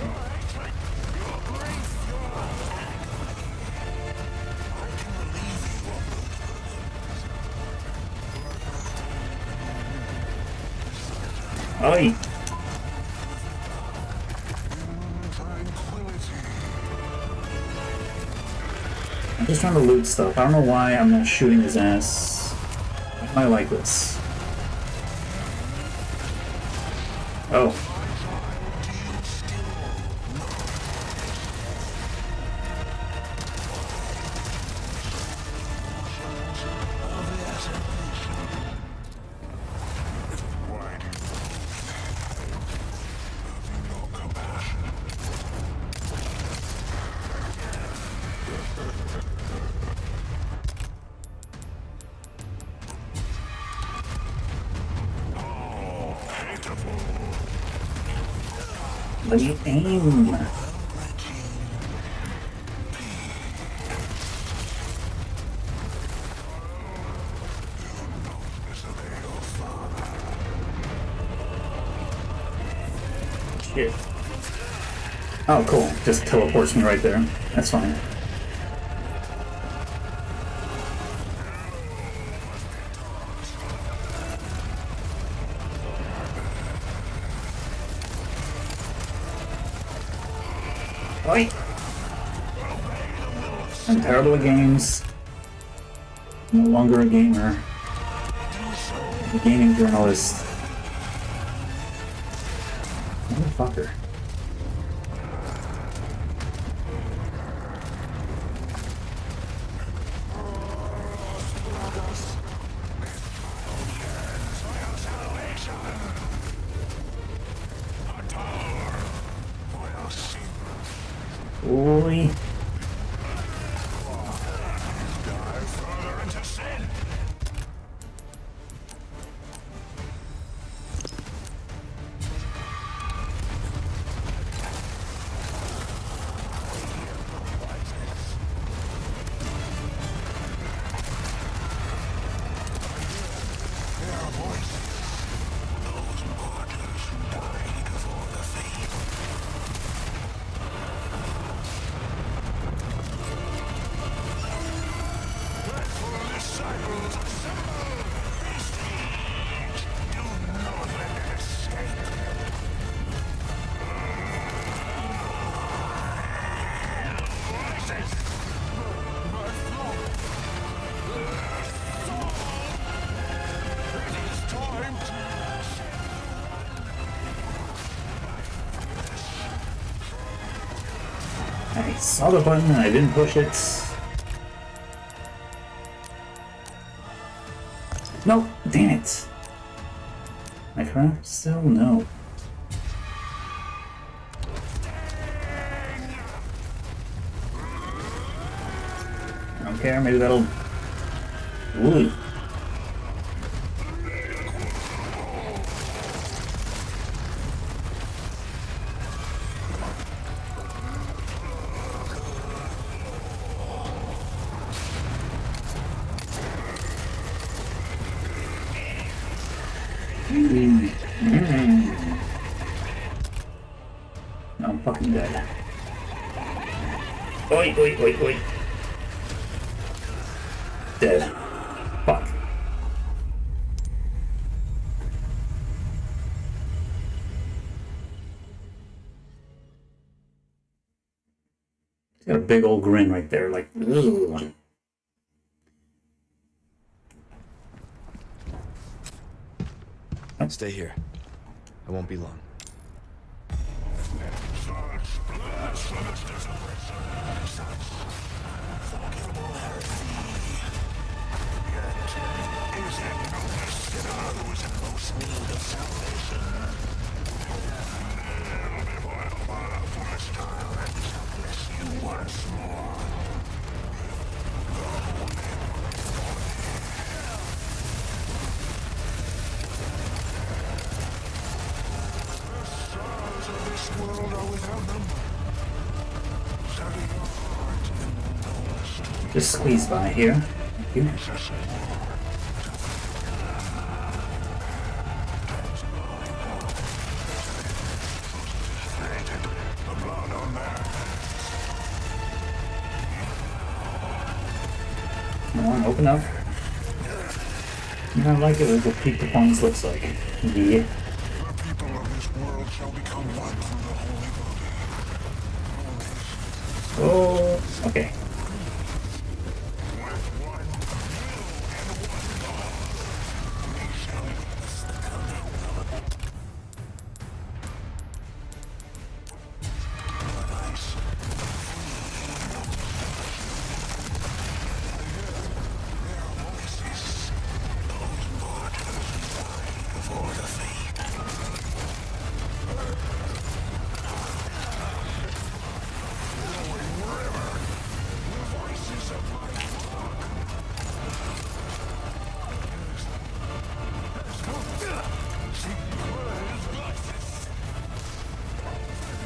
Oi! I'm just trying to loot stuff. I don't know why I'm not shooting his ass. I like this. Oh. Let me aim. Shit. Oh, cool. Just teleports me right there. That's fine. Oi! I'm terrible at games. No longer a gamer. A gaming journalist. Motherfucker. Oi. I saw the button and I didn't push it. No, damn it. My craft still no. I don't care, maybe that'll. Ooh. No, I'm fucking dead. Oi, oi, oi, oi. Dead. Fuck. He's got a big old grin right there, like, ugh. Stay here. I won't be long. Just squeeze by here. Thank you. Come on, open up. I like it as what peak performance looks like. Yeah. Oh, okay.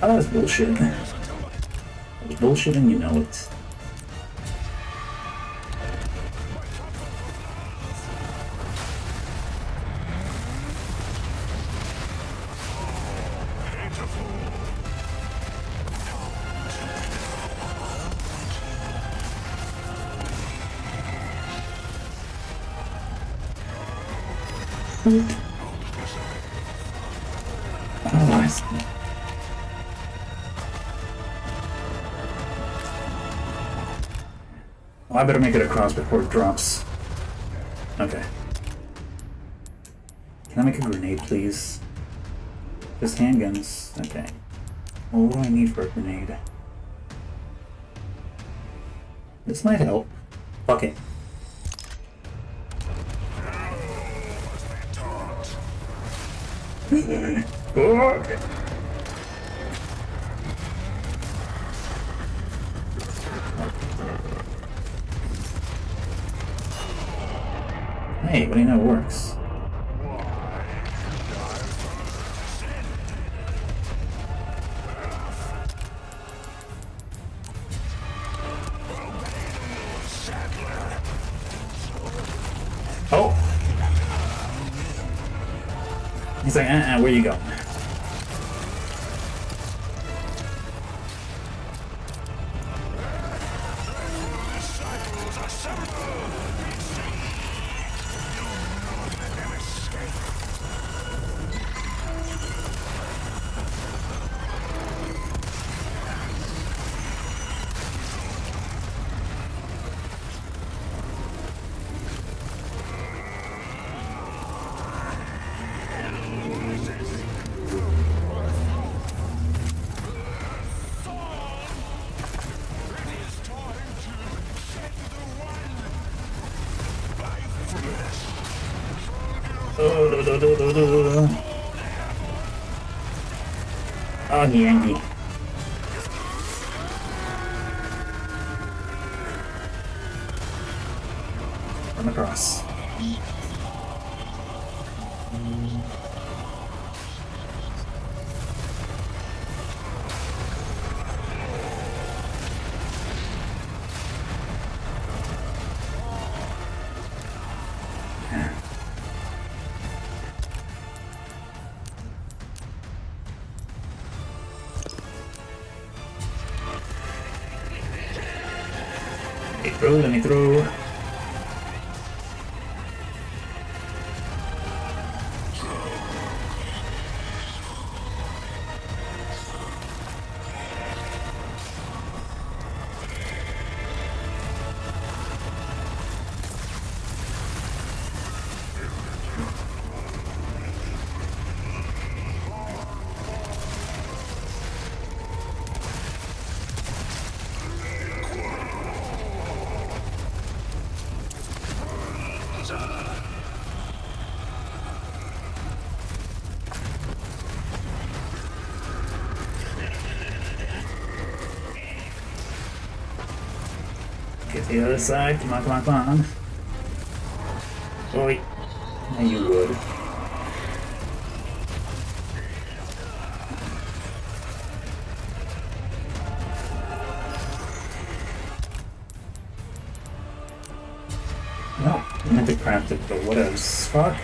Oh, that was bullshit. That was bullshit and you know it. Oh, I see. Oh, I better make it across before it drops. Okay. Can I make a grenade, please? Just handguns. Okay. Well, what do I need for a grenade? This might help. Fuck it. Okay. Hey, what do you know works? Oh! He's like, where you go? Oh, Yankee. Run across. Let me through. Get to the other side. Come on, come on, come on. Oh, wait. Yeah, you would. No, I meant to craft it, but what else? Fuck.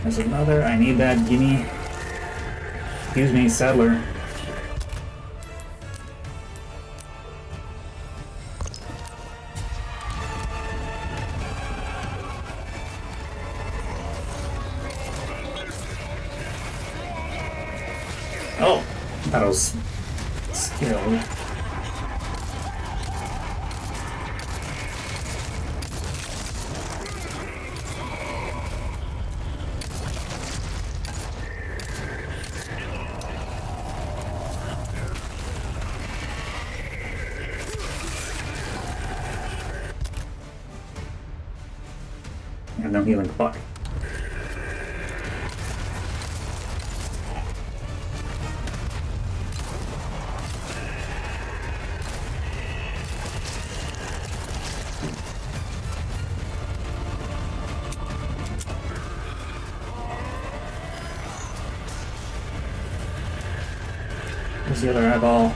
There's another. I need that. Gimme. Excuse me, settler. Oh, I thought I was skilled. I have no healing. Fuck. Where's the other eyeball?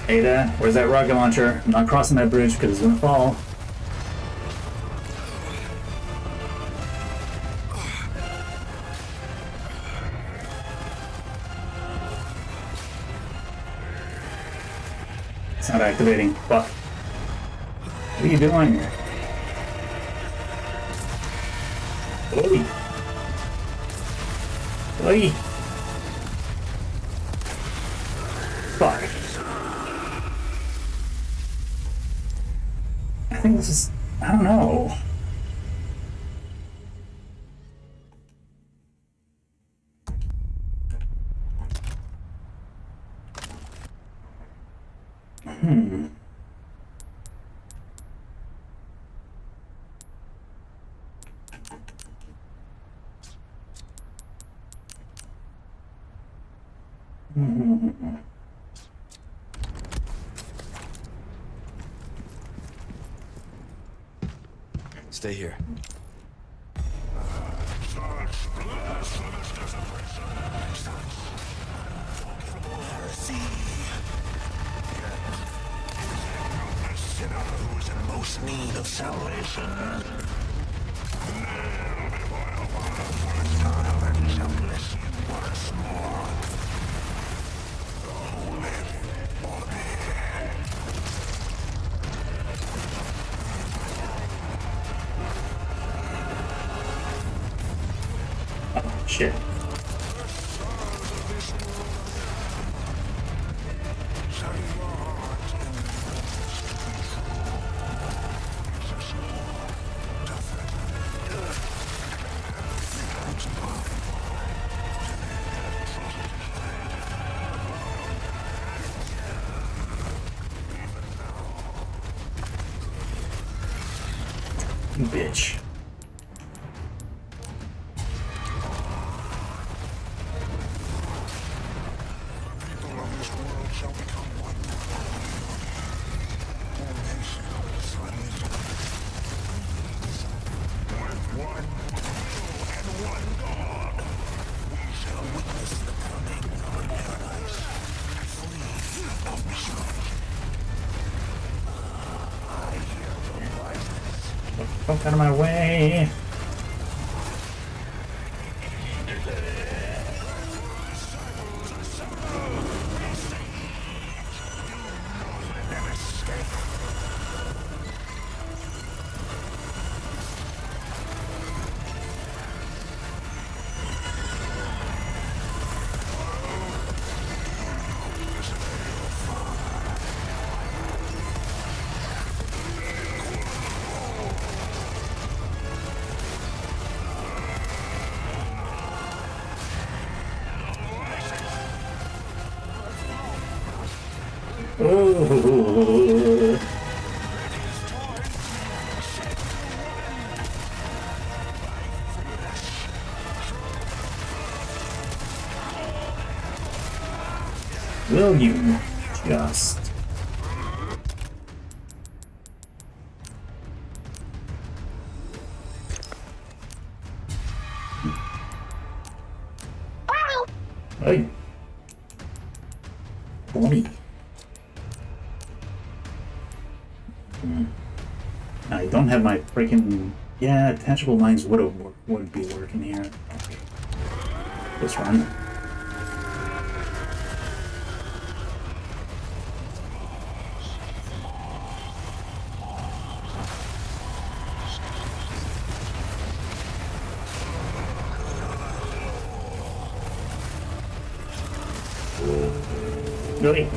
Ada, where's that rocket launcher? I'm not crossing that bridge because it's gonna fall. Not activating. Fuck. What are you doing? Oi! Oi! Fuck. I think this is... I don't know. Stay here. Shit. You bitch. Fuck out of my way! Oh. Will you just... Hey. Bonnie. I don't have my freaking... Yeah, attachable lines would be working here. Okay. Let's run. Really?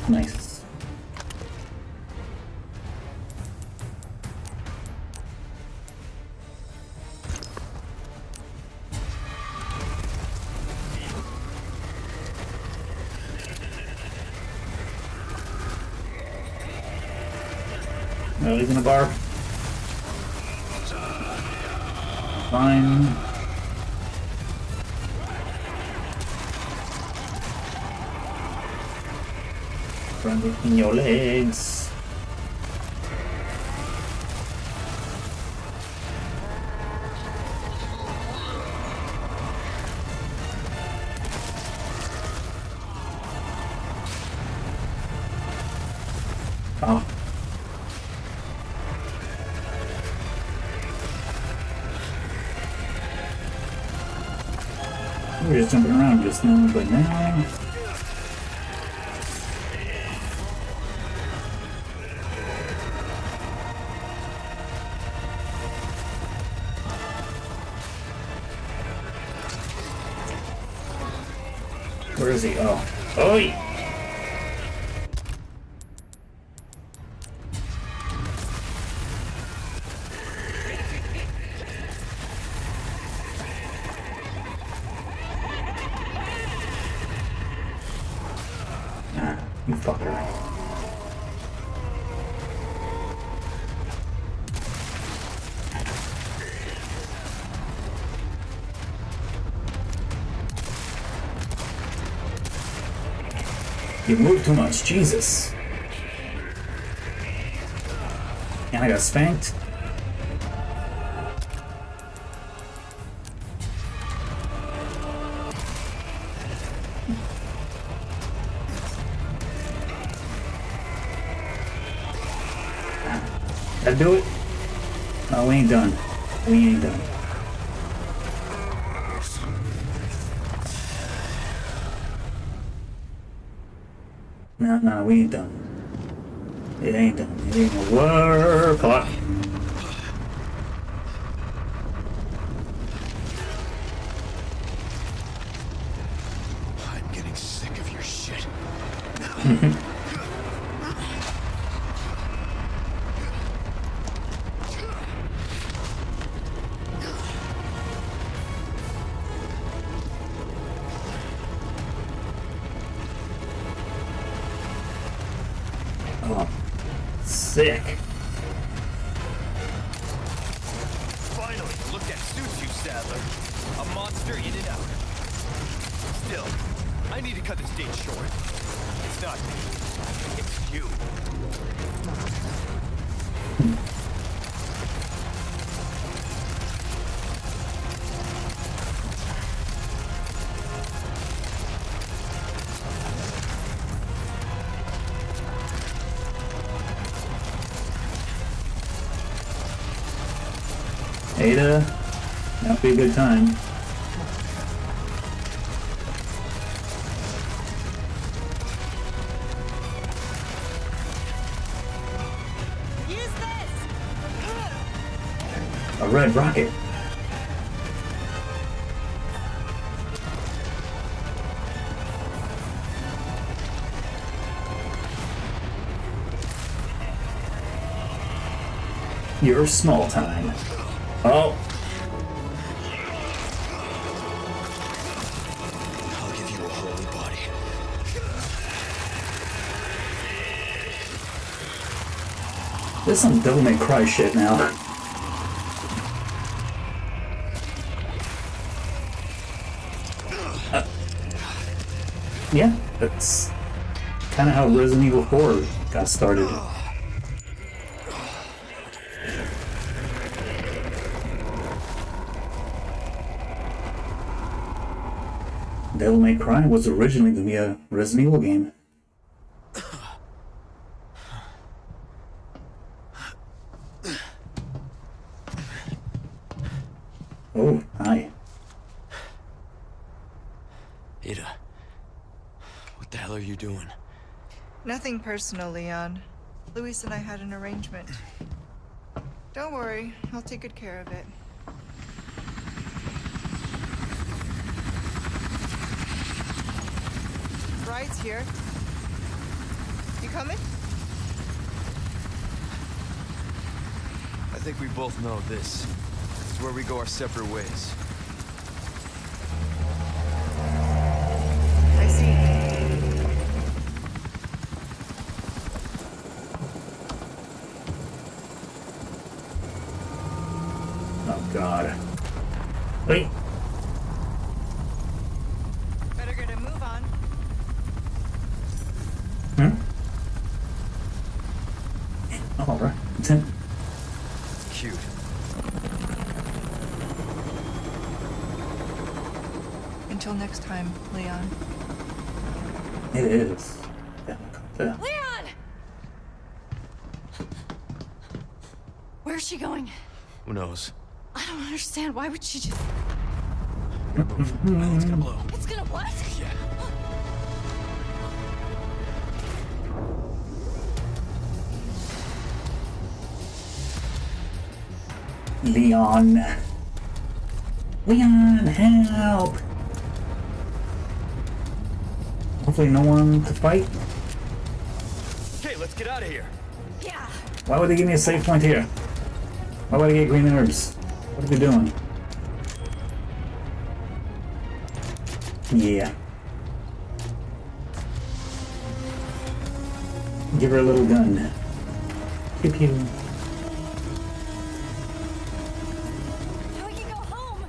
Nice. No, he's in a bar. Fine. Run between your legs. Oh. We were just jumping around just now, but now... Where is he? Oh. Oi! You fucker. You move too much, Jesus. And I got spanked. That do it? No, we ain't done. We ain't done. No, we ain't done. It ain't done. It ain't gonna work. Fuck. I'm getting sick of your shit. Oh, sick. Finally, look that suits you, Sadler. A monster in and out. Still, I need to cut this date short. It's not me. It's you. Ada, that'd be a good time. Use this! A red rocket. You're small time. Oh. I'll give you a holy body. This is some Devil May Cry shit now. Yeah, that's kind of how Resident Evil 4 got started. Devil May Cry was originally going to be a Resident Evil game. Oh, hi. Ada, what the hell are you doing? Nothing personal, Leon. Luis and I had an arrangement. Don't worry, I'll take good care of it. Ride's here. You coming? I think we both know this. It's where we go our separate ways. I see. Oh, God. Wait. Better get a move on. Hmm? next time, Leon. It is. Yeah. Leon! Where's she going? Who knows? I don't understand. Why would she just... It's gonna blow. It's gonna what? Yeah. Leon. Leon, help! Hopefully no one to fight. Okay, let's get out of here. Yeah. Why would they give me a save point here? Why would I get green herbs? What are they doing? Yeah. Give her a little gun. Pew pew. Now we can go home.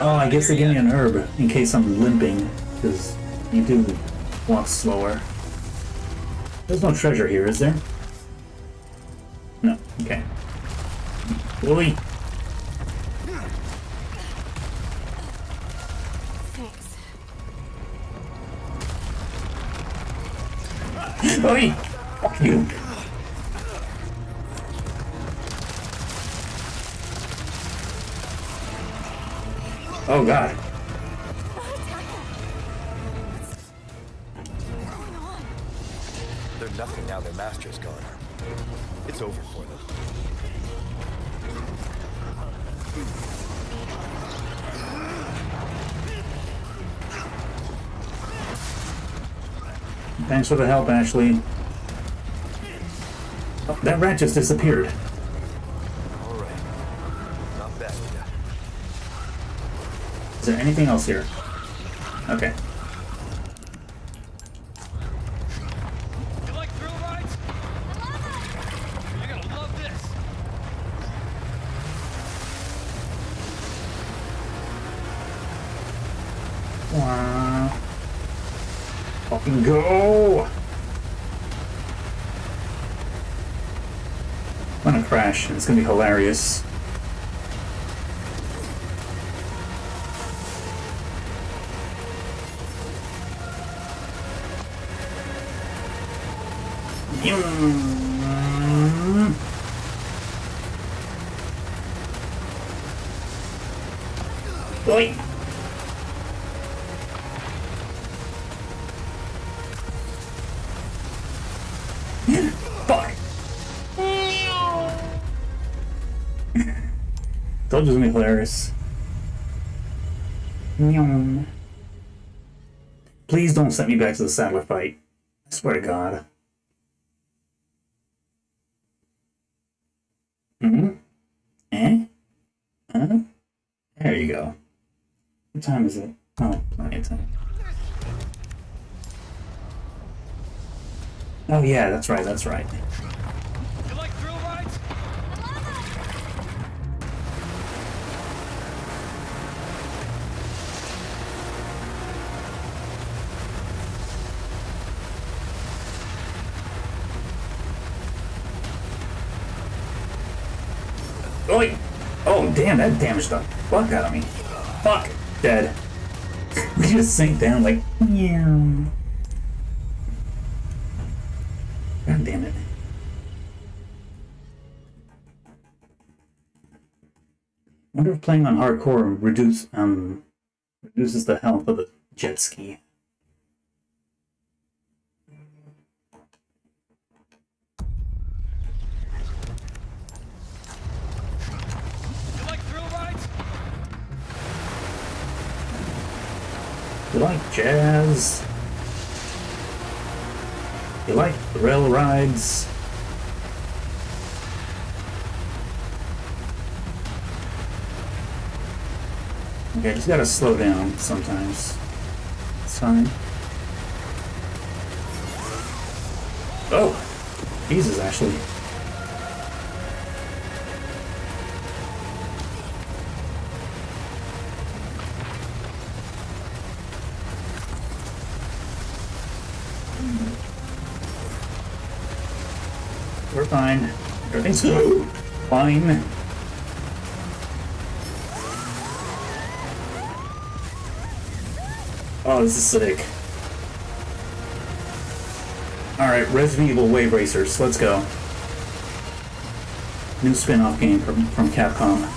Oh, I guess they give me an herb in case I'm limping, because you do walk slower. There's no treasure here, is there? No. Okay. Louis. Thanks. Louis! Fuck you. Oh god. They're nothing now their master's gone. It's over for them. Thanks for the help, Ashley. Oh, that rat just disappeared. All right. Not bad, yeah. Is there anything else here? Okay. You like thrill rides? You're gonna love this. Wow. Fucking go! I'm gonna crash. It's gonna be hilarious. Oi! Fuck! Told you it was gonna be hilarious. Please don't send me back to the Saddler fight. I swear to God. Eh? Huh? There you go. What time is it? Oh, plenty of time. Oh yeah, that's right, that's right. You like thrill rides? Oi! Oh damn, that damaged the fuck out of me. Fuck! Dead. We just sink down like meow. God damn it. Wonder if playing on hardcore reduces the health of the jet ski. You like thrill rides? You like jazz? You like thrill rides? Okay, I just gotta slow down sometimes. It's fine. Oh! Jesus, Ashley. We're fine. Everything's good. Fine. Oh, this is sick. Alright, Resident Evil Wave Racers, let's go. New spin-off game from Capcom.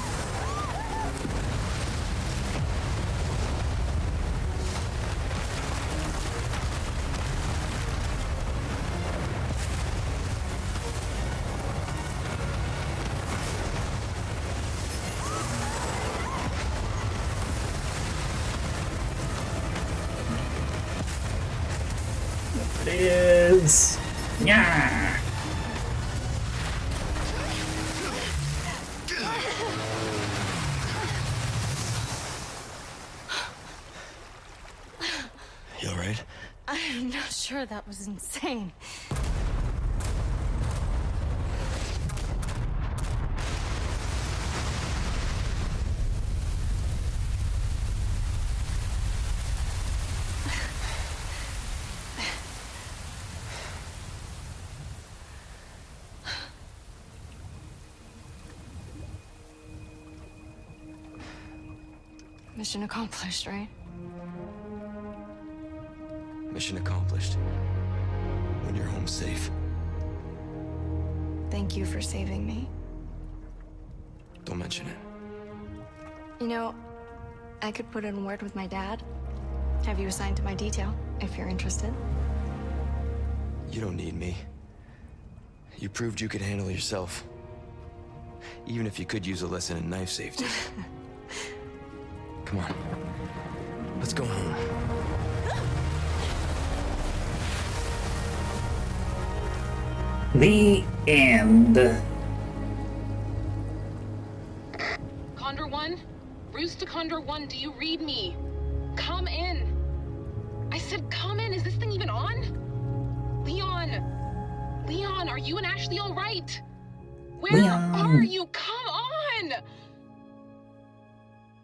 It is. Yeah. You alright? I'm not sure, that was insane. Mission accomplished, right? Mission accomplished. When you're home safe. Thank you for saving me. Don't mention it. You know, I could put in a word with my dad. Have you assigned to my detail, if you're interested. You don't need me. You proved you could handle yourself. Even if you could use a lesson in knife safety. Come on. Let's go home. The end. Condor 1? Bruce to Condor 1, do you read me? Come in. I said come in. Is this thing even on? Leon! Leon, are you and Ashley all right? Where Leon. are you? Come on!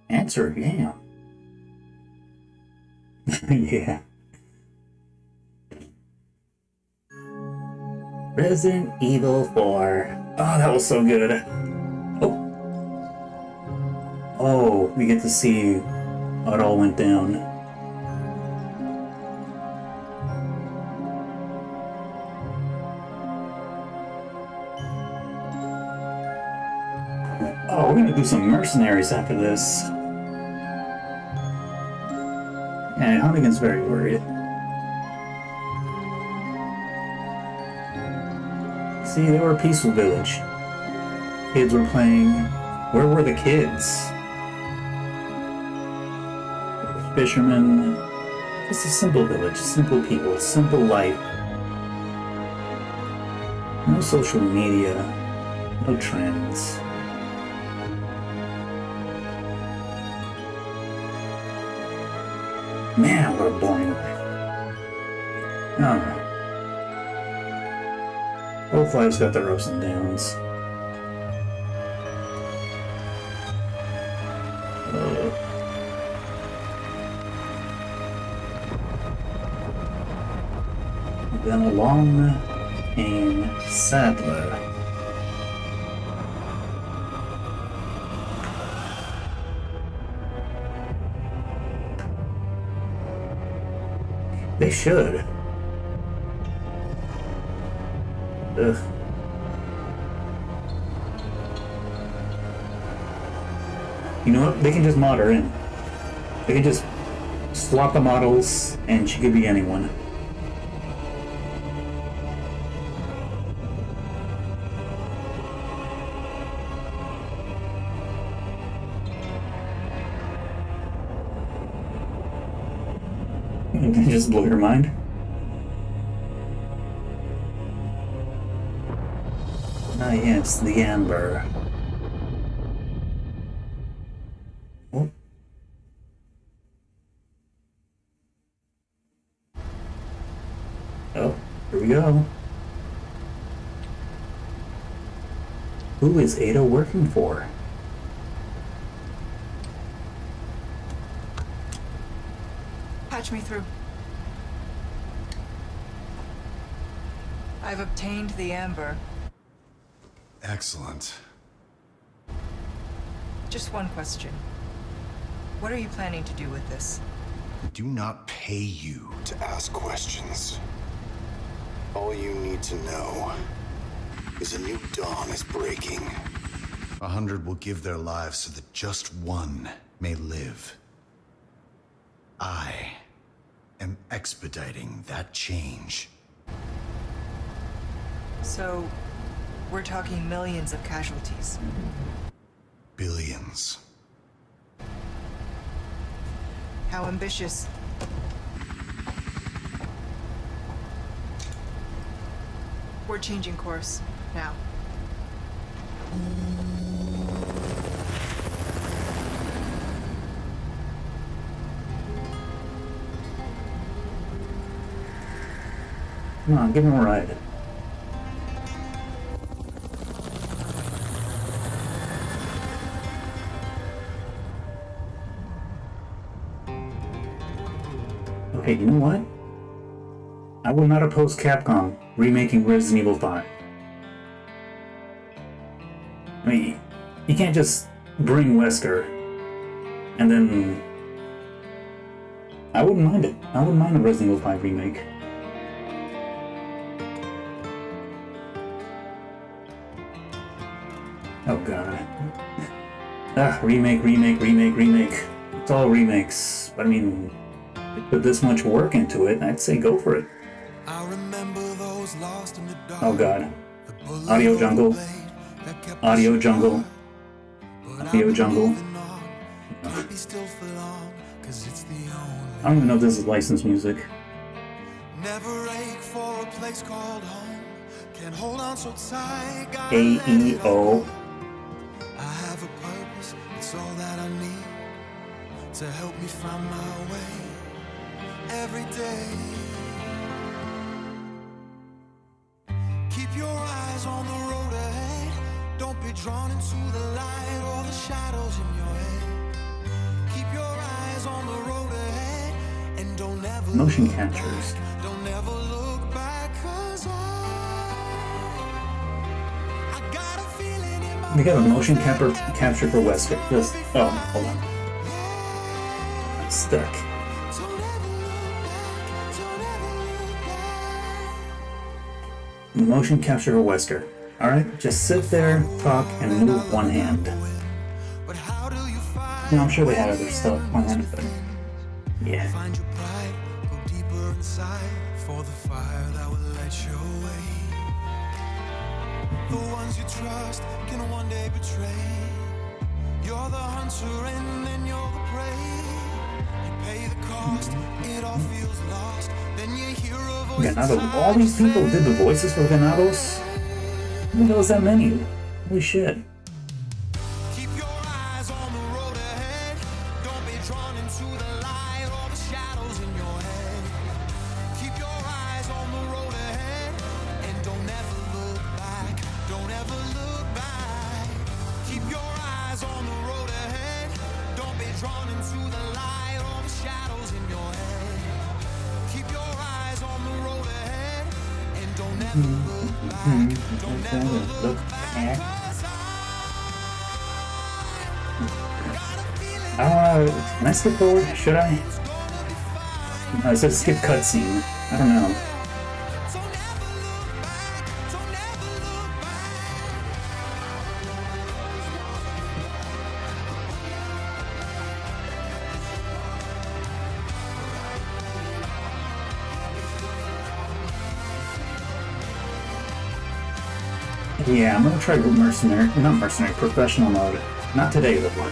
Answer, yeah. Yeah. Resident Evil 4. Oh, that was so good. Oh. Oh, we get to see how it all went down. Oh, we're gonna do some mercenaries after this. And Hunnigan's very worried. See, they were a peaceful village. Kids were playing. Where were the kids? Fishermen. Just a simple village, simple people, simple life. No social media, no trends. Man, what a boring life. Oh. Both lives got their ups and downs. Then along came Sadler. They should. Ugh. You know what? They can just mod her in. They can just swap the models and she could be anyone. You can just blow your mind. Ah, yes, the Amber. Oh. Oh, here we go. Who is Ada working for? Patch me through. I've obtained the Amber. Excellent. Just one question. What are you planning to do with this? do not pay you to ask questions. All you need to know is a new dawn is breaking. 100 will give their lives so that just one may live. I am expediting that change. So, we're talking millions of casualties. Billions. How ambitious? We're changing course, now. Come on, give him a ride. Okay, you know what? I would not oppose Capcom remaking Resident Evil 5. I mean, you can't just bring Wesker and then... I wouldn't mind it. I wouldn't mind a Resident Evil 5 remake. Oh god. Remake. It's all remakes. But I mean, they put this much work into it, I'd say go for it. Oh god. Audio jungle. Audio jungle. Audio jungle. I don't even know if this is licensed music. AEO. To help me find my way every day. Keep your eyes on the road ahead. Don't be drawn into the light or the shadows in your head. Keep your eyes on the road ahead and don't ever motion captures. Don't ever look back, 'cause I got a feeling in my We got a motion capture for Wesker. Just hold on. Stuck. Motion capture for Wesker. Alright, just sit there, talk, and move one hand. No, I'm sure they had other stuff planned, but yeah. Find your pride, go deeper inside for the fire that will light your way. The ones you trust can one day betray. You're the hunter and then you're the prey. Pay the cost, it all feels lost. Then you hear a voice. Ganado. All these people did the voices for Ganados? Who knows that many? Holy shit. Keep your eyes on the road ahead. Don't be drawn into the light or the shadows in your head. Keep your eyes on the road ahead and don't ever look back. Don't ever look back. Keep your eyes on the road ahead. Don't be drawn into the light or the shadows in your head. Keep your eyes on the road ahead and don't ever look back. Don't ever look back. Can I skip forward? Should I? No, it says skip cutscene. I don't know. Yeah, I'm gonna try professional mode. Not today though.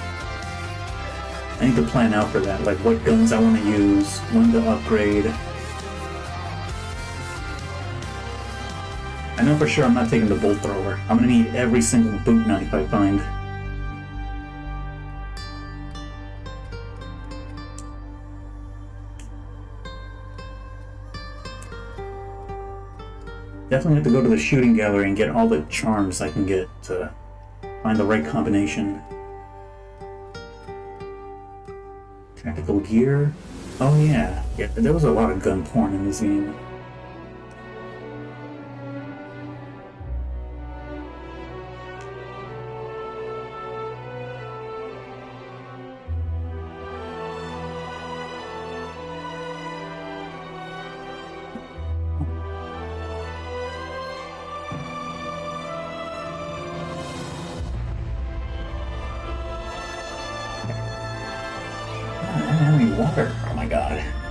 I need to plan out for that, like what guns I want to use, when to upgrade. I know for sure I'm not taking the bolt thrower. I'm gonna need every single boot knife I find. Definitely have to go to the shooting gallery and get all the charms I can get to find the right combination. Tactical gear. Oh yeah. Yeah, there was a lot of gun porn in this game.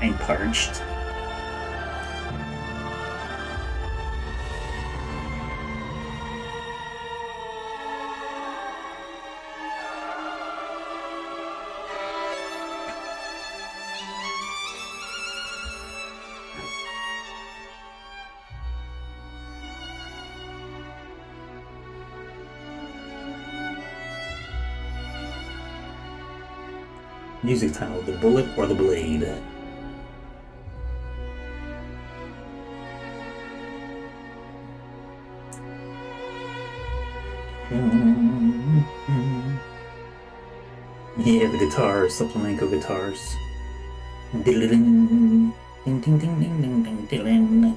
I'm parched. Music title: The Bullet or the Blade. Yeah, the guitars, supplemental guitars. Ding ding ding ding ding ding ding.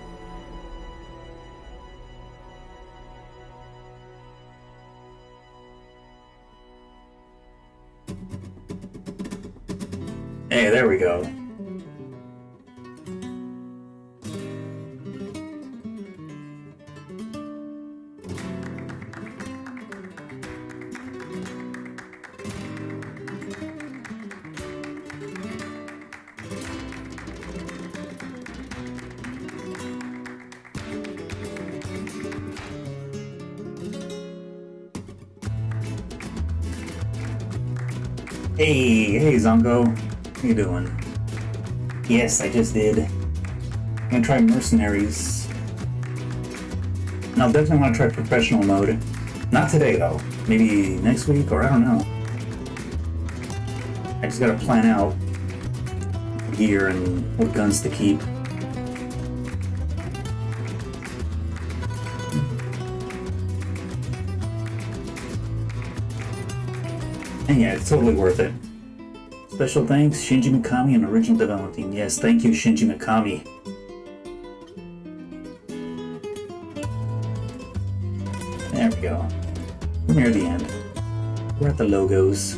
Hey, there we go. Hey, Zongo. How you doing? Yes, I just did. I'm gonna try Mercenaries. And I'll definitely want to try Professional mode. Not today, though. Maybe next week, or I don't know. I just gotta plan out gear and what guns to keep. And yeah, it's totally worth it. Special thanks, Shinji Mikami and Original Development Team. Yes, thank you, Shinji Mikami. There we go. We're near the end. We're at the logos.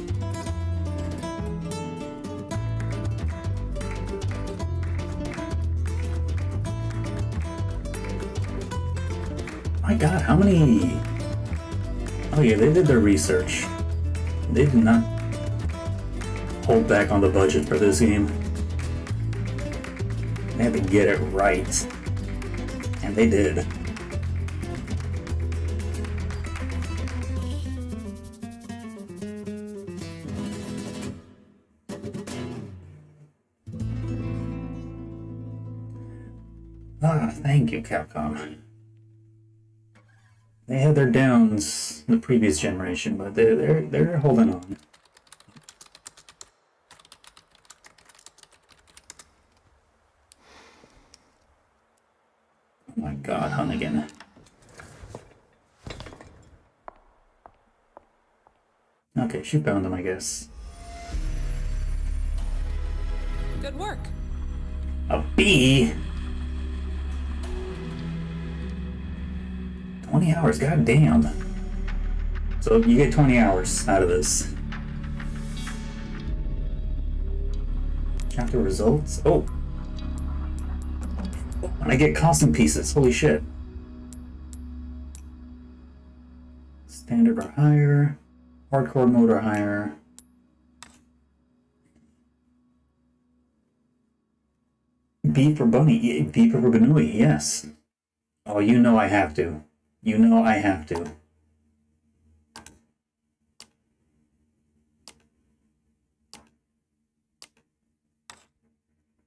My god, how many... Oh yeah, they did their research. They did not hold back on the budget for this game. They had to get it right. And they did. Thank you, Capcom. They had their downs in the previous generation, but they're holding on. Oh my god, Hunnigan. Okay, she found him, I guess. Good work. A bee? 20 hours, god damn. So you get 20 hours out of this. Chapter results? Oh! And I get costume pieces, holy shit. Standard or higher. Hardcore mode or higher. B for Bunny, B for Banui, yes. Oh, you know I have to. You know I have to.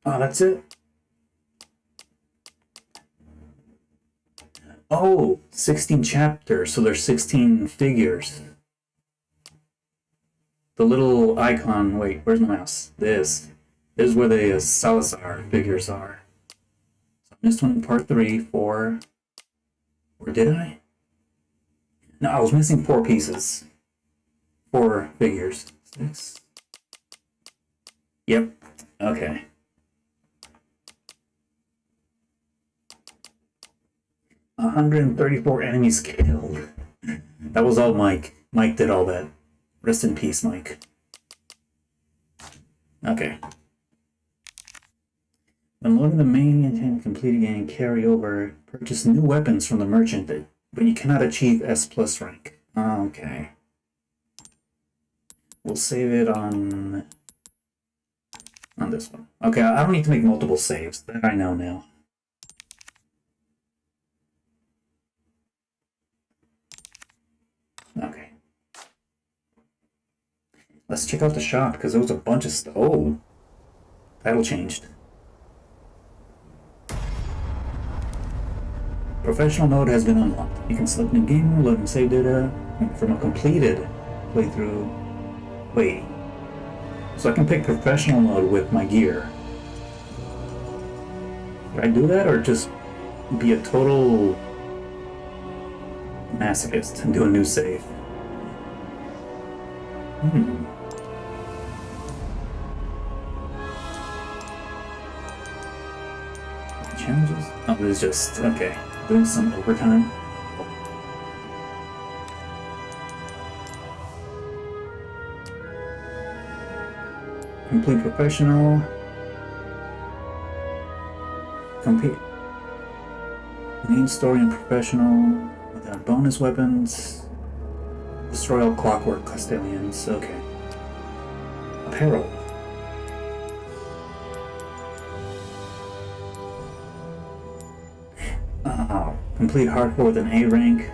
Oh, that's it? Oh, 16 chapters, so there's 16 figures. The little icon, wait, where's my mouse? This is where the Salazar figures are. So I missed one in part 3, 4... Or did I? No, I was missing 4 pieces. 4 figures. 6. Yep. Okay. $134 enemies killed. That was all Mike. Mike did all that. Rest in peace, Mike. Okay. Unloading the main intent, complete again, carry over, purchase new weapons from the merchant, but you cannot achieve S+ rank. Okay. We'll save it on On this one. Okay, I don't need to make multiple saves. That I know now. Okay. Let's check out the shop, because there was a bunch of stuff. Oh! Title changed. Professional mode has been unlocked. You can select new gamer, load and save data from a completed playthrough. Wait. So I can pick professional mode with my gear. Should I do that, or just be a total masochist and do a new save? Challenges? Oh, this is just, okay. Doing some overtime. Complete professional. Complete main story and professional. Without bonus weapons. Destroy all clockwork custodians. Okay. Apparel. Complete hardcore with an A rank.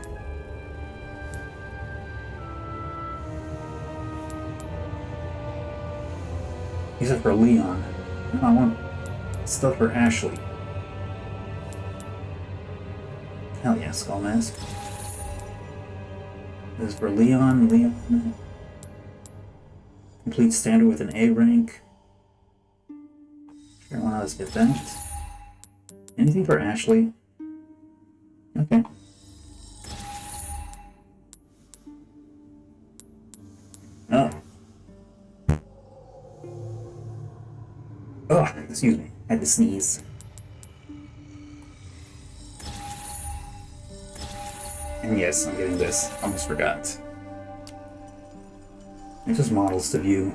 These are for Leon. No, I want stuff for Ashley. Hell yeah, Skull Mask. This is for Leon. Complete standard with an A rank. Sure, why not? Let's get that. Anything for Ashley? Okay. Oh. Oh, excuse me. I had to sneeze. And yes, I'm getting this. Almost forgot. It's just models to view.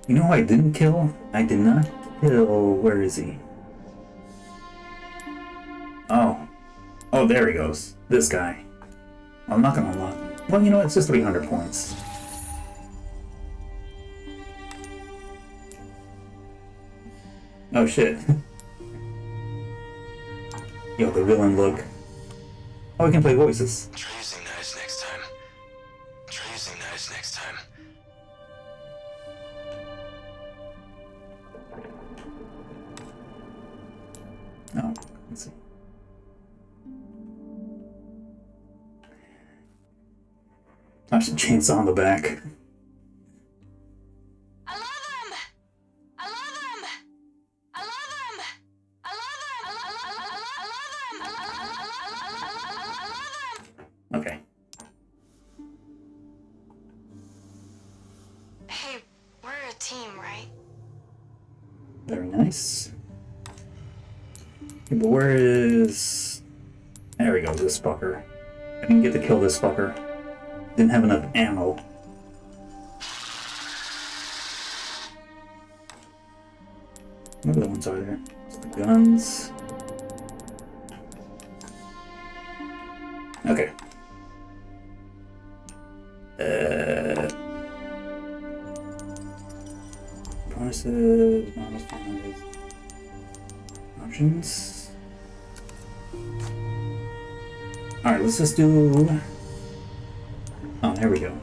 You know who I didn't kill? I did not kill... Where is he? Oh. Oh, there he goes. This guy. I'm not gonna unlock him. Well, you know what? It's just 300 points. Oh, shit. Yo, the villain look. Oh, we can play voices. Try using knives next time. Try using knives next time. Oh, let's see. There's a chainsaw on the back. Okay. Hey, we're a team, right? Very nice. Okay, but where is... There we go, this fucker. I didn't get to kill this fucker. Didn't have enough ammo. What other ones are there? It's the guns. Okay. Bonuses, options. Alright, let's just do... Oh, there we go.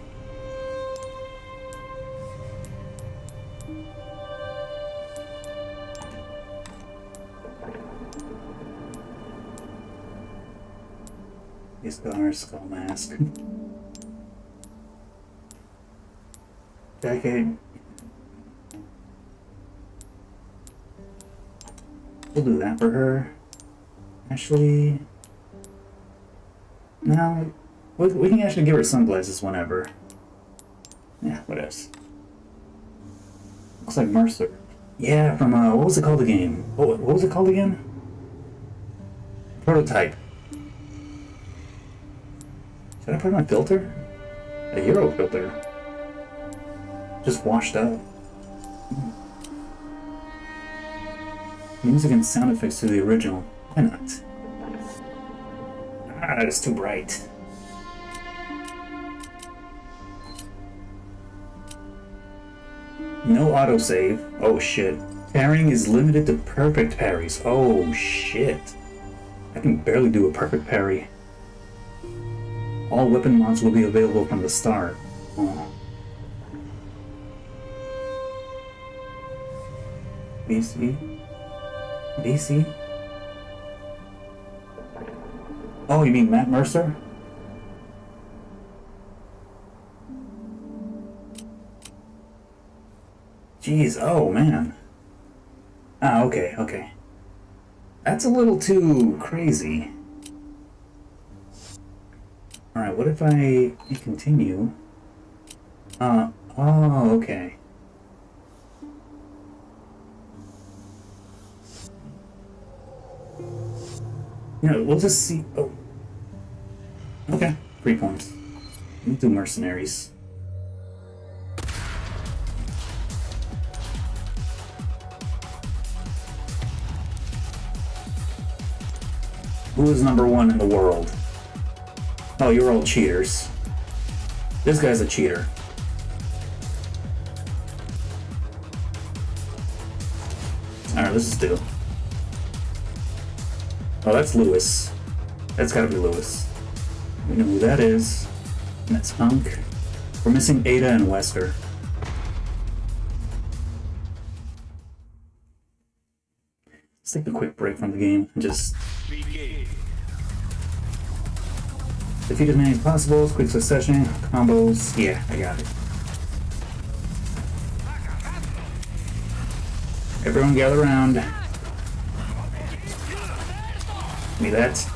Scar, Skull Mask. Decade. We'll do that for her. Ashley. No, we can actually give her sunglasses whenever. Yeah, what else? Looks like Mercer. Yeah, from what was it called again? What was it called again? Prototype. Should I put on a filter? A Euro filter. Just washed up. Music and sound effects to the original. Why not? Ah, it's too bright. No autosave. Oh shit. Parrying is limited to perfect parries. Oh shit. I can barely do a perfect parry. All weapon mods will be available from the start. Oh. BC? BC? Oh, you mean Matt Mercer? Jeez, oh man. Ah, okay, okay. That's a little too crazy. Alright, what if I continue? Oh, okay. You know, we'll just see. Oh. Okay, 3 points. We'll do mercenaries. Who is #1 in the world? Oh, you're all cheaters. This guy's a cheater. Alright, let's just do. Oh, that's Lewis. That's gotta be Lewis. We know who that is. And that's Hunk. We're missing Ada and Wesker. Let's take a quick break from the game and just defeat as many as possible, quick succession, combos. Yeah, I got it. Everyone gather around. Give me that.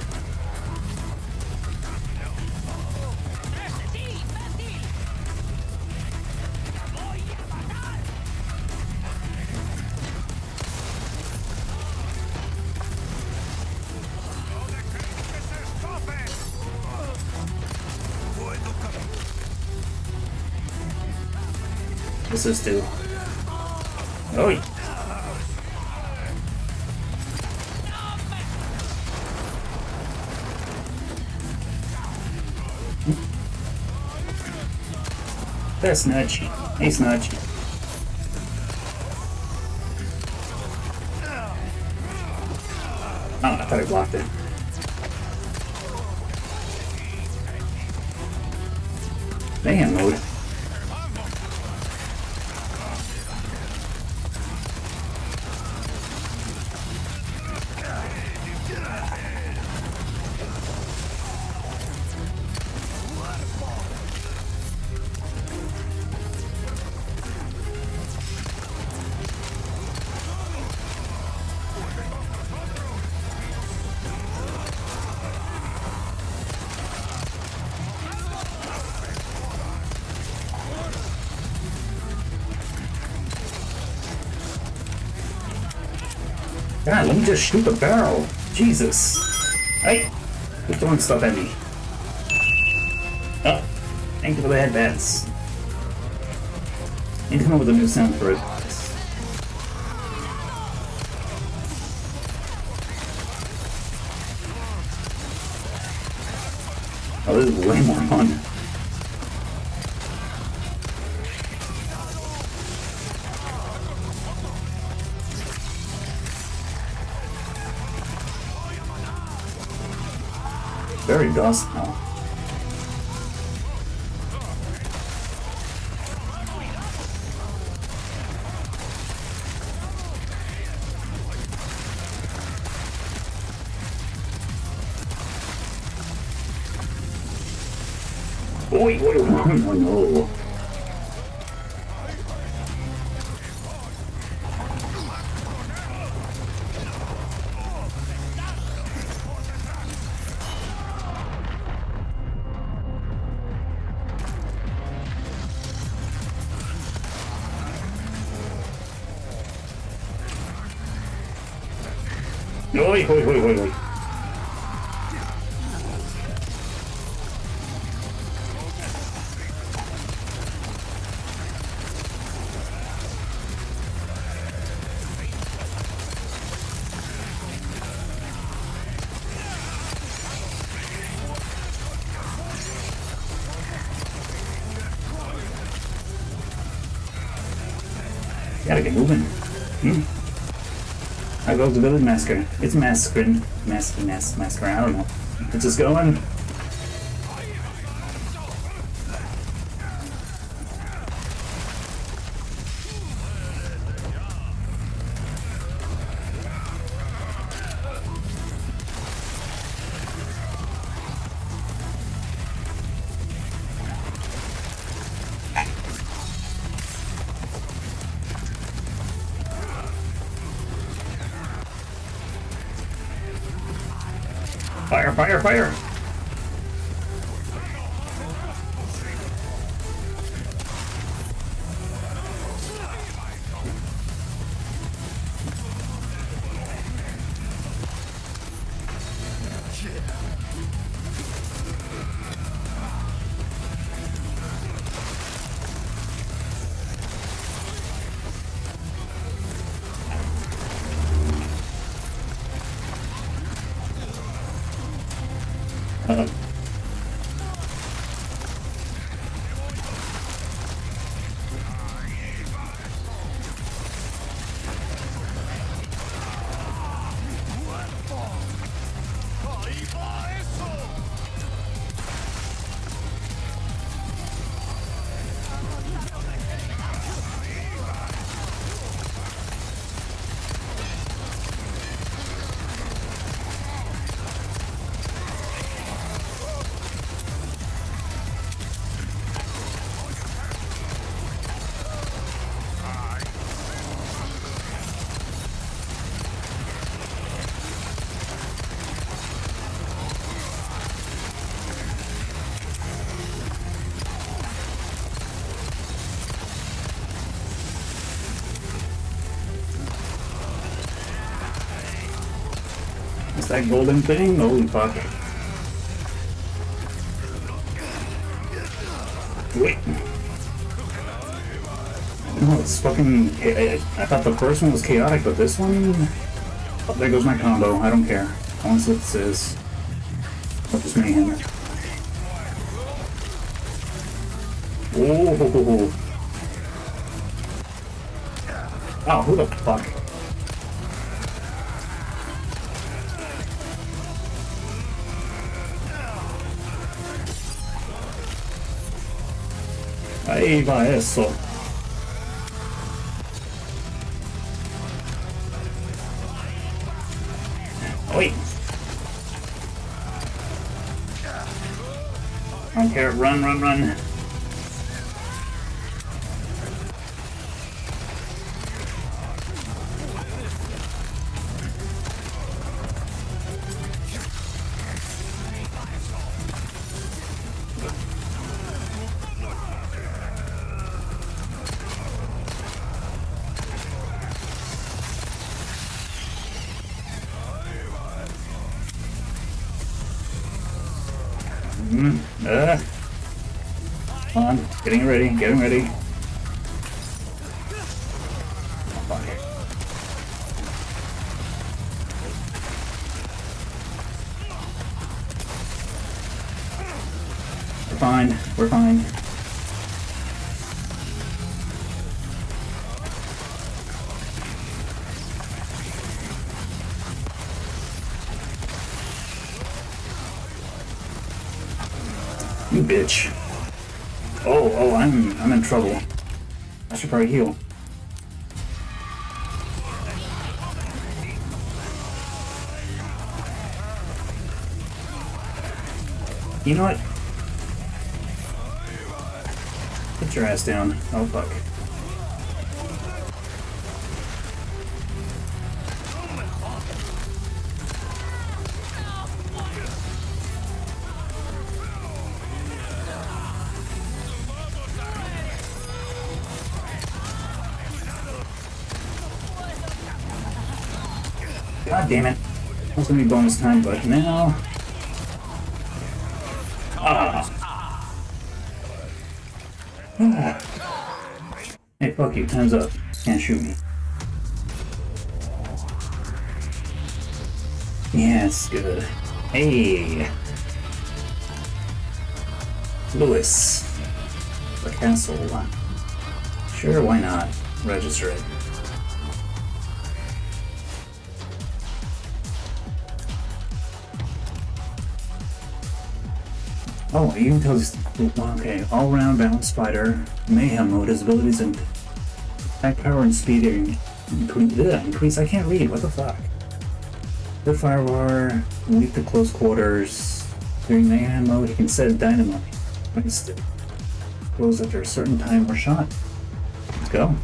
What's this do? Oh, yeah. That's Nudge. He's Nudge. Oh, I thought I blocked it. Mayhem mode. God, let me just shoot the barrel. Jesus. Hey, you're throwing stuff at me. Oh, thank you for the headbands. Need to come up with a new sound for it. Oh, this is way more fun. Very docile. Oi, oi, oh no. Oi, oi, oi, oi, oi. Alright, they're moving. I go to Village Massacre. It's massacring. Massacre. I don't know. It's just going. Fire, fire, fire! Is that golden thing? Holy fuck. Wait. No, it's fucking... I thought the first one was chaotic, but this one... Oh, there goes my combo. I don't care. I want to see what this is. What is mayhem? Whoa! Oh, who the fuck? Ahí va eso. Wait. I don't care. Run, run, run. Come on, getting ready, getting ready. Oh, fuck. We're fine, we're fine. You bitch. Oh, I'm in trouble. I should probably heal. You know what? Put your ass down. Oh fuck. God damn it. That was gonna be bonus time, but now... Hey, fuck you. Time's up. Can't shoot me. Yes, good. Hey! Lewis. The castle. Sure, why not? Register it. Oh, you can tell this. Okay, all-round balanced fighter, mayhem mode. His abilities and attack power and speed increase. I can't read. What the fuck? The firepower, weak to close quarters. During mayhem mode, he can set dynamite. Close after a certain time or shot. Let's go.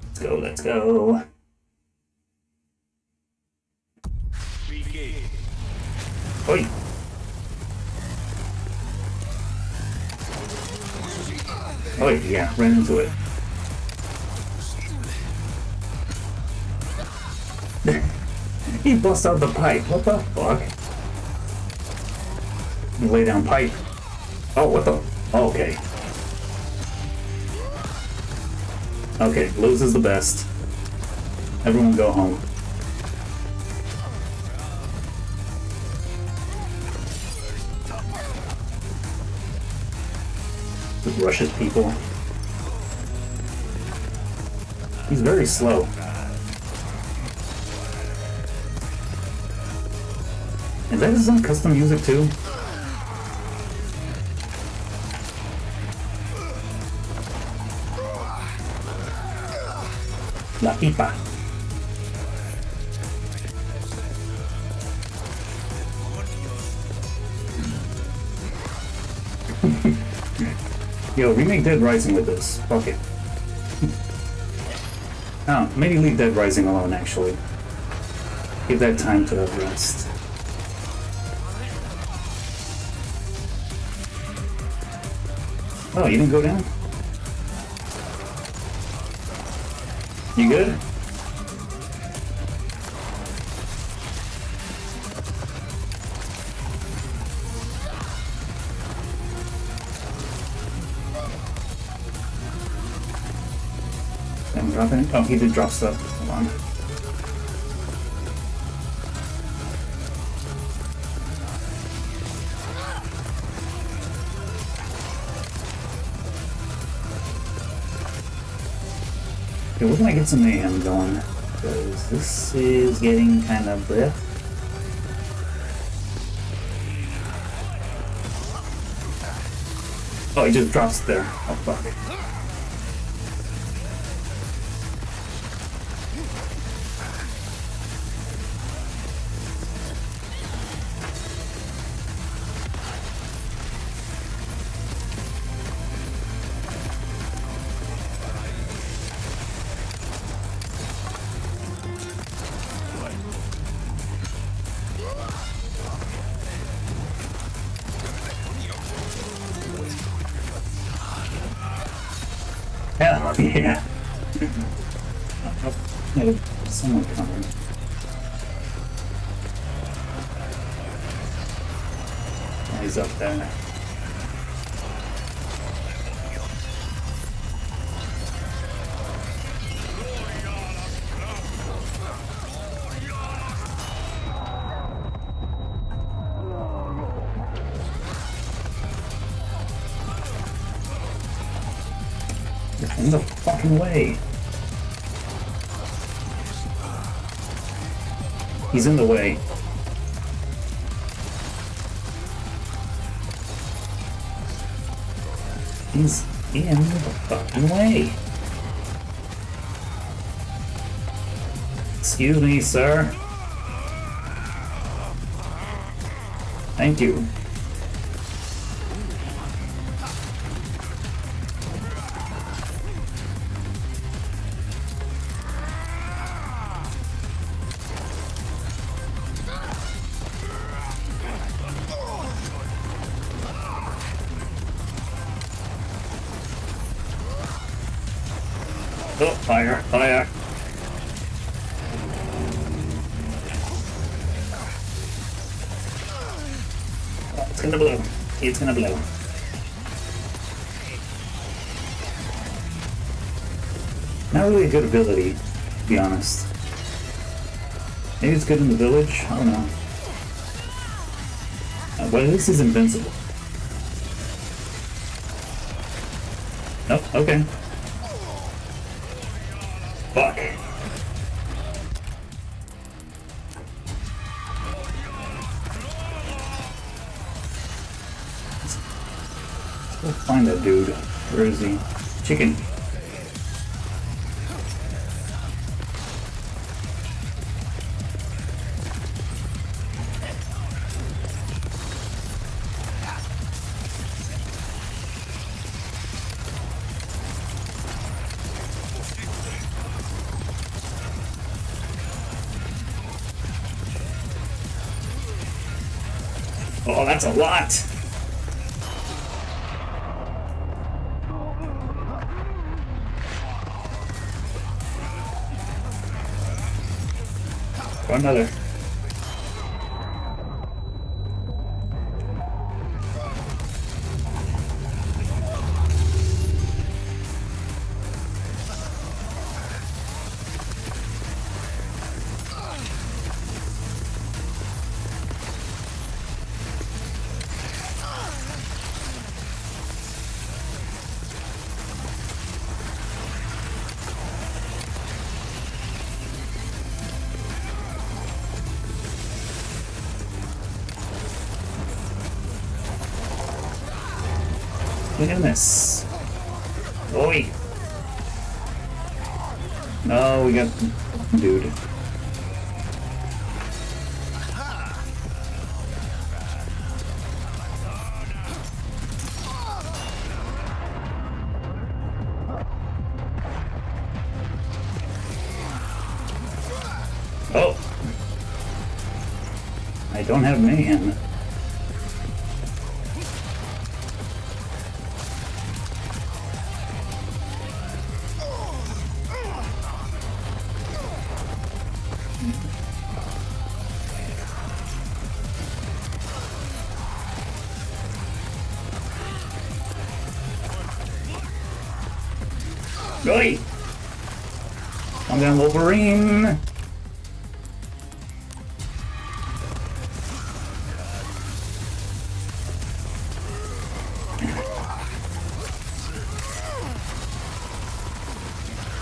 Let's go. Let's go. Oi. Oh yeah, ran into it. He busts out the pipe. What the fuck? You lay down pipe. Oh, what the? Oh, okay. Okay, Luz is the best. Everyone go home. Just rushes people. He's very slow. Is that his own custom music too? La pipa. Yo, remake Dead Rising with this. Fuck it. Oh, maybe leave Dead Rising alone, actually. Give that time to rest. Oh, you didn't go down? You good? I'm dropping. Oh, he did drop stuff. Hold on. Okay, where can I get some mayhem going? Because this is getting kind of bleh. Oh, he just drops there. Oh, fuck. Hell yeah. Someone coming. Oh, he's up there. In the fucking way. He's in the way. He's in the fucking way. Excuse me, sir. Thank you. Oh, fire, fire. Oh, it's gonna blow. It's gonna blow. Not really a good ability, to be honest. Maybe it's good in the village? I don't know. But at least he's invincible. Nope, okay. Fuck. Go find that dude. Where is he? Chicken. Oh, that's a lot! Or another. Look at this. Oi! No, we got... Dude. Oh! I don't have mayhem. Oi! I'm down, Wolverine!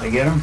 I get him?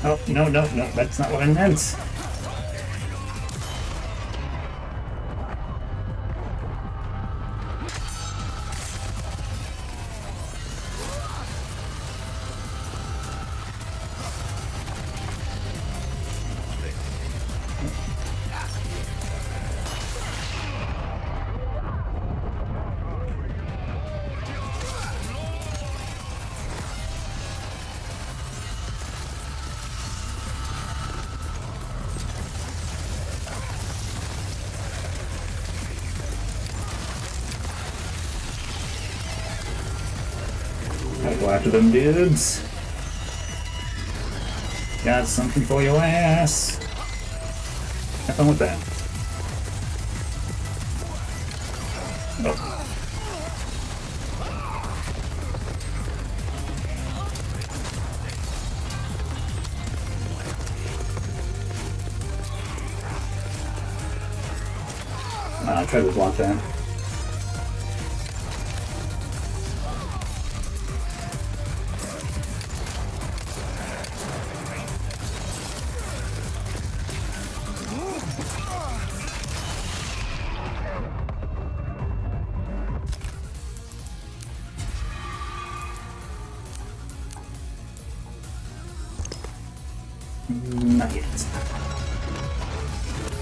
Oh, no, no, no, that's not what I meant. Gotta go after them dudes. Got something for your ass. Have fun with that. Oh. I'll try to block that. Not yet.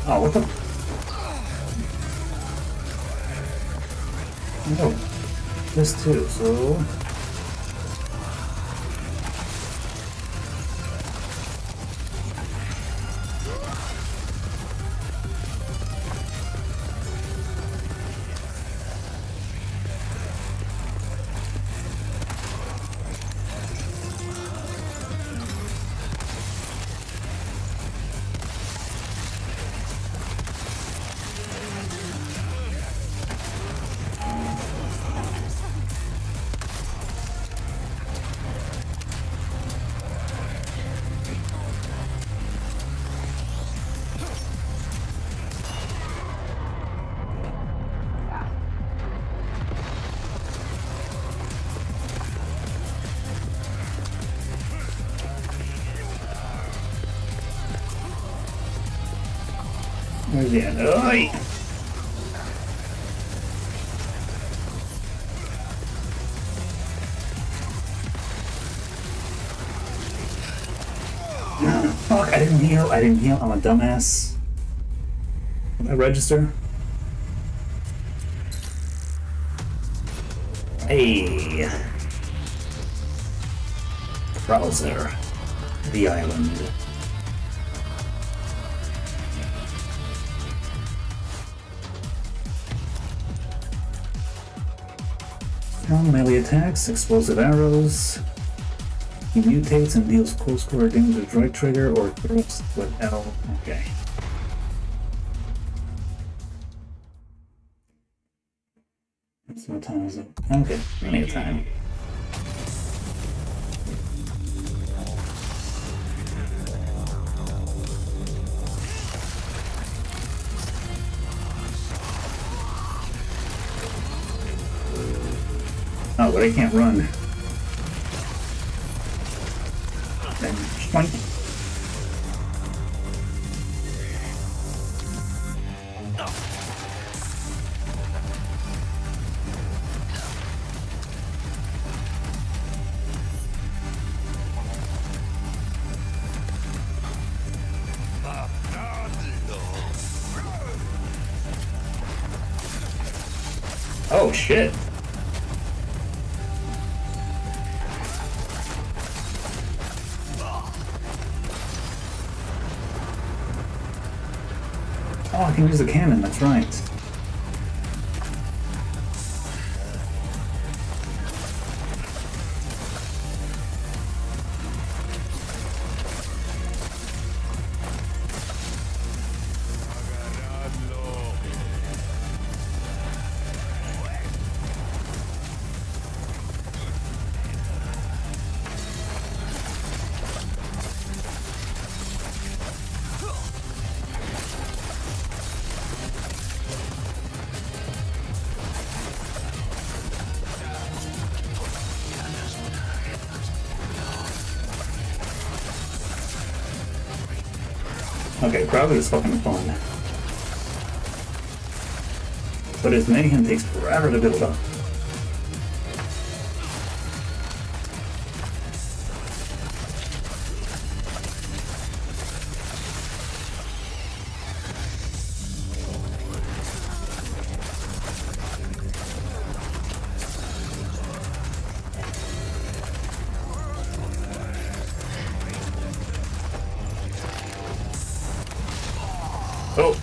Oh, what the? No. This too, so... Where's the end? Oi! Fuck, I didn't heal. I'm a dumbass. Did I register? Hey! Browser. The island. Strong melee attacks, explosive arrows. He mutates and deals close quarter damage with right trigger or throws with L. Okay. So what time is it? Okay, plenty of time. Oh, but I can't run. Then strike. Oh shit. Oh, I can use the cannon, that's right. Okay, Crowded is fucking fun. But his mayhem takes forever to build up. Oh.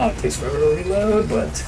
Oh, it takes forever to reload, but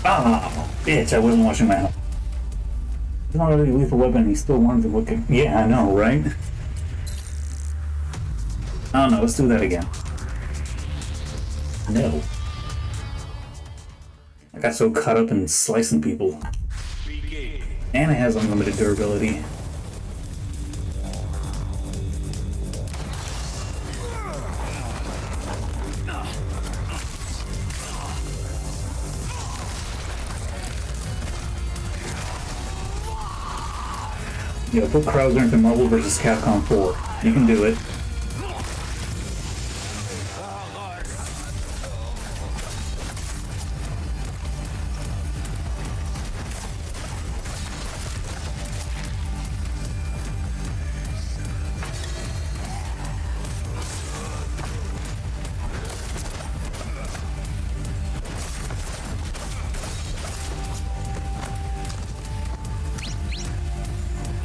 oh, bitch, I wasn't watching my health. It's not really a lethal weapon, he still wanted to look at. Yeah, I know, right? I don't know, let's do that again. No. I got so caught up in slicing people. And it has unlimited durability. Yo, put Krauser into Marvel vs. Capcom 4. You can do it.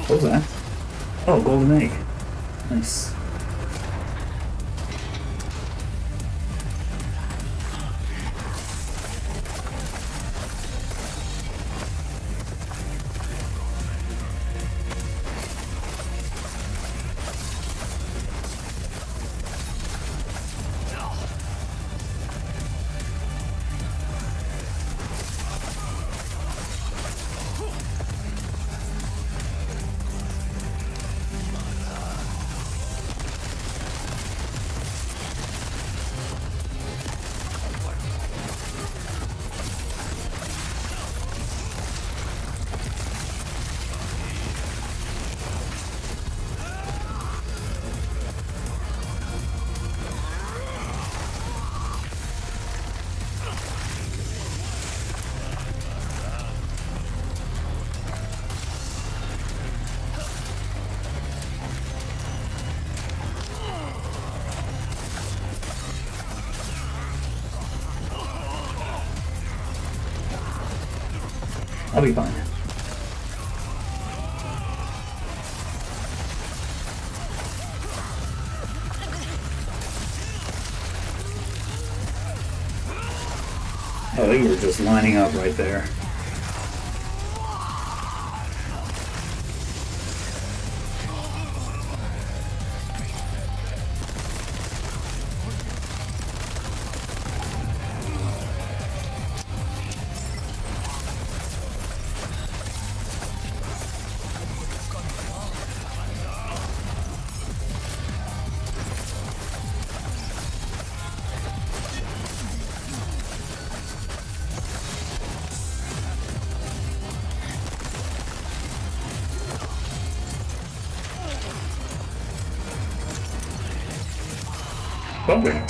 What was that? Oh, golden egg. Nice. I'll be fine. Oh, they were just lining up right there. Okay.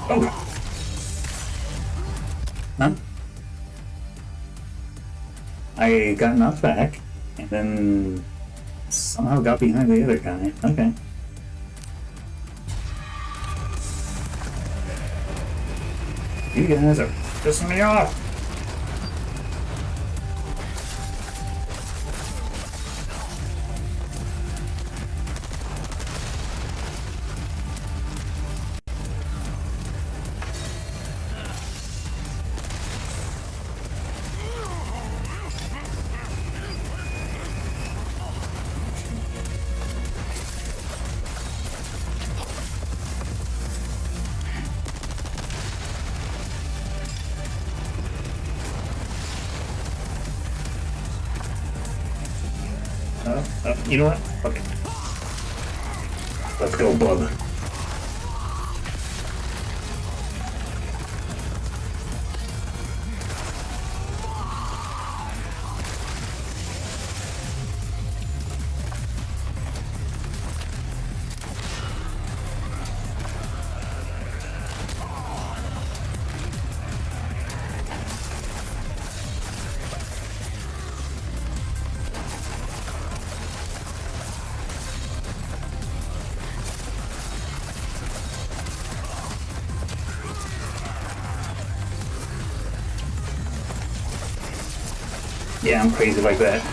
Oh. Huh? I got knocked back, and then somehow got behind the other guy. Okay. You guys are pissing me off! You know what? Okay. Let's go, bub. Yeah, I'm crazy like that.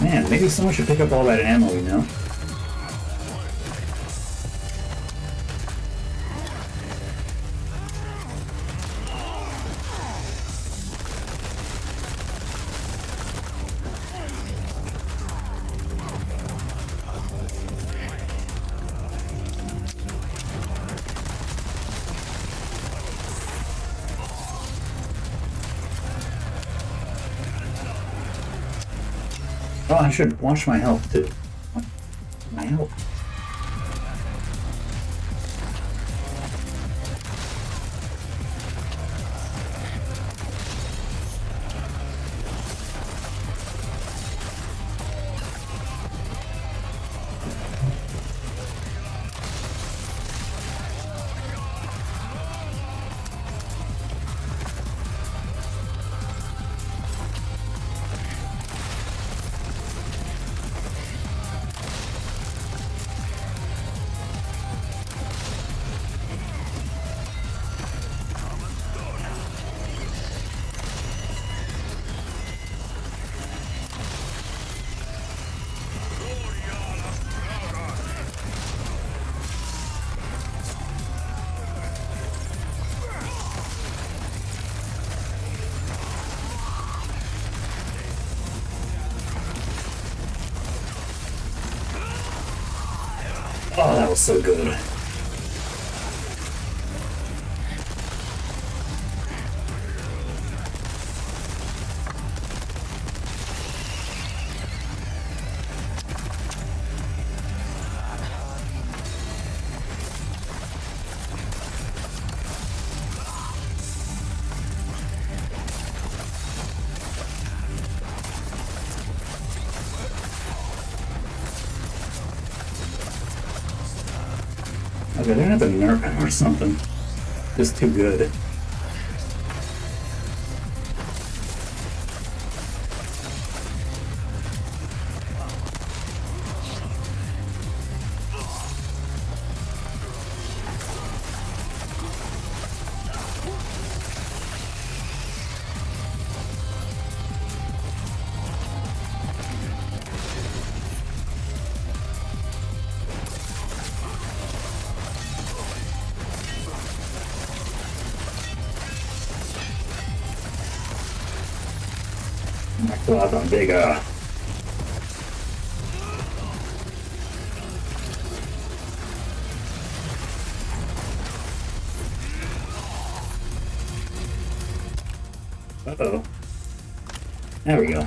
Man, maybe someone should pick up all that ammo, you know? Oh, I should wash my health too. What? My health. Oh, that was so good. Okay, they're gonna have to nerf him or something. Just too good. My claws are bigger. Uh-oh. There we go.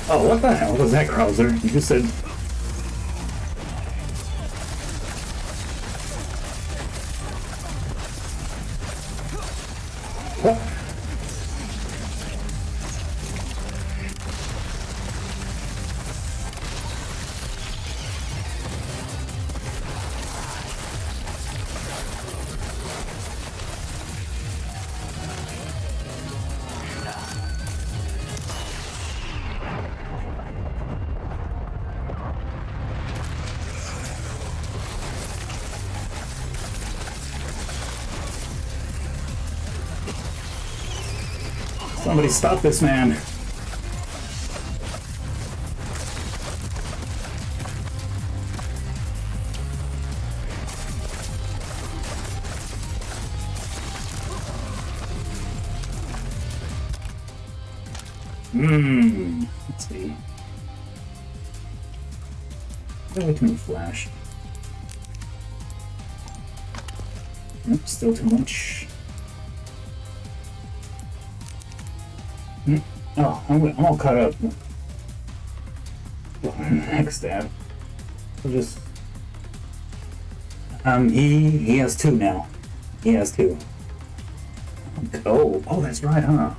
Oh, what the hell was that, Krauser? You just said... What? Somebody stop this man. Let's see. Way too much flash. Nope, still too much. Oh, I'm all caught up. Next stab. We'll just. He has 2 now. He has 2. Oh, that's right, huh?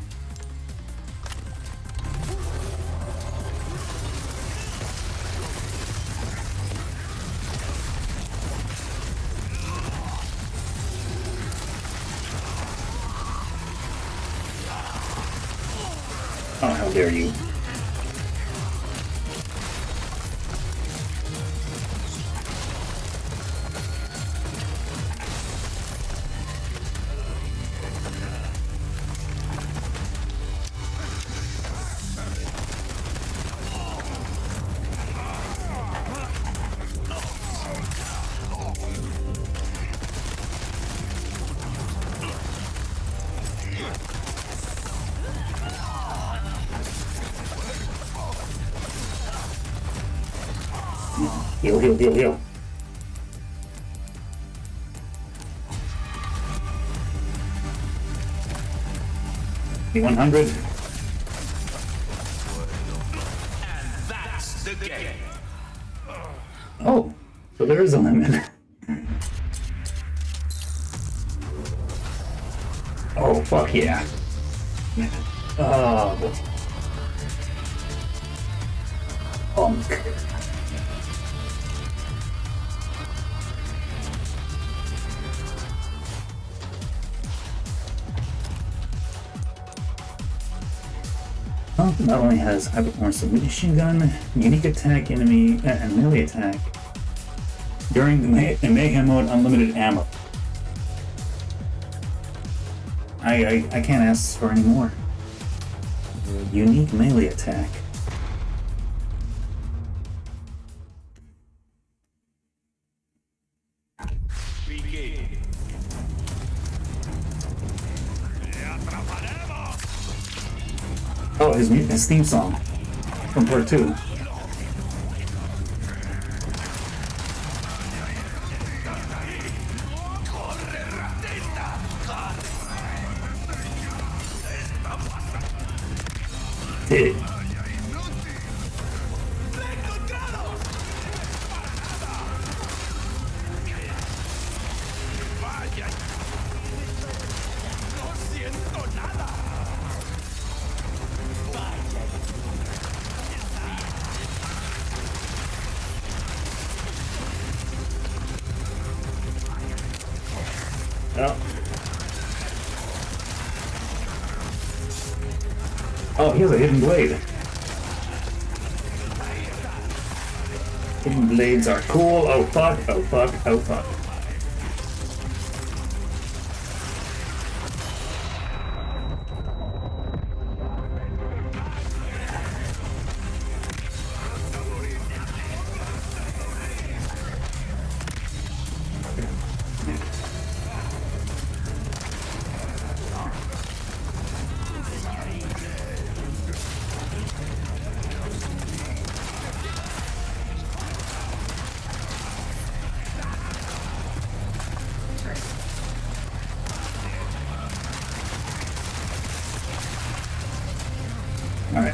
Oh, how dare you. Heal. P100. And that's the game. Oh, so there is a limit. Oh, fuck yeah. Oh, punk. Not only has high performance submachine gun, unique attack, enemy, and melee attack. During the Mayhem mode, unlimited ammo. I can't ask for any more. Unique melee attack. Oh, his theme song from part 2. Dude. Oh, he has a hidden blade. Hidden blades are cool. Oh fuck, oh fuck, oh fuck. Alright.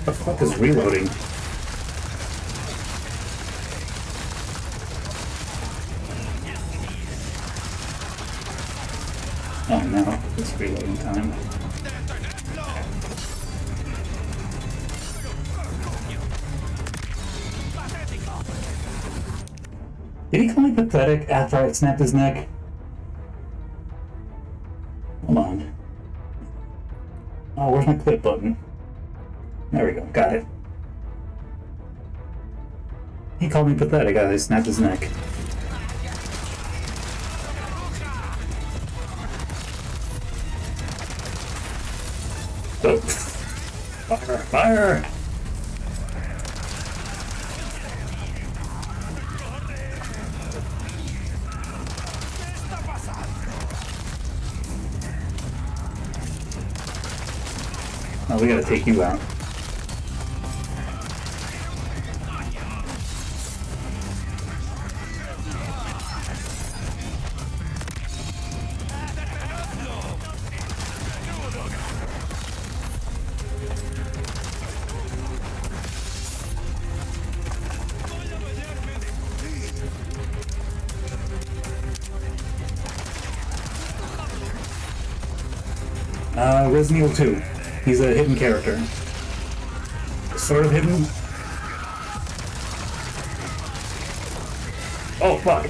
The fuck is reloading? Oh no, it's reloading time. Did he call me pathetic after I snapped his neck? Hold on. Oh, where's my clip button? There we go, got it. He called me pathetic after I snapped his neck. Oh. Fire! Fire! Oh, we gotta take you out. Resident Evil 2. He's a hidden character. Sort of hidden. Oh, fuck.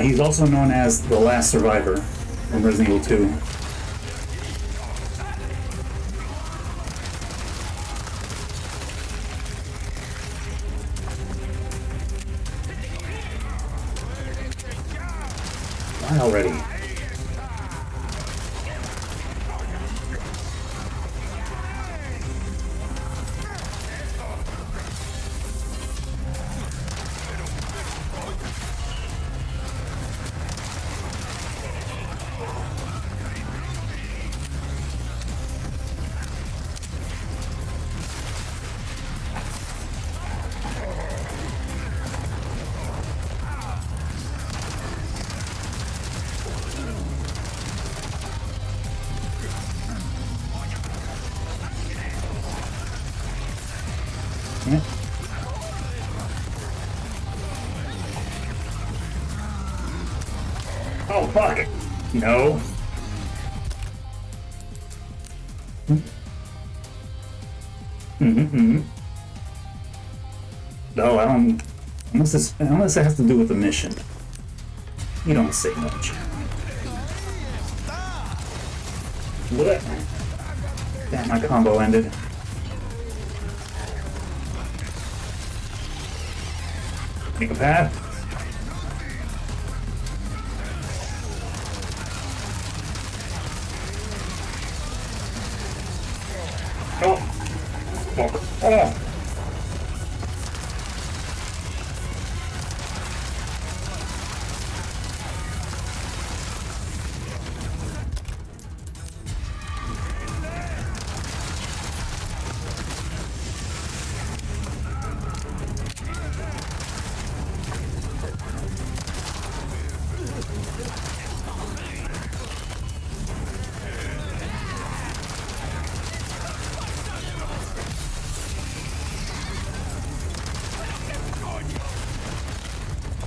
He's also known as the last survivor from Resident Evil 2. Why already? Oh, fuck! No. No, I don't... Unless it has to do with the mission. You don't say much. What? Damn, my combo ended. Make a path. Oh! Fuck. Oh!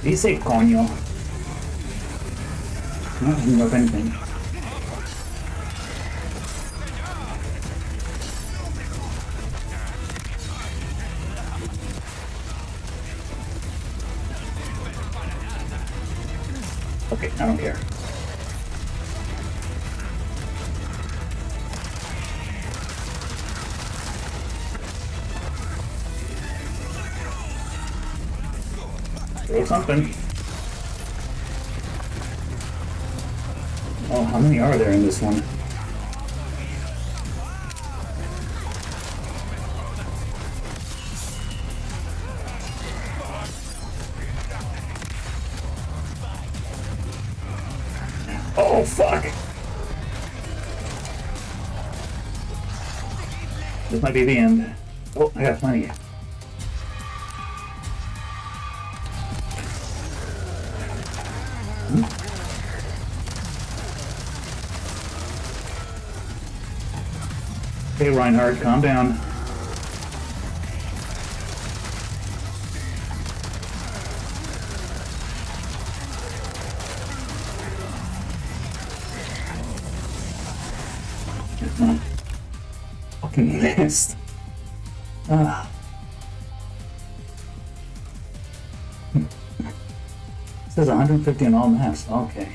Did he say coño? No, I didn't know anything. Okay, I don't care. Throw something. Oh, how many are there in this one? Oh, fuck! This might be the end. Oh, I got plenty. Okay, Reinhardt, calm down. Fucking missed. Ah. It says 150 on all maps. Okay.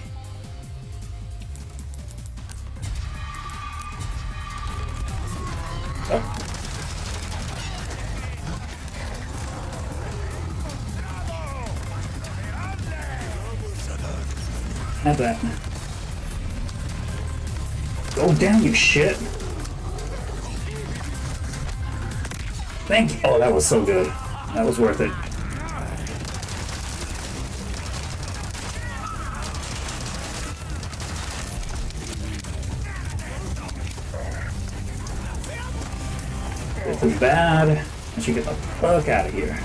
Oh. Have that. Go down, you shit. Thank you. Oh, that was so good. That was worth it. This is bad. I should get the fuck out of here.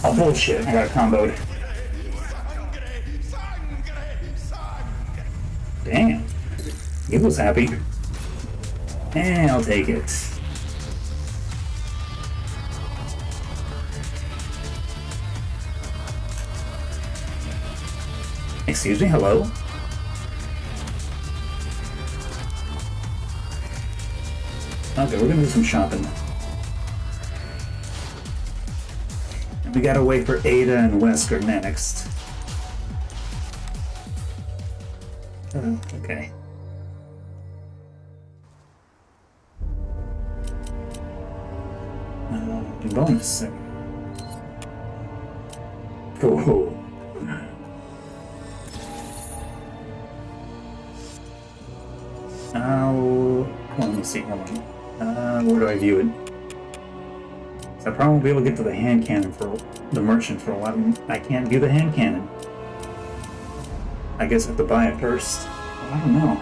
Oh, bullshit. I got comboed. Damn. He was happy. And I'll take it. Excuse me, hello? Okay, we're gonna do some shopping. We gotta wait for Ada and Wesker next. Okay. Bonus. Cool. Let me see. Hold on. Where do I view it? So I probably won't be able to get to the hand cannon for the merchant for a while. I can't view the hand cannon. I guess I have to buy it first. I don't know.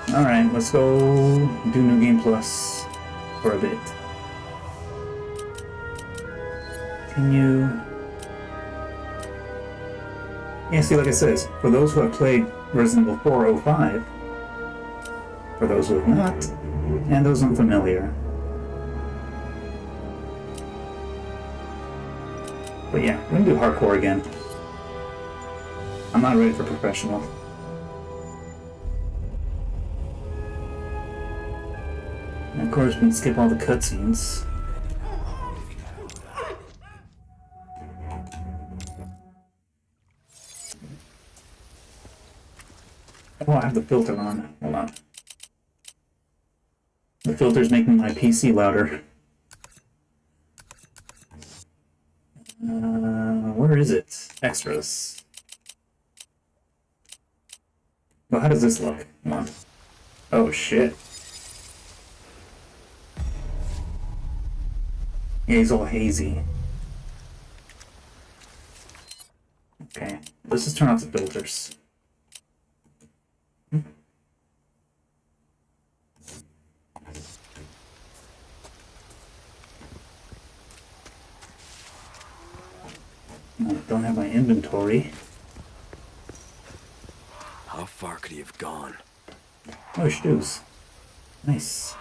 Alright, let's go do New Game Plus for a bit. Continue. Yeah, see, like I said, for those who have played Resident Evil 405, for those who have not, and those unfamiliar. But yeah, we're gonna do hardcore again. I'm not ready for professional. And of course, we can skip all the cutscenes. Oh, I have the filter on. Hold on. The filter's making my PC louder. Where is it? Extras. Well, how does this look? Come on. Oh, shit. Yeah, he's all hazy. Okay, let's just turn off the filters. No, don't have my inventory. How far could he have gone? Oh, shoes. Nice.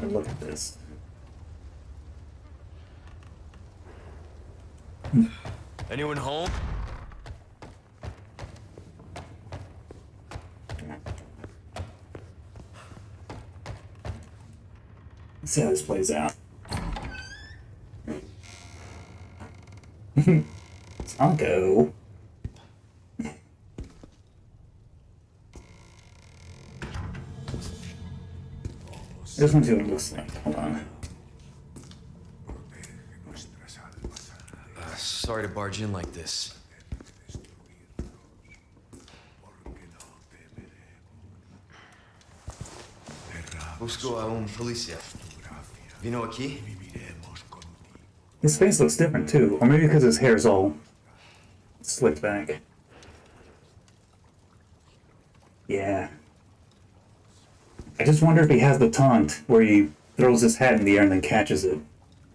Look at this. Anyone home? Let's see how this plays out. Tonko. I just want to see what it looks like. Hold on. So sorry to barge in like this. Busco a un policía. Vino aquí? His face looks different too, or maybe because his hair's all slicked back. Yeah. I just wonder if he has the taunt where he throws his hat in the air and then catches it.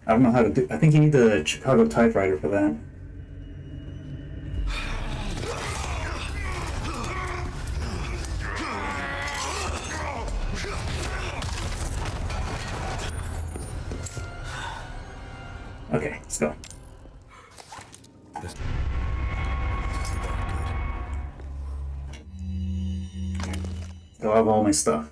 I don't know how to do. I think you need the Chicago typewriter for that. Okay, let's go. Go have all my stuff.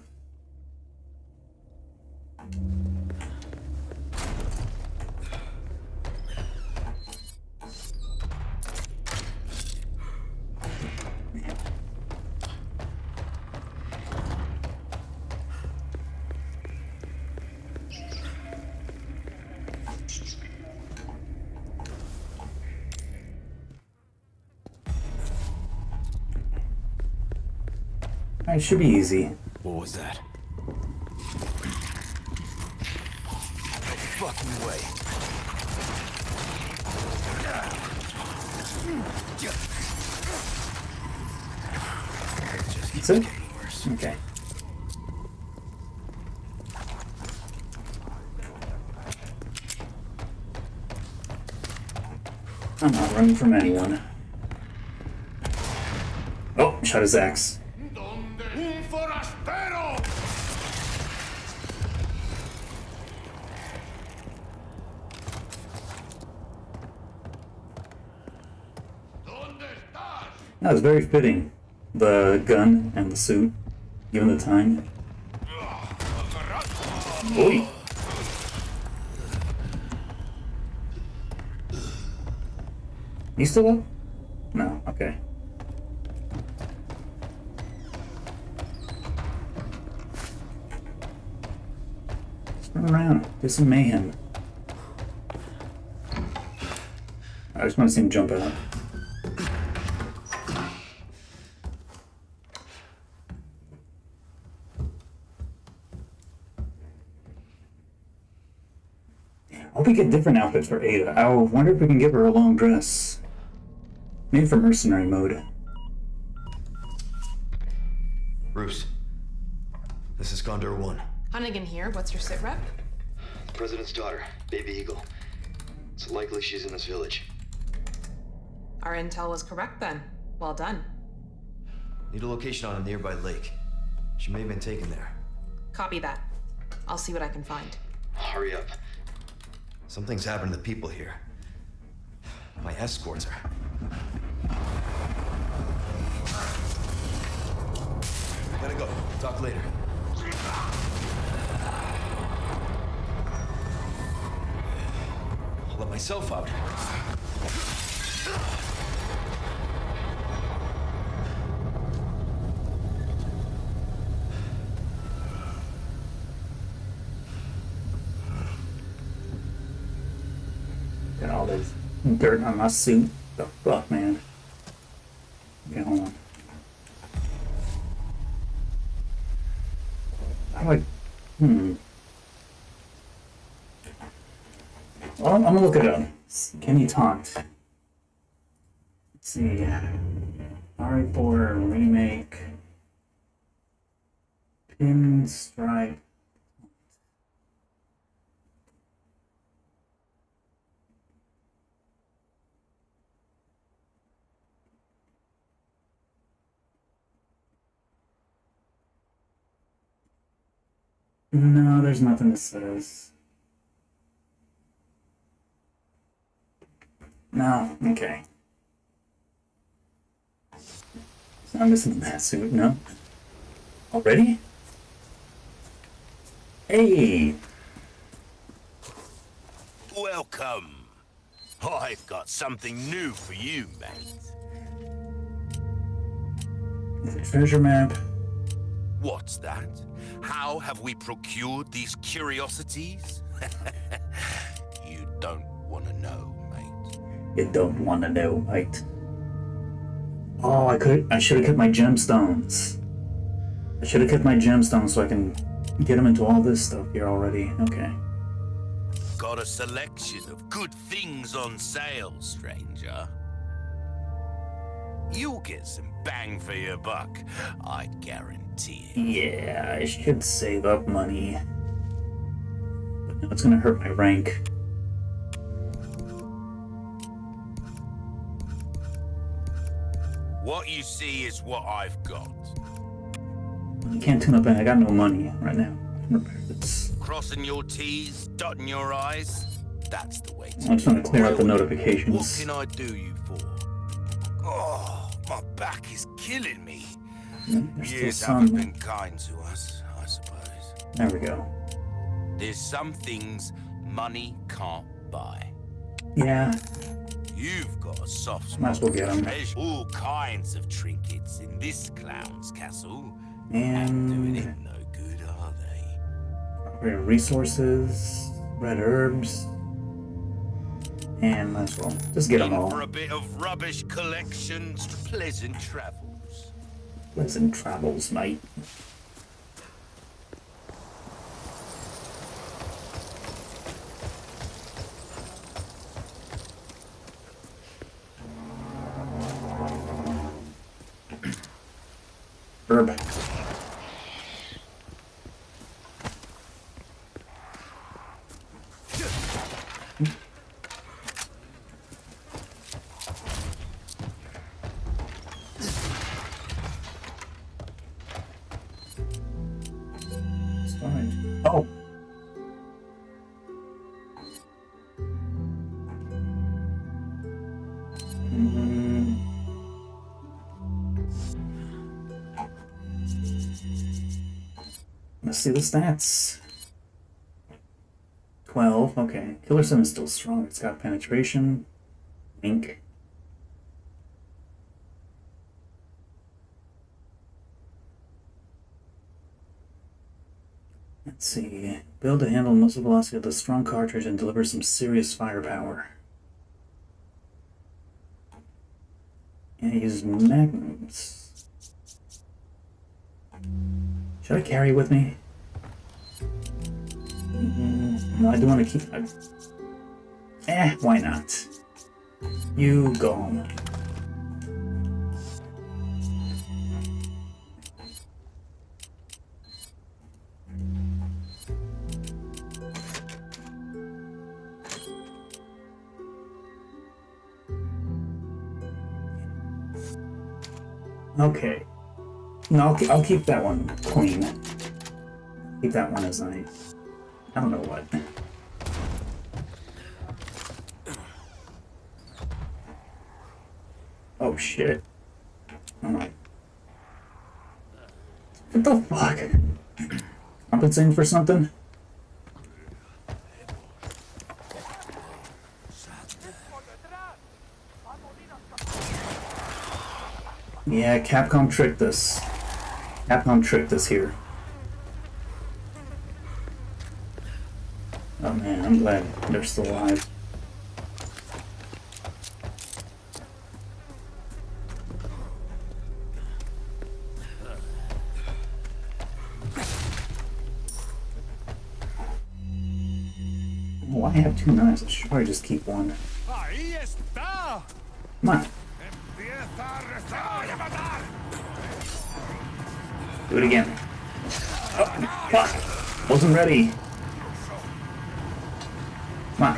It should be easy. What was that? No fucking way. That's it? Okay. I'm not running from anyone. Oh, shot his axe. That was very fitting. The gun and the suit, given the time. Oi! You still up? No, okay. Run around, do some mayhem. I just want to see him jump out. I hope we get different outfits for Ada. I wonder if we can give her a long dress. Maybe for mercenary mode. Bruce, this is Condor 1. Hunnigan here. What's your sit rep? President's daughter, Baby Eagle. It's likely she's in this village. Our intel was correct then. Well done. Need a location on a nearby lake. She may have been taken there. Copy that. I'll see what I can find. Hurry up. Something's happened to the people here. My escorts are... Gotta go. Talk later. I'll let myself out. Got all this dirt on my suit. The fuck, man. Okay, hold on. How do I... Well, I'm gonna look it up. Can you taunt? Let's see. RE4 remake. Pinstripe. No, there's nothing that says. No, okay. So I'm missing that suit, no? Already? Hey! Welcome. I've got something new for you, mate. The treasure map. What's that? How have we procured these curiosities? You don't want to know, mate. You don't want to know, right? Oh, I should have kept my gemstones. I should have kept my gemstones so I can get them into all this stuff here already. Okay. Got a selection of good things on sale, stranger. You'll get some bang for your buck, I guarantee it. Yeah, I should save up money. But no, it's gonna hurt my rank. What you see is what I've got. I can't tune up, and I got no money right now. It's, Crossing your T's, dotting your I's, that's the way to I'm trying to clear out the What notifications. can I do you for? Oh, my back is killing me. There's Years still haven't some. been kind to us, I suppose. There we go. There's some things money can't buy. Yeah, You've got a soft spot. might as well get them. Treasure all kinds of trinkets in this clown's castle. And Doing it no good, are they? resources, red herbs, and might as well just get them In all. for a bit of rubbish collections, pleasant travels. Pleasant travels, mate. Herb. It's fine. Oh. Mm. Let's see the stats. 12, okay. Killer 7 is still strong. It's got penetration, ink. Let's see. Build to handle muzzle velocity with a strong cartridge and deliver some serious firepower. And it uses magnums. Should I carry with me? No, I do want to keep. Why not? You go home. Okay. No, I'll keep that one clean. Keep that one as I don't know what. Oh shit. Alright. What the fuck? Compensating for something? Yeah, Capcom tricked us. Capcom tricked us here. Oh man, I'm glad they're still alive. Oh, I have 2 knives. I should probably just keep one. Come on. Do it again. Oh, fuck! Wasn't ready. Come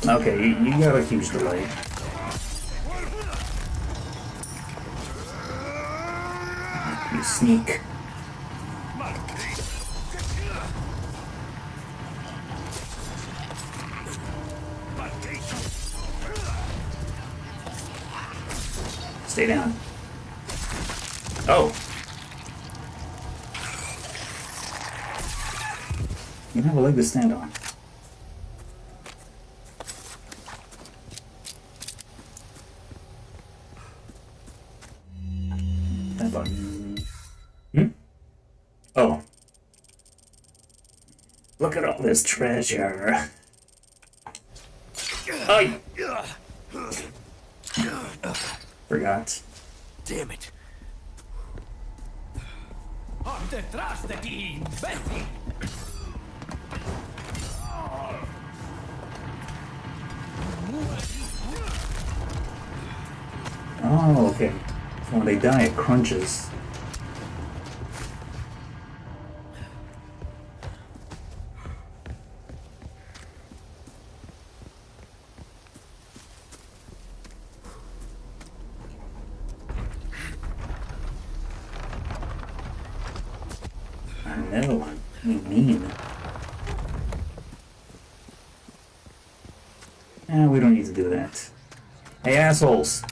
on. Okay, you got a huge delay. You sneak. Stay down. Oh. You don't have a leg to stand on. That button. Oh. Look at all this treasure. Ay! Forgot. Damn it. ¡Detrás de ti, imbécil! Oh, okay. So when they die, it crunches. Another one. You mean? We don't need to do that. Hey, assholes!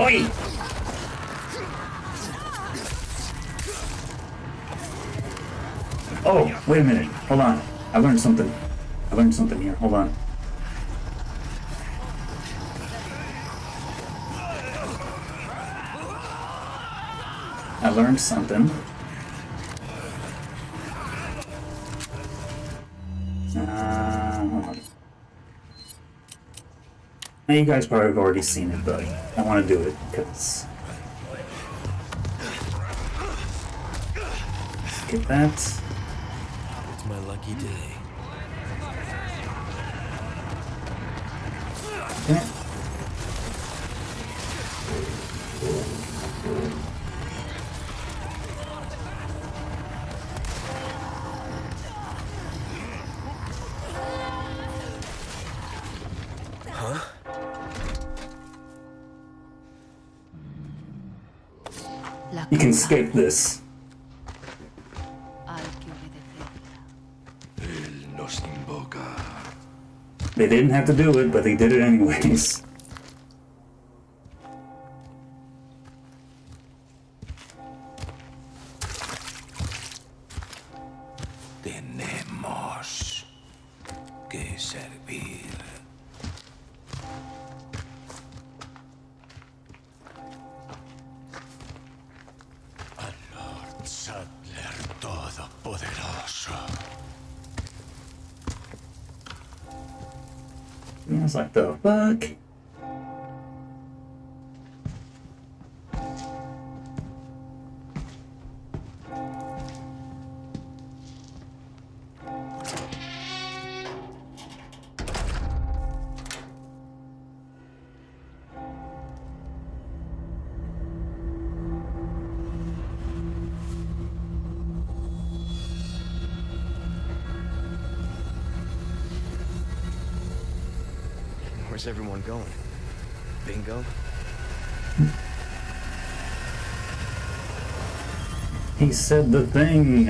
Oi! Oh, wait a minute. Hold on. I learned something. I learned something here. Hold on. I learned something. Hold on. Now you guys probably have already seen it, but I want to do it because get that. It's my lucky day. Okay. You can escape this. They didn't have to do it, but they did it anyways. Tenemos que servir. Sattler Todopoderoso. I was like, the fuck? Where's everyone going? Bingo? He said the thing.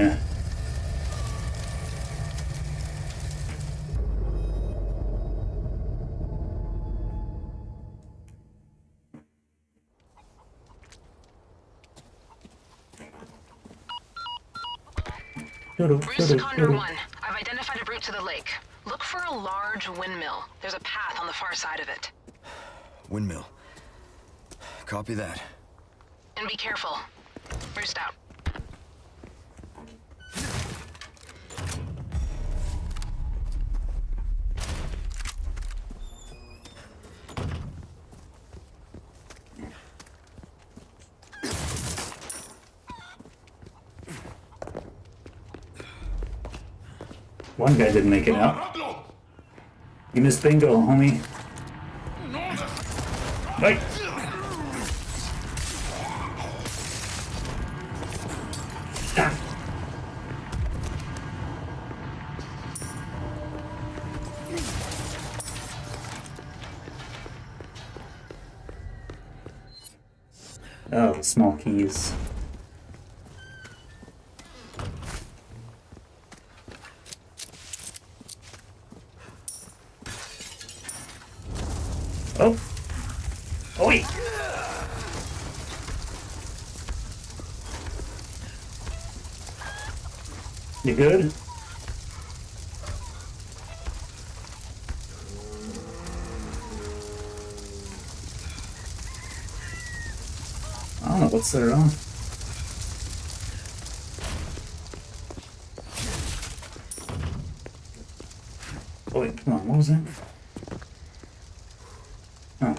Bruce to Condor 1. I've identified a route to the lake. Look for a large windmill. There's a path on the far side of it. Windmill. Copy that. And be careful. Roost out. One guy didn't make it out. You missed bingo, homie. Right. Ah. Oh, the small keys. Oh. Oi. You good? I don't know what's there on. wait, come on, what was that? Oh.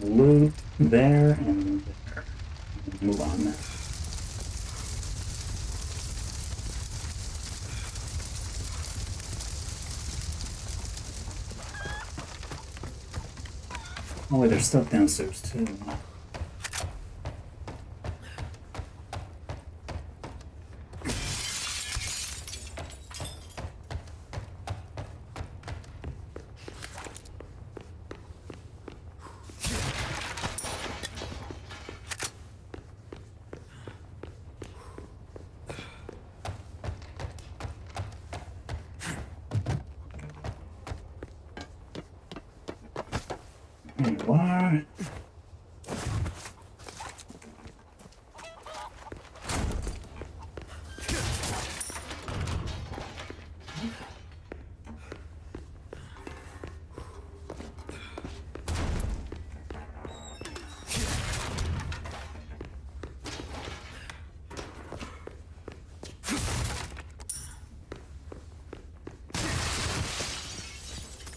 Loot there and there. Move on. Oh wait, there's stuff downstairs too. There you are.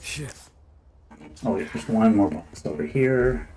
Shit. Oh wait, there's one more box over here.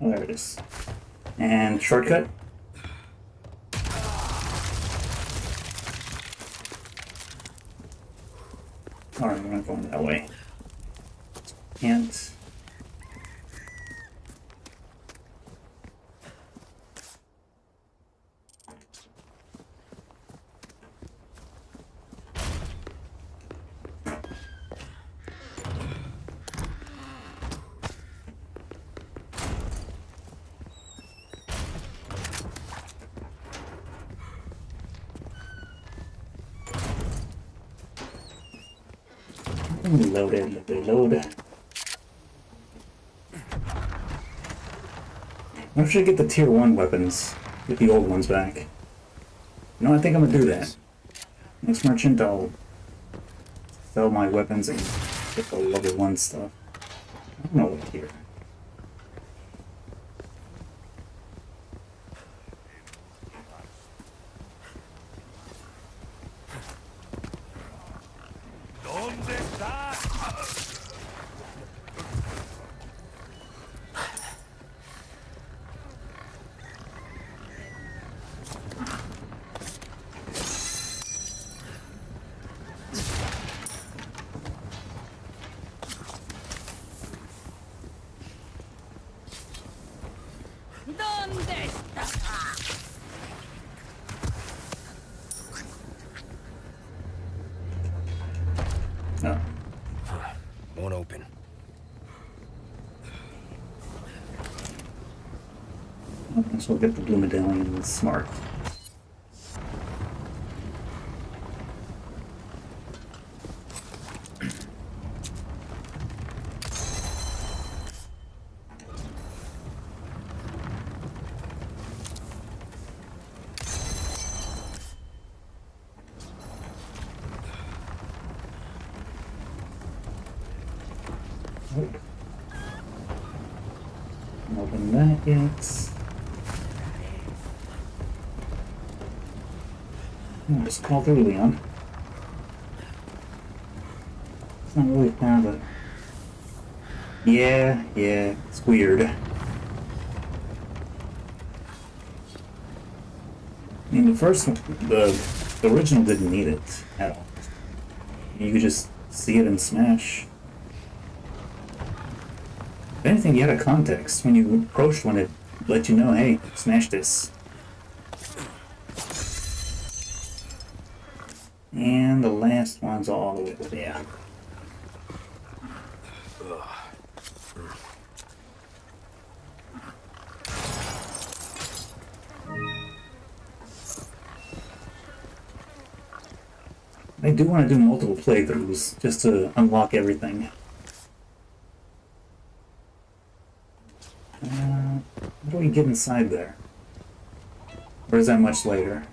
Oh, there it is. And shortcut. Alright, we're not going that way. Can't. Loaded, reload. I should get the tier 1 weapons, get the old ones back. No, I think I'm gonna do that. Next merchant, I'll sell my weapons and get the level 1 stuff. I don't know what here. No. Won't open. Okay, so we'll get the blue medallion. Smart. Open that yet. Just call through, Leon. It's not really far, but yeah, it's weird. I mean, the first one, the original didn't need it at all. You could just see it and smash. If anything, you had a context when you approached one, it let you know, hey, smash this. And the last one's all the way over there. I do want to do multiple playthroughs just to unlock everything. How do we get inside there? Or is that much later?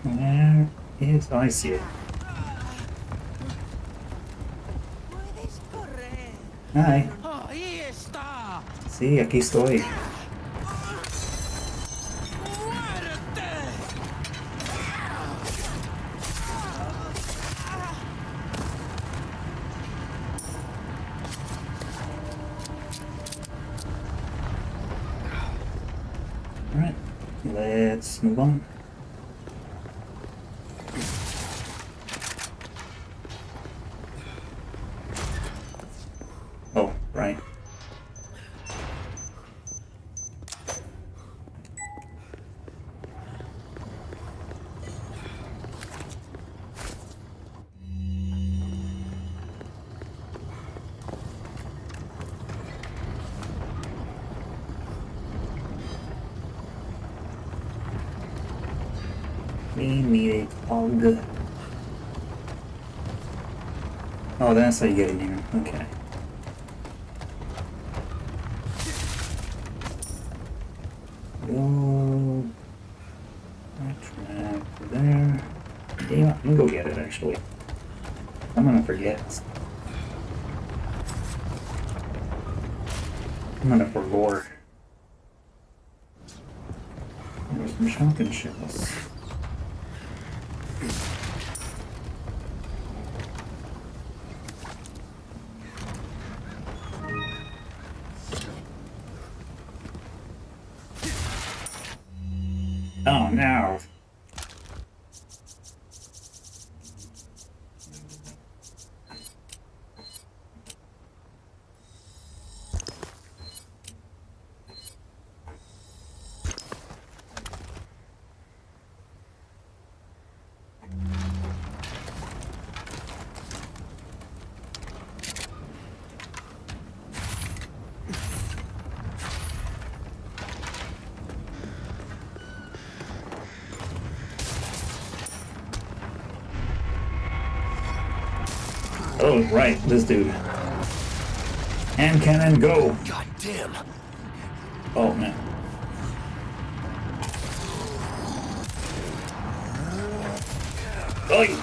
Where is... Oh, I see it. Hi. Sí, aquí estoy. Alright, let's move on. Oh, right. We need a fog. Oh, that's how you get in here. Okay. Go. Track there. Yeah, I'm gonna go get it actually. I'm gonna forget. I'm gonna forgore. There's some shotgun shells. Oh no. Oh, right, this dude. Hand cannon, go! God damn! Oh, man. Oi!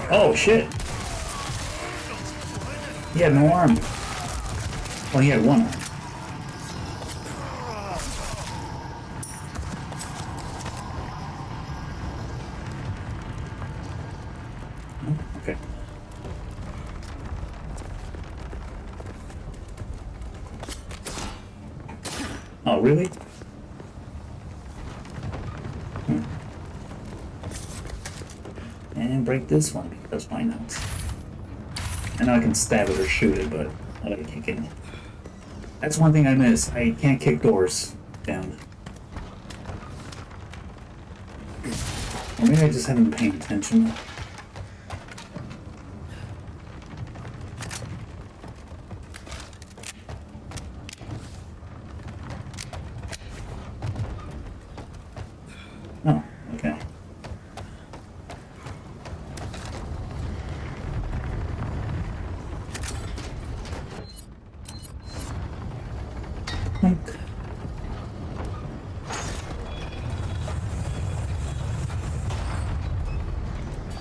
Oh shit! He had no arm. Well, he had one arm. Oh, okay. Oh, really? And break this one, because why not? I know I can stab it or shoot it, but I like kicking. That's one thing I miss. I can't kick doors down. Or maybe I just haven't been paying attention.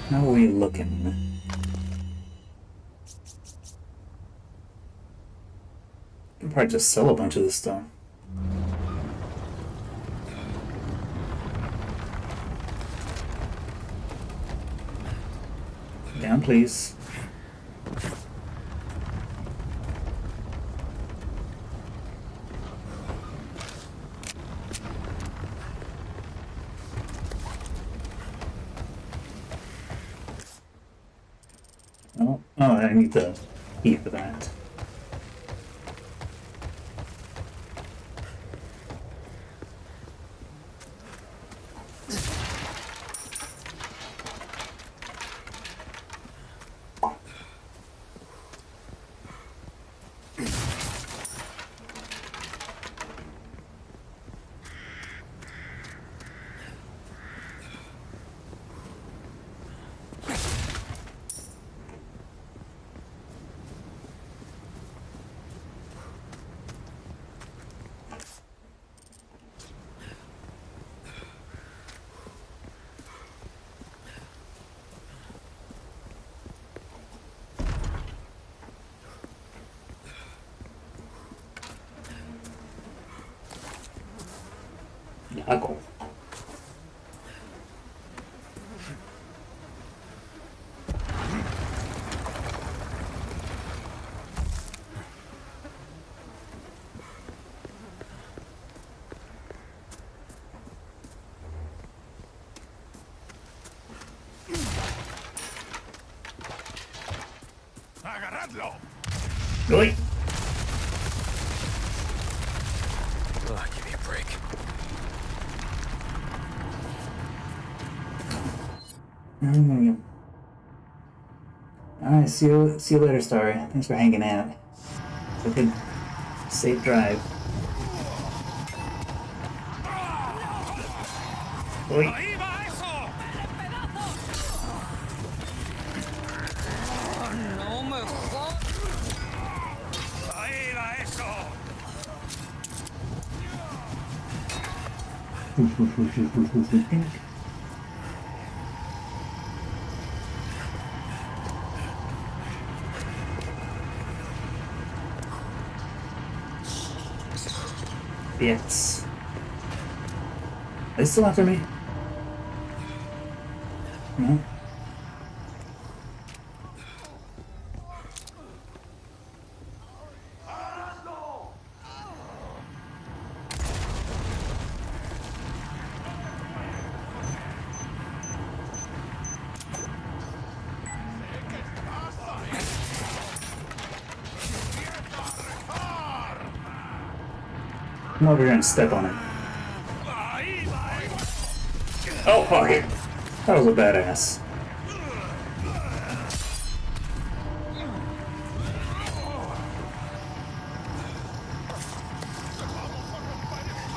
How are we looking? I can probably just sell a bunch of this stuff. Down, please. Oh, I need the key for that. Yago. Agarradlo. Really? Oh, give me a break. Alright, see you later, Starry. Thanks for hanging out. Have a good, safe drive. Oi. Yes. Are they still after me? No? Come over here and step on it. Oh, fuck it. That was a badass.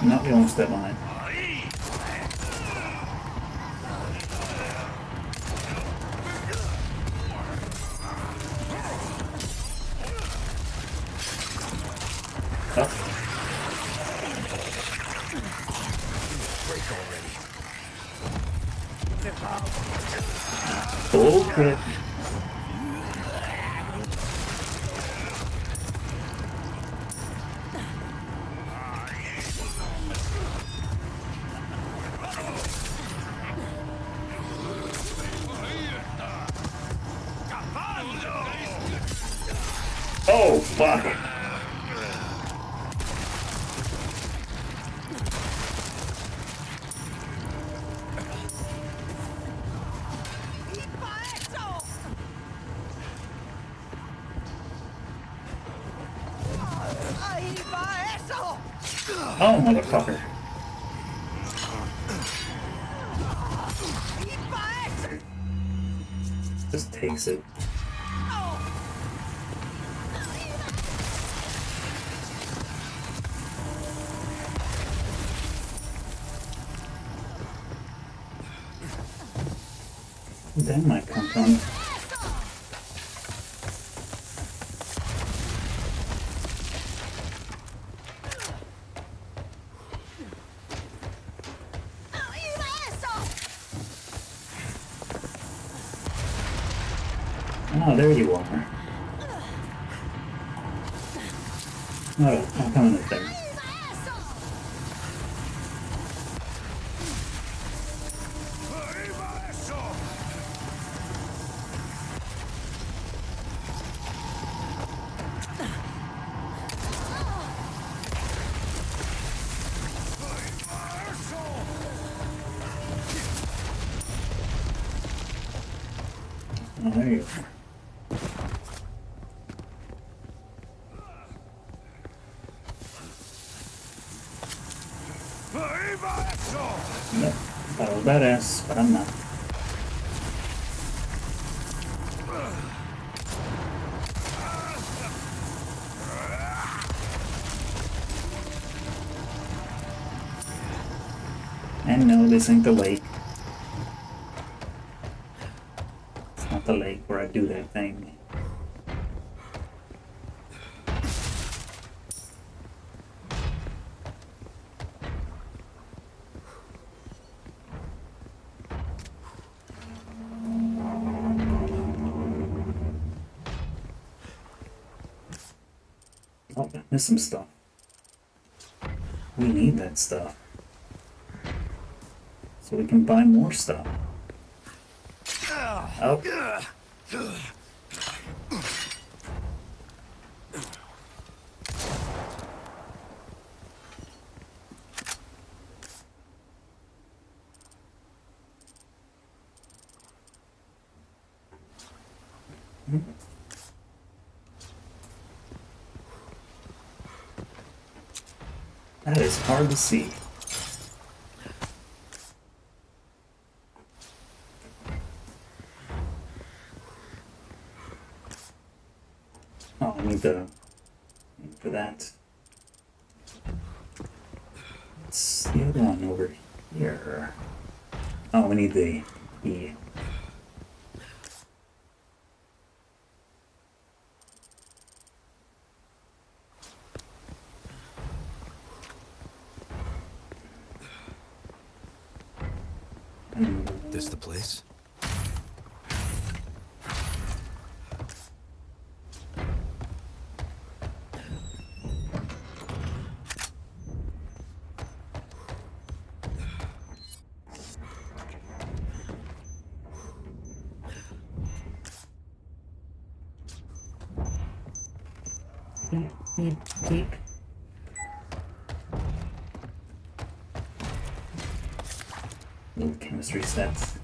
No, you won't step on it. Oh. Full crit. Oh, fuck. Oh, motherfucker. Just takes it. That might come from. Oh, there you are. Oh, I'm coming up there. Oh, there you are. Yep, that was badass, but I'm not. And no, this ain't the lake. It's not the lake where I do that thing. Oh, there's some stuff. We need that stuff. So we can buy more stuff. Oh. That is hard to see. Oh, I need for that. What's the other one over here? Oh, we need the E. This the place? Beep. Little chemistry sets.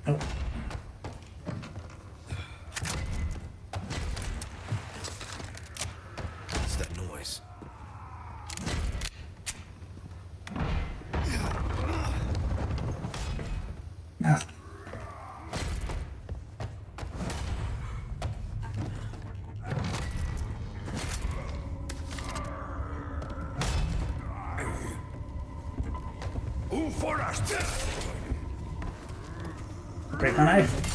Oh. What's that noise? Ah. Break my knife.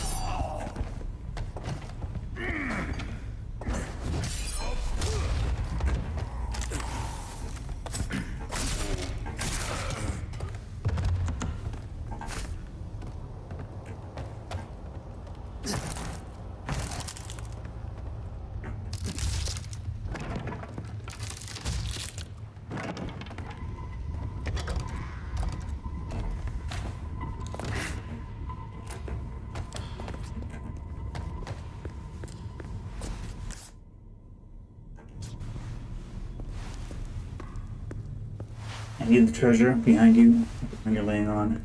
I need the treasure behind you when you're laying on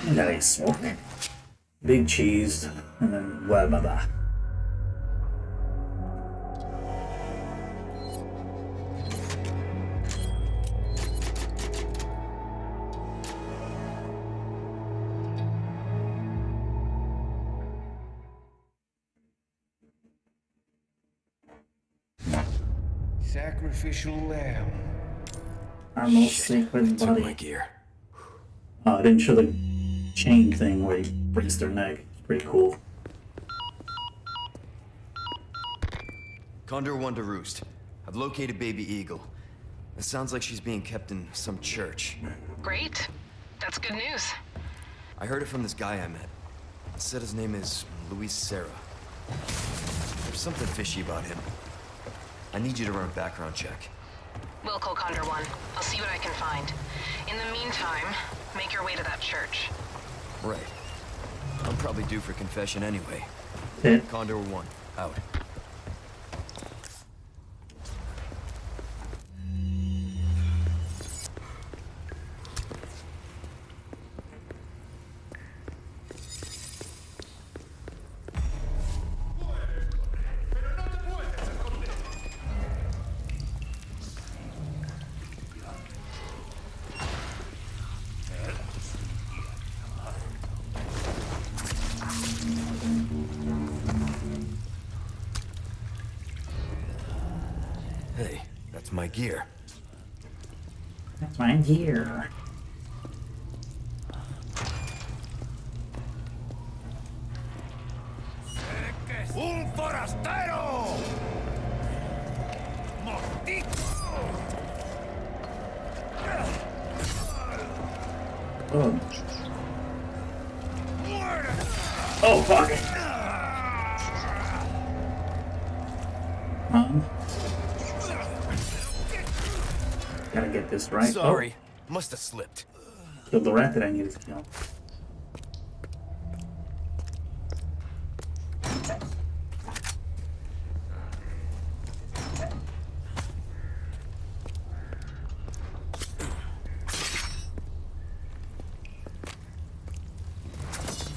it. Nice smoke. Big cheese, and then blah blah blah. Sacrificial lamb. Our most sacred body. My gear. Oh, I didn't show the chain thing where he breaks their neck. It's pretty cool. Condor 1 to Roost. I've located Baby Eagle. It sounds like she's being kept in some church. Great. That's good news. I heard it from this guy I met. He said his name is Luis Serra. There's something fishy about him. I need you to run a background check. Will call Condor 1. I'll see what I can find. In the meantime, make your way to that church. Right. I'm probably due for confession anyway. Yeah. Condor 1, out. Hey, that's my gear. That's my gear. ¡Un forastero! ¡Maldito! Oh. Oh, fuck. Gotta get this right. Sorry, must have slipped. Oh. Killed the rat that I needed to kill.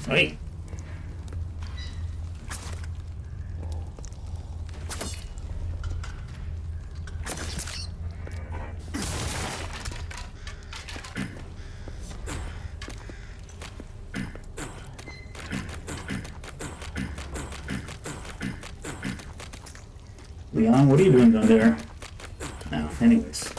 Wait. Leon, what are you doing down there? No, anyways.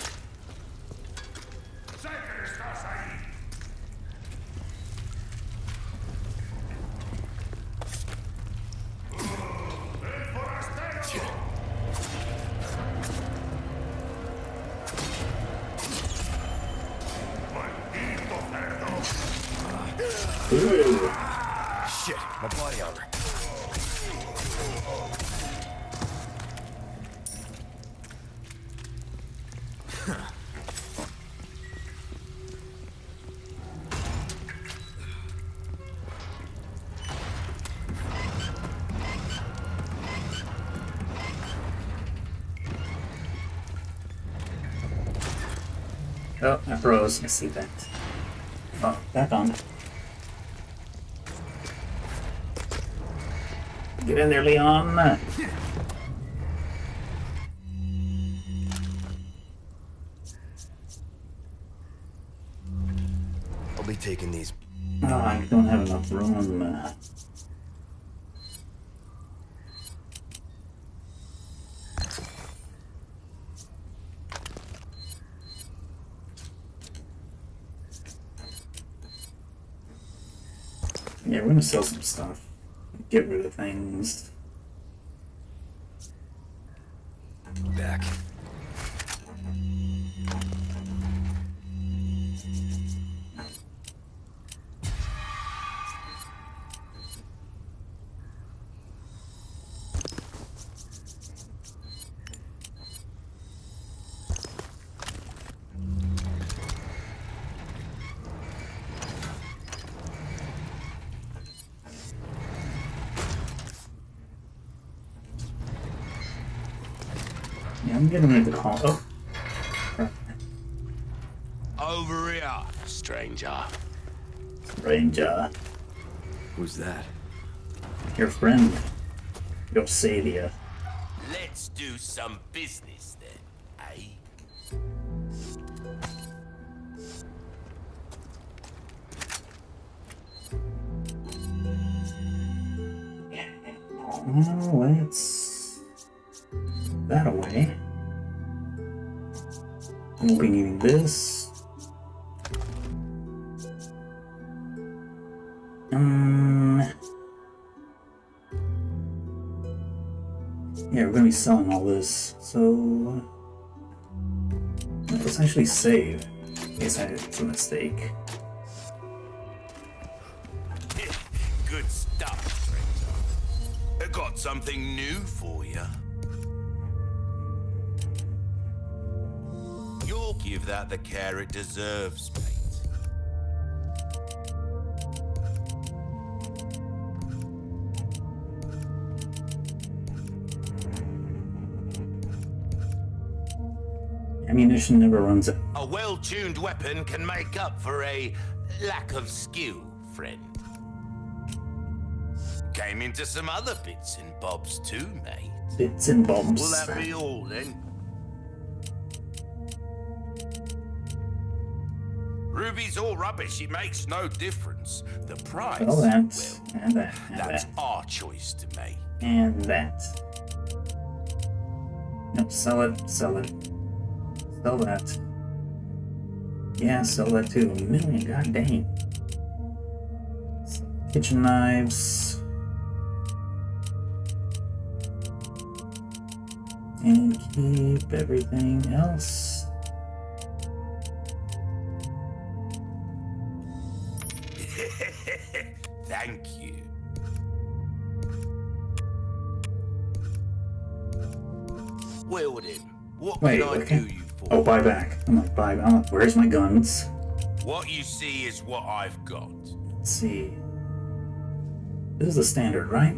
Ooh. Shit, my body armor. Oh, I froze. I see that. Oh, back on. Get in there, Leon. I'll be taking these. Oh, I don't have enough room. Yeah, we're gonna sell some stuff. Get rid of things. Back. Yeah, I'm getting ready to call. Oh. Over here, stranger. Ranger. Who's that? Your friend. Your savior. Let's do some business then, eh? Well, let's that away. We'll be needing this. Yeah, we're gonna be selling all this, so let's actually save in case it's a mistake. Good stuff, stranger. I got something new for you. You'll give that the care it deserves, mate. Ammunition never runs out. A well-tuned weapon can make up for a lack of skill, friend. Came into some other bits and bobs too, mate. Bits and bobs. Will that be all then? Ruby's all rubbish, it makes no difference. The price, Oh, that's, well, and that, and that's that, our choice to make. and that. Nope, sell it, sell it. Sell that. Yeah, sell that too. A million, god dang. Kitchen knives. And keep everything else. Thank you. Well then, what Wait, can I okay. do you for? Oh, buy back. I'm like, buy. I'm like, where's my guns? What you see is what I've got. Let's see. This is the standard, right?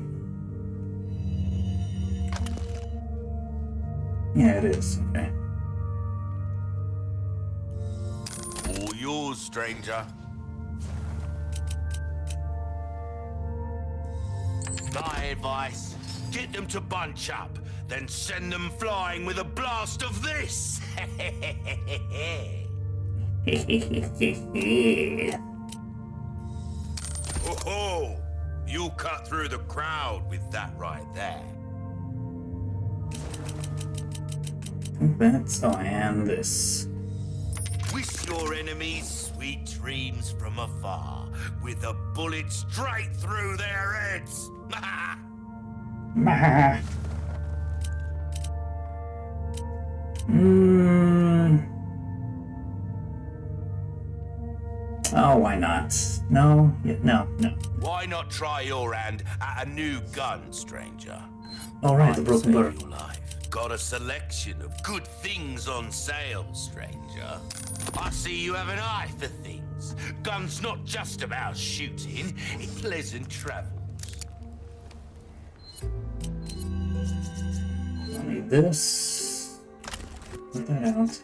Yeah, it is. Okay. All yours, stranger. My advice, get them to bunch up, then send them flying with a blast of this. Oh, you'll cut through the crowd with that right there. That's and this. Wish your enemies sweet dreams from afar, with a bullet straight through their heads. Oh, why not? No, yeah, no. Why not try your hand at a new gun, stranger? All right, the broken Save bird. your life. Got a selection of good things on sale, stranger. I see you have an eye for things. Guns not just about shooting, it's pleasant travels. I'll need this. Put that out.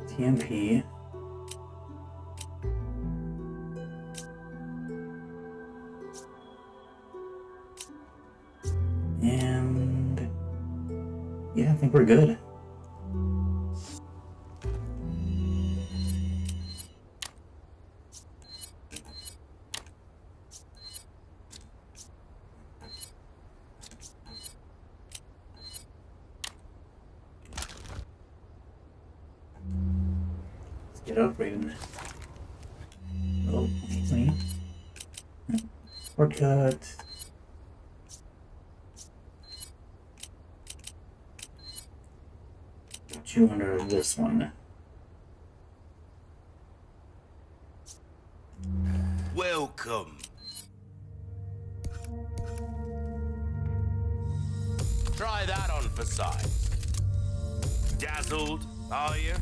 TMP. And yeah, I think we're good. Let's get upgraded. Oh, clean. Shortcut. Put you under this one. Welcome. Try that on for size. Dazzled, are you?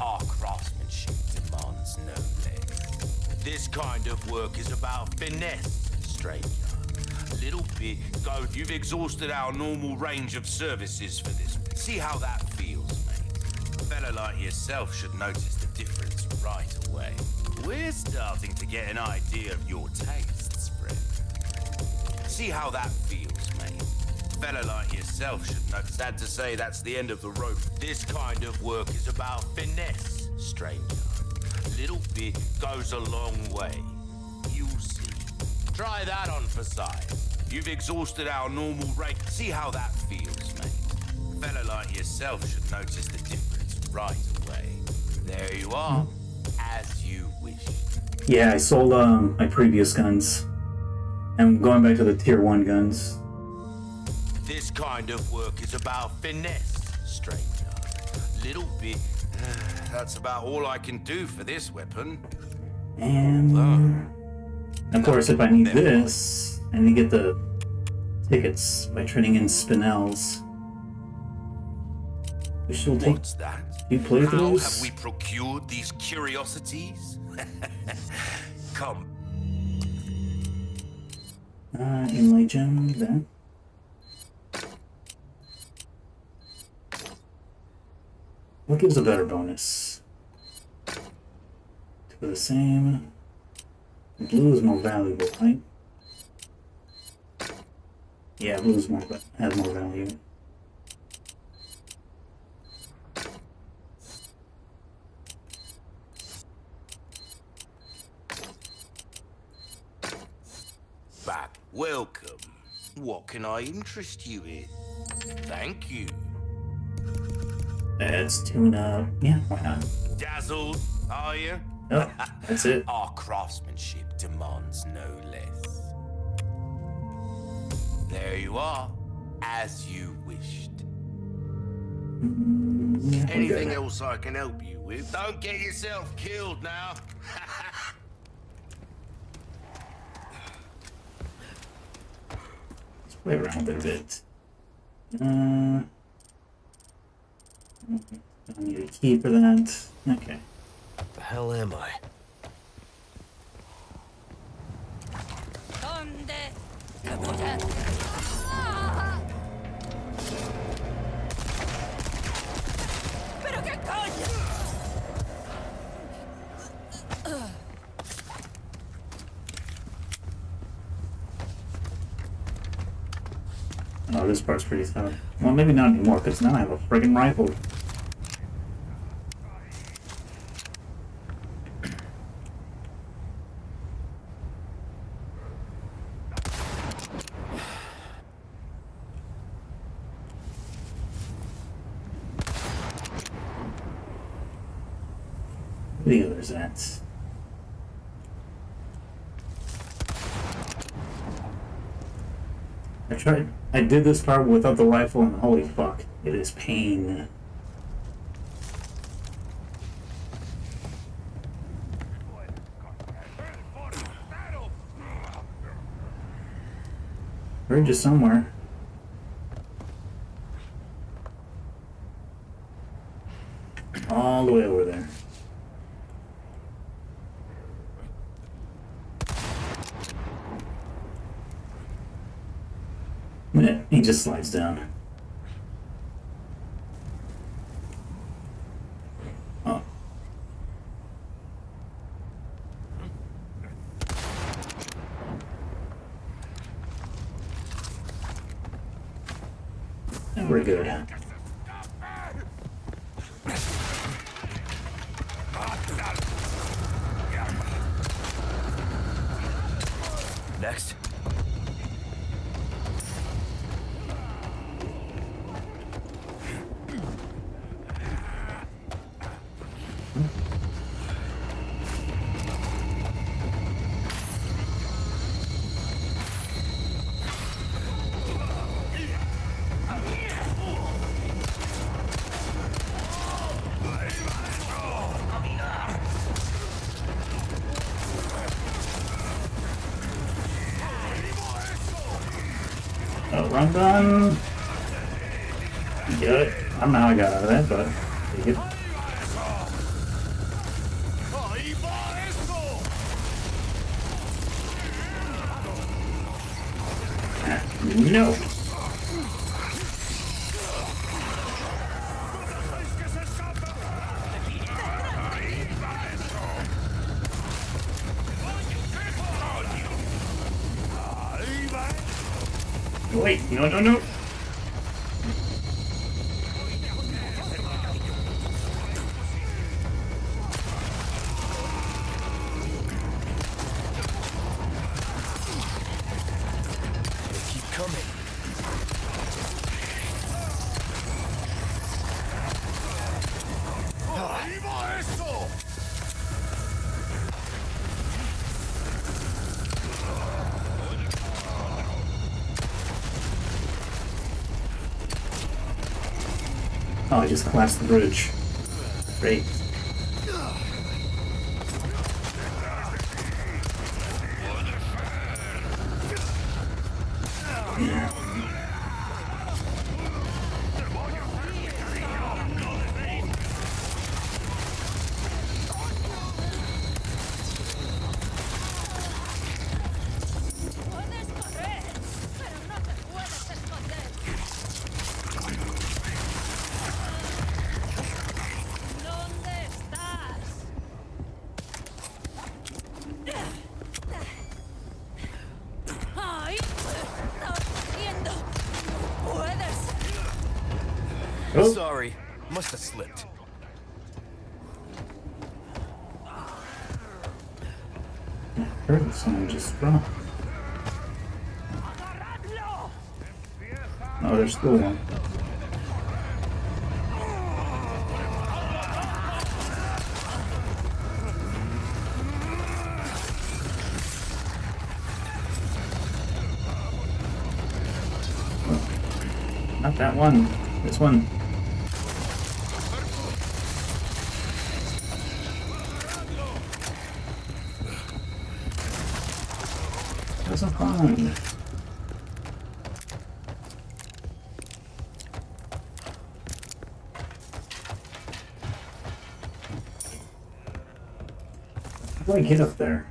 Our craftsmanship demands no less. This kind of work is about finesse, stranger. A little bit go. You've exhausted our normal range of services for this. See how that feels, mate. A fella like yourself should notice the difference right away. We're starting to get an idea of your tastes, friend. See how that feels, mate. A fella like yourself should know. Sad to say, that's the end of the road. This kind of work is about finesse, stranger. A little bit goes a long way. You'll see. Try that on for size. You've exhausted our normal rate. See how that feels, mate. A fella like yourself should notice the difference right away. There you are, as you wish. Yeah, I sold my previous guns I'm going back to the tier 1 guns. This kind of work is about finesse, stranger. Little bit. That's about all I can do for this weapon. And of course, if I need this, I need to get the tickets by trading in spinels. Which will take What's that? few How playthroughs. have we procured these curiosities? Come. Inlay gem, that. What gives a better bonus? Two are the same. Blue is more valuable, right? Yeah, blue is has more value. Back. Welcome. What can I interest you in? Thank you. Let's tune up. Yeah, why not? Dazzled, are you? Oh, that's it. Our craftsmanship demands no less. There you are, as you wished. Yeah, we're Anything good. else I can help you with? Don't get yourself killed now. Let's play around with it a bit. I need a key for that. Okay. What the hell am I? ¿Pero qué coño? Oh, this part's pretty tough. Well, maybe not anymore, because now I have a friggin' rifle. The other's at. I did this part without the rifle, and holy fuck, it is pain. Heard you somewhere. All the way over there. Yeah, he just slides down. Oh. And we're good. Next. Oh, run. Get it. I don't know how I got out of that, but take it. No. Wait, no. Keep coming. Oh, I just collapsed the bridge. Great. Oh. Sorry, must have slipped. I heard someone just drop. Oh, there's still one. Oh, not that one. This one. That was fun. How do I get up there?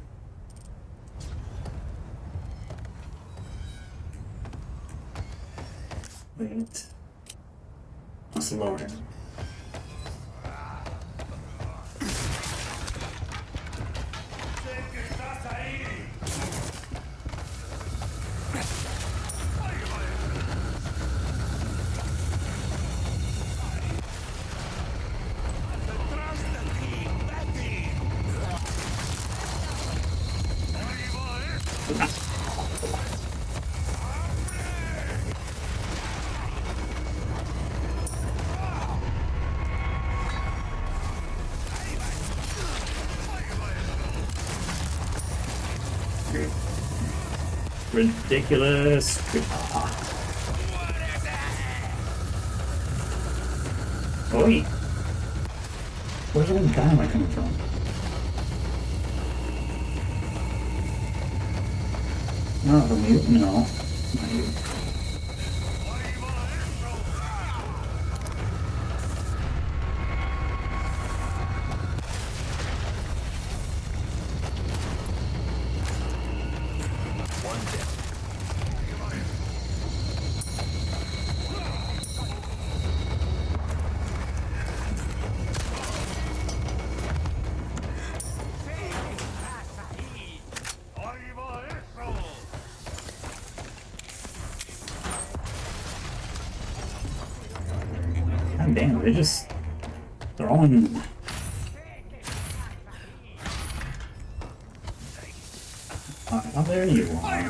Wait. Let's lower it. Ridiculous. Oi! Where's the dynamite coming from? Not from you? No. Not you. God damn, they're just throwing. Oh, there you are.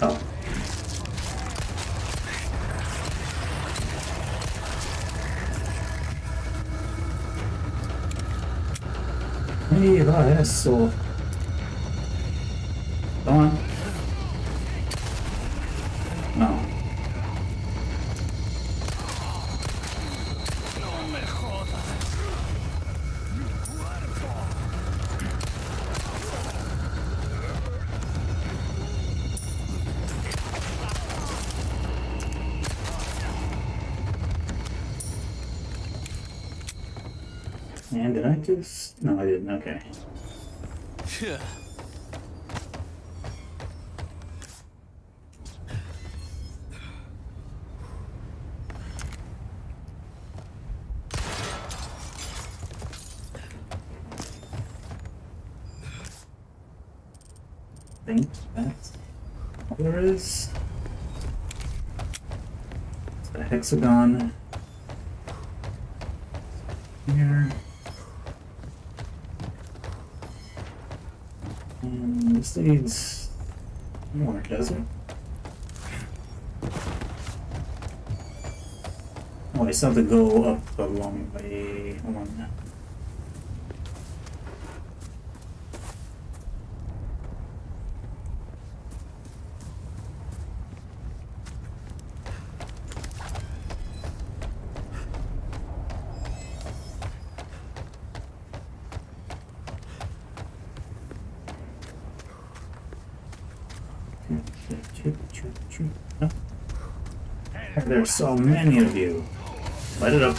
Oh. Mira eso. Come on. No. And did I just... No, I didn't. Okay. Yeah. I think that's all there is. It's the hexagon here. And this leads more, does it? Oh, I still have to go up a long way. Hold on. Oh. There's so many of you. Light it up.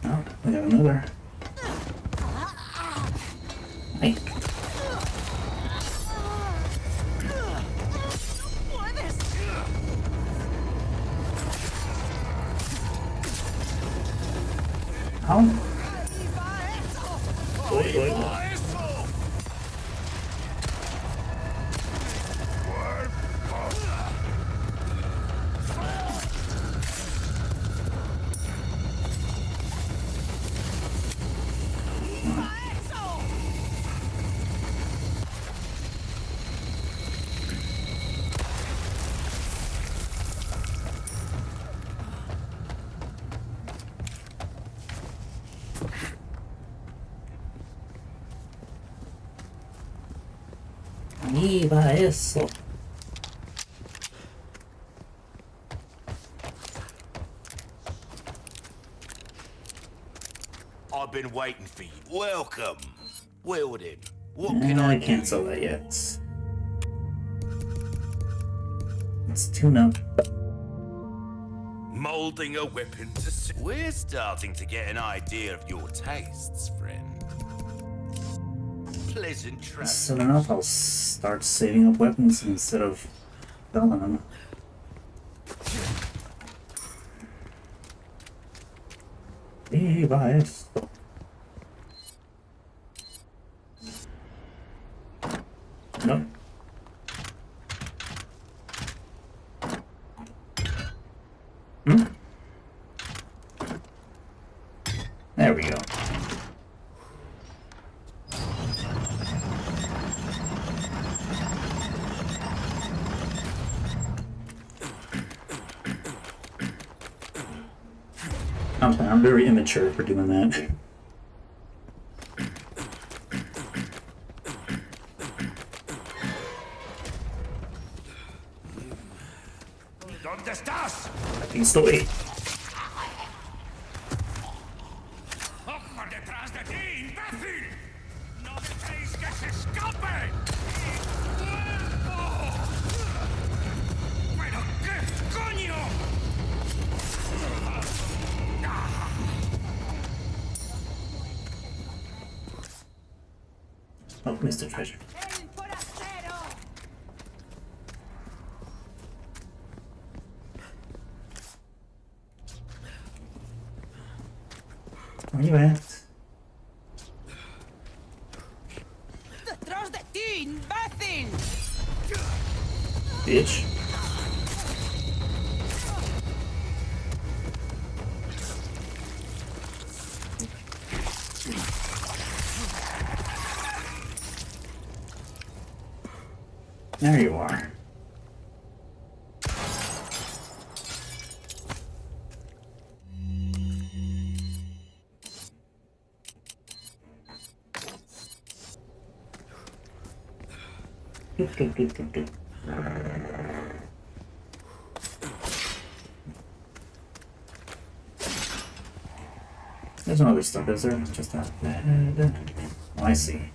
Oh, we got another. Hey. How? Wait. Viva eso. I've been waiting for you. Welcome. Well then, what can I I can't sell that yet. Let's tune up. Molding a weapon to suit. We're starting to get an idea of your tastes, friend. Pleasant travel. Soon enough, I'll start saving up weapons instead of selling them. Viva esto. No. There we go. I'm very immature for doing that. ¿Dónde estás? Aquí estoy. ¡Ojo detrás de ti, imbécil! ¡No dejéis que se escape! ¡Pero qué coño! Oh, Mr. Treasure. Where you at? ¡Detrás de ti, imbécil! Bitch. There you are. There's no other stuff, is there? Just that. Oh, I see.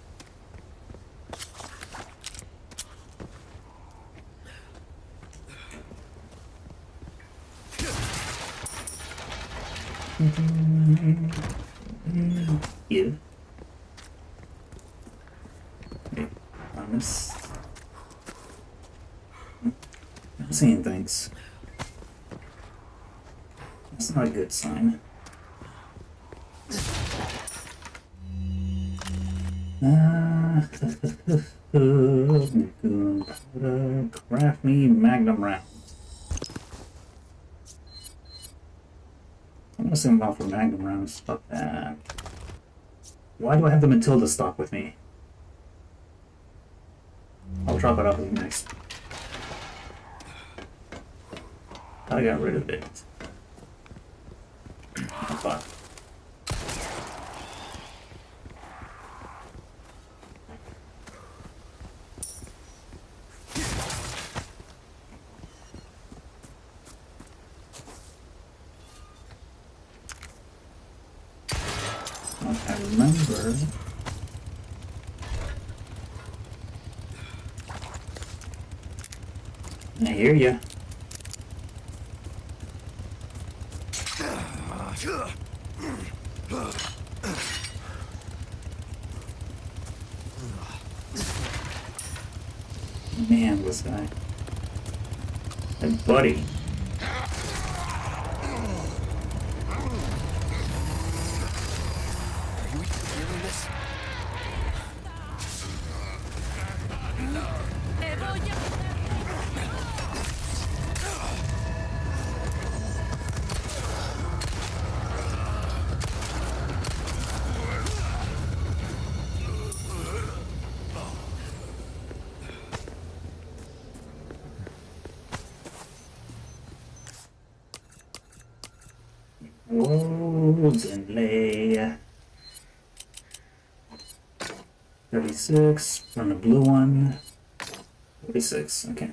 Yeah. I'm seeing things. That's not a good sign. Craft me magnum rounds. I'm gonna send them out for magnum rounds. Fuck that. Why do I have the Matilda stock with me? Oh drop it off with nice. I got rid of it. Oh, fuck. I remember. I hear ya. Man, this guy. Hey, buddy. Wolves and lay 36 from the blue one. 46, okay.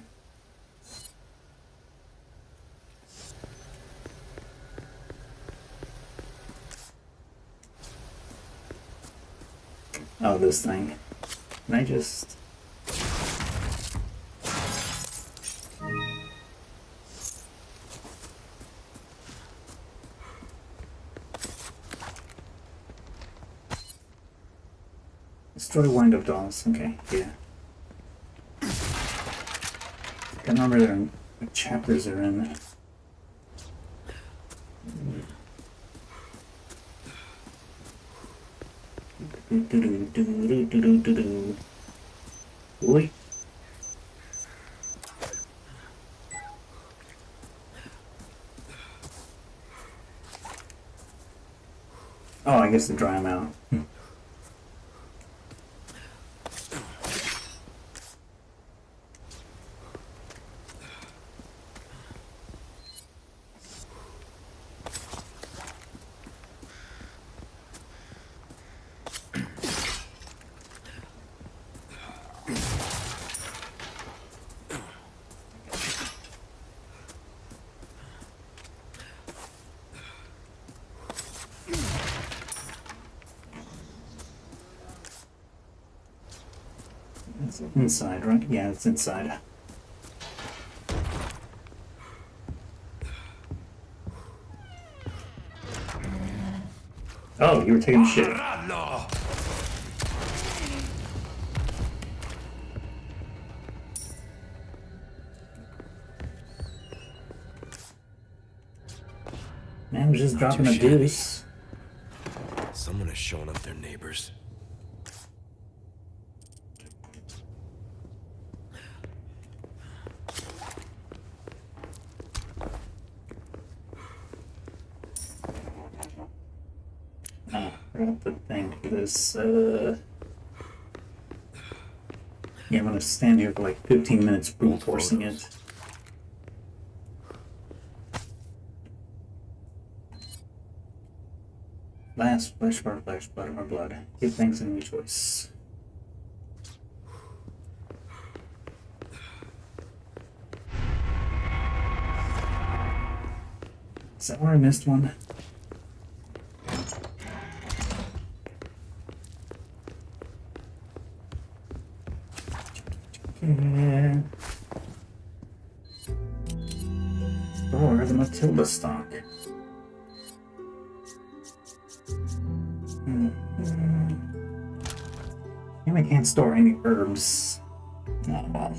Oh, this thing. Can I just... Destroy wind-up dolls. Okay, yeah. I can't remember what chapters they're in. Oi. Oh, I guess to dry them out. It's inside, right? Yeah, it's inside. Oh, you were taking a shit. Man, we're just dropping a deuce. Someone has shown up their neighbors. Grab the thing for this, Yeah, I'm gonna stand here for like 15 minutes brute forcing it. Last flesh for flesh, blood for blood. Give thanks and rejoice. Is that where I missed one? Yeah. Store the Matilda stock. And I can't store any herbs. Oh well.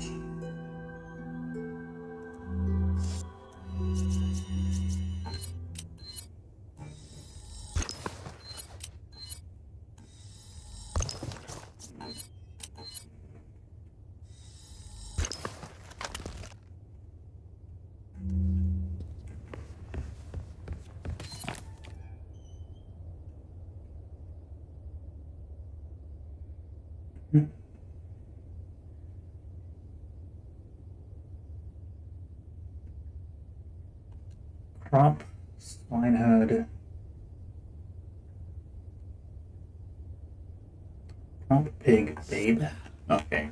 Prop, Swineherd. Prop, Pig, Babe. Okay.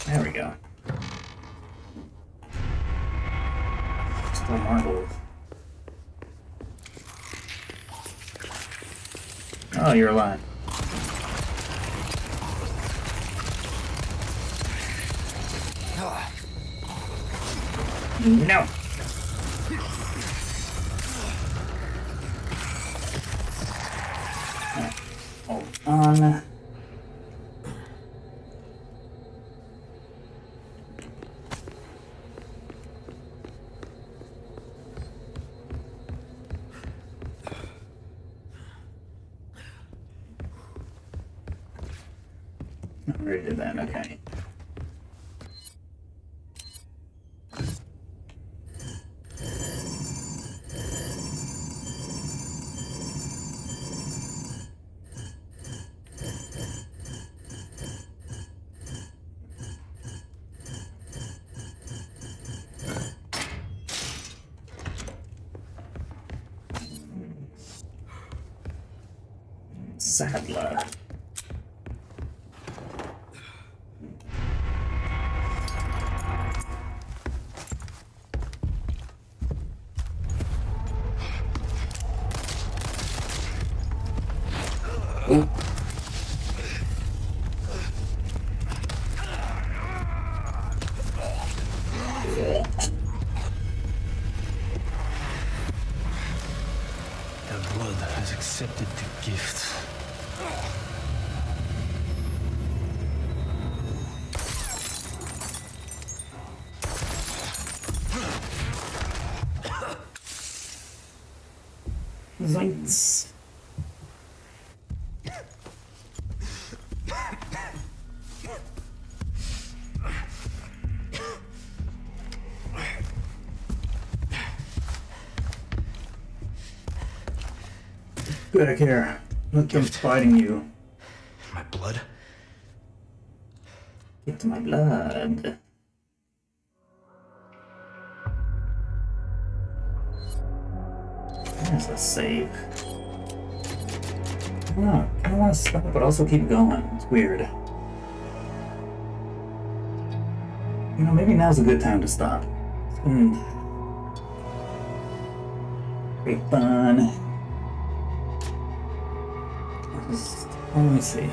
There we go. Still marbles. Oh, you're alive. No. Hold on. I already did that, okay. Sadler. Their blood has accepted the gift. Zoinks. Back here. Look, I'm fighting you. My blood? Get to my blood. There's a save. Oh, I want to stop, but also keep going. It's weird. You know, maybe now's a good time to stop. It's been great fun. Let me see.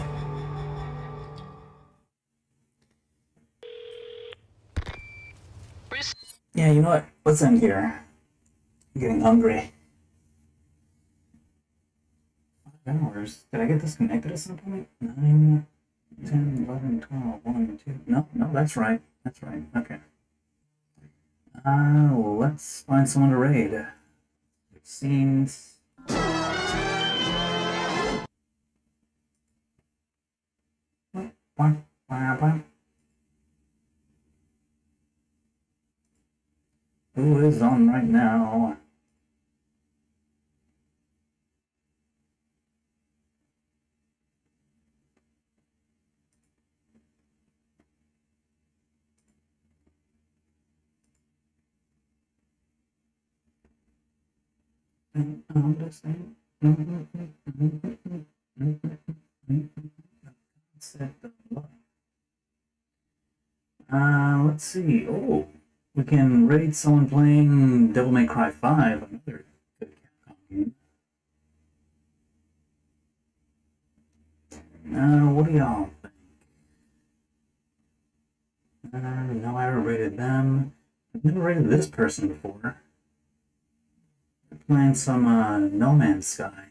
Yeah, you know what? Let's end here. I'm getting hungry. 5 hours. Did I get disconnected at some point? 9, 10, 11, 12, 1, 2. No, that's right. That's right. Okay. Let's find someone to raid. Scenes. Who is on right now? Let's see. Oh, we can raid someone playing Devil May Cry 5, another good Capcom game. What do y'all think? No, I ever rated them. I've never rated this person before. They're playing some No Man's Sky.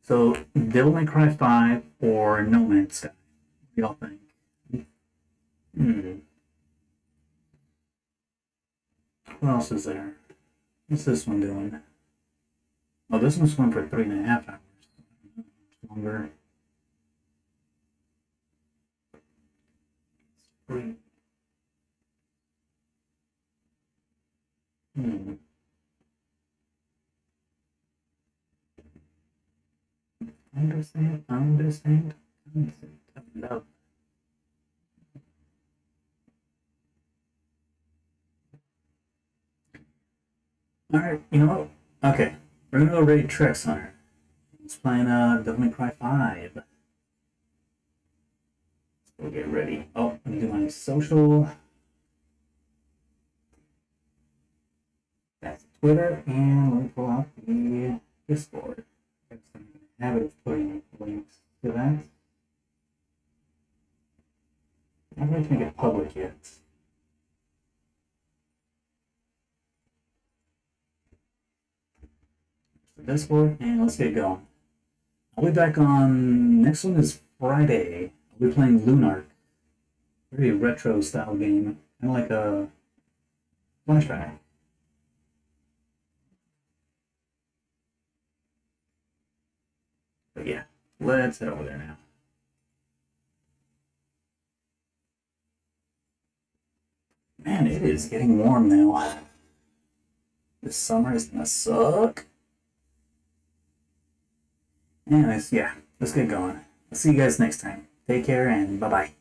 So, Devil May Cry 5 or No Man's Sky? What do y'all think? What else is there? What's this one doing? Oh, this one's going for 3.5 hours. Longer. It's free. Understand, understand, concept of love. Alright, you know what? Okay, we're gonna go raid Trex Hunter. He's playing Devil May Cry 5. Let's go get ready. Oh, let me do my social. That's Twitter, and let me pull out the Discord. I'm in the habit of putting links to that. I'm not going to make it public yet. Discord, and let's get going. I'll be back on, next one is Friday. I'll be playing Lunark. Very retro style game, kind of like a flashback. But yeah, let's head over there now. Man, it is getting warm now. This summer is gonna suck. Anyways, yeah, let's get going. I'll see you guys next time. Take care and bye-bye.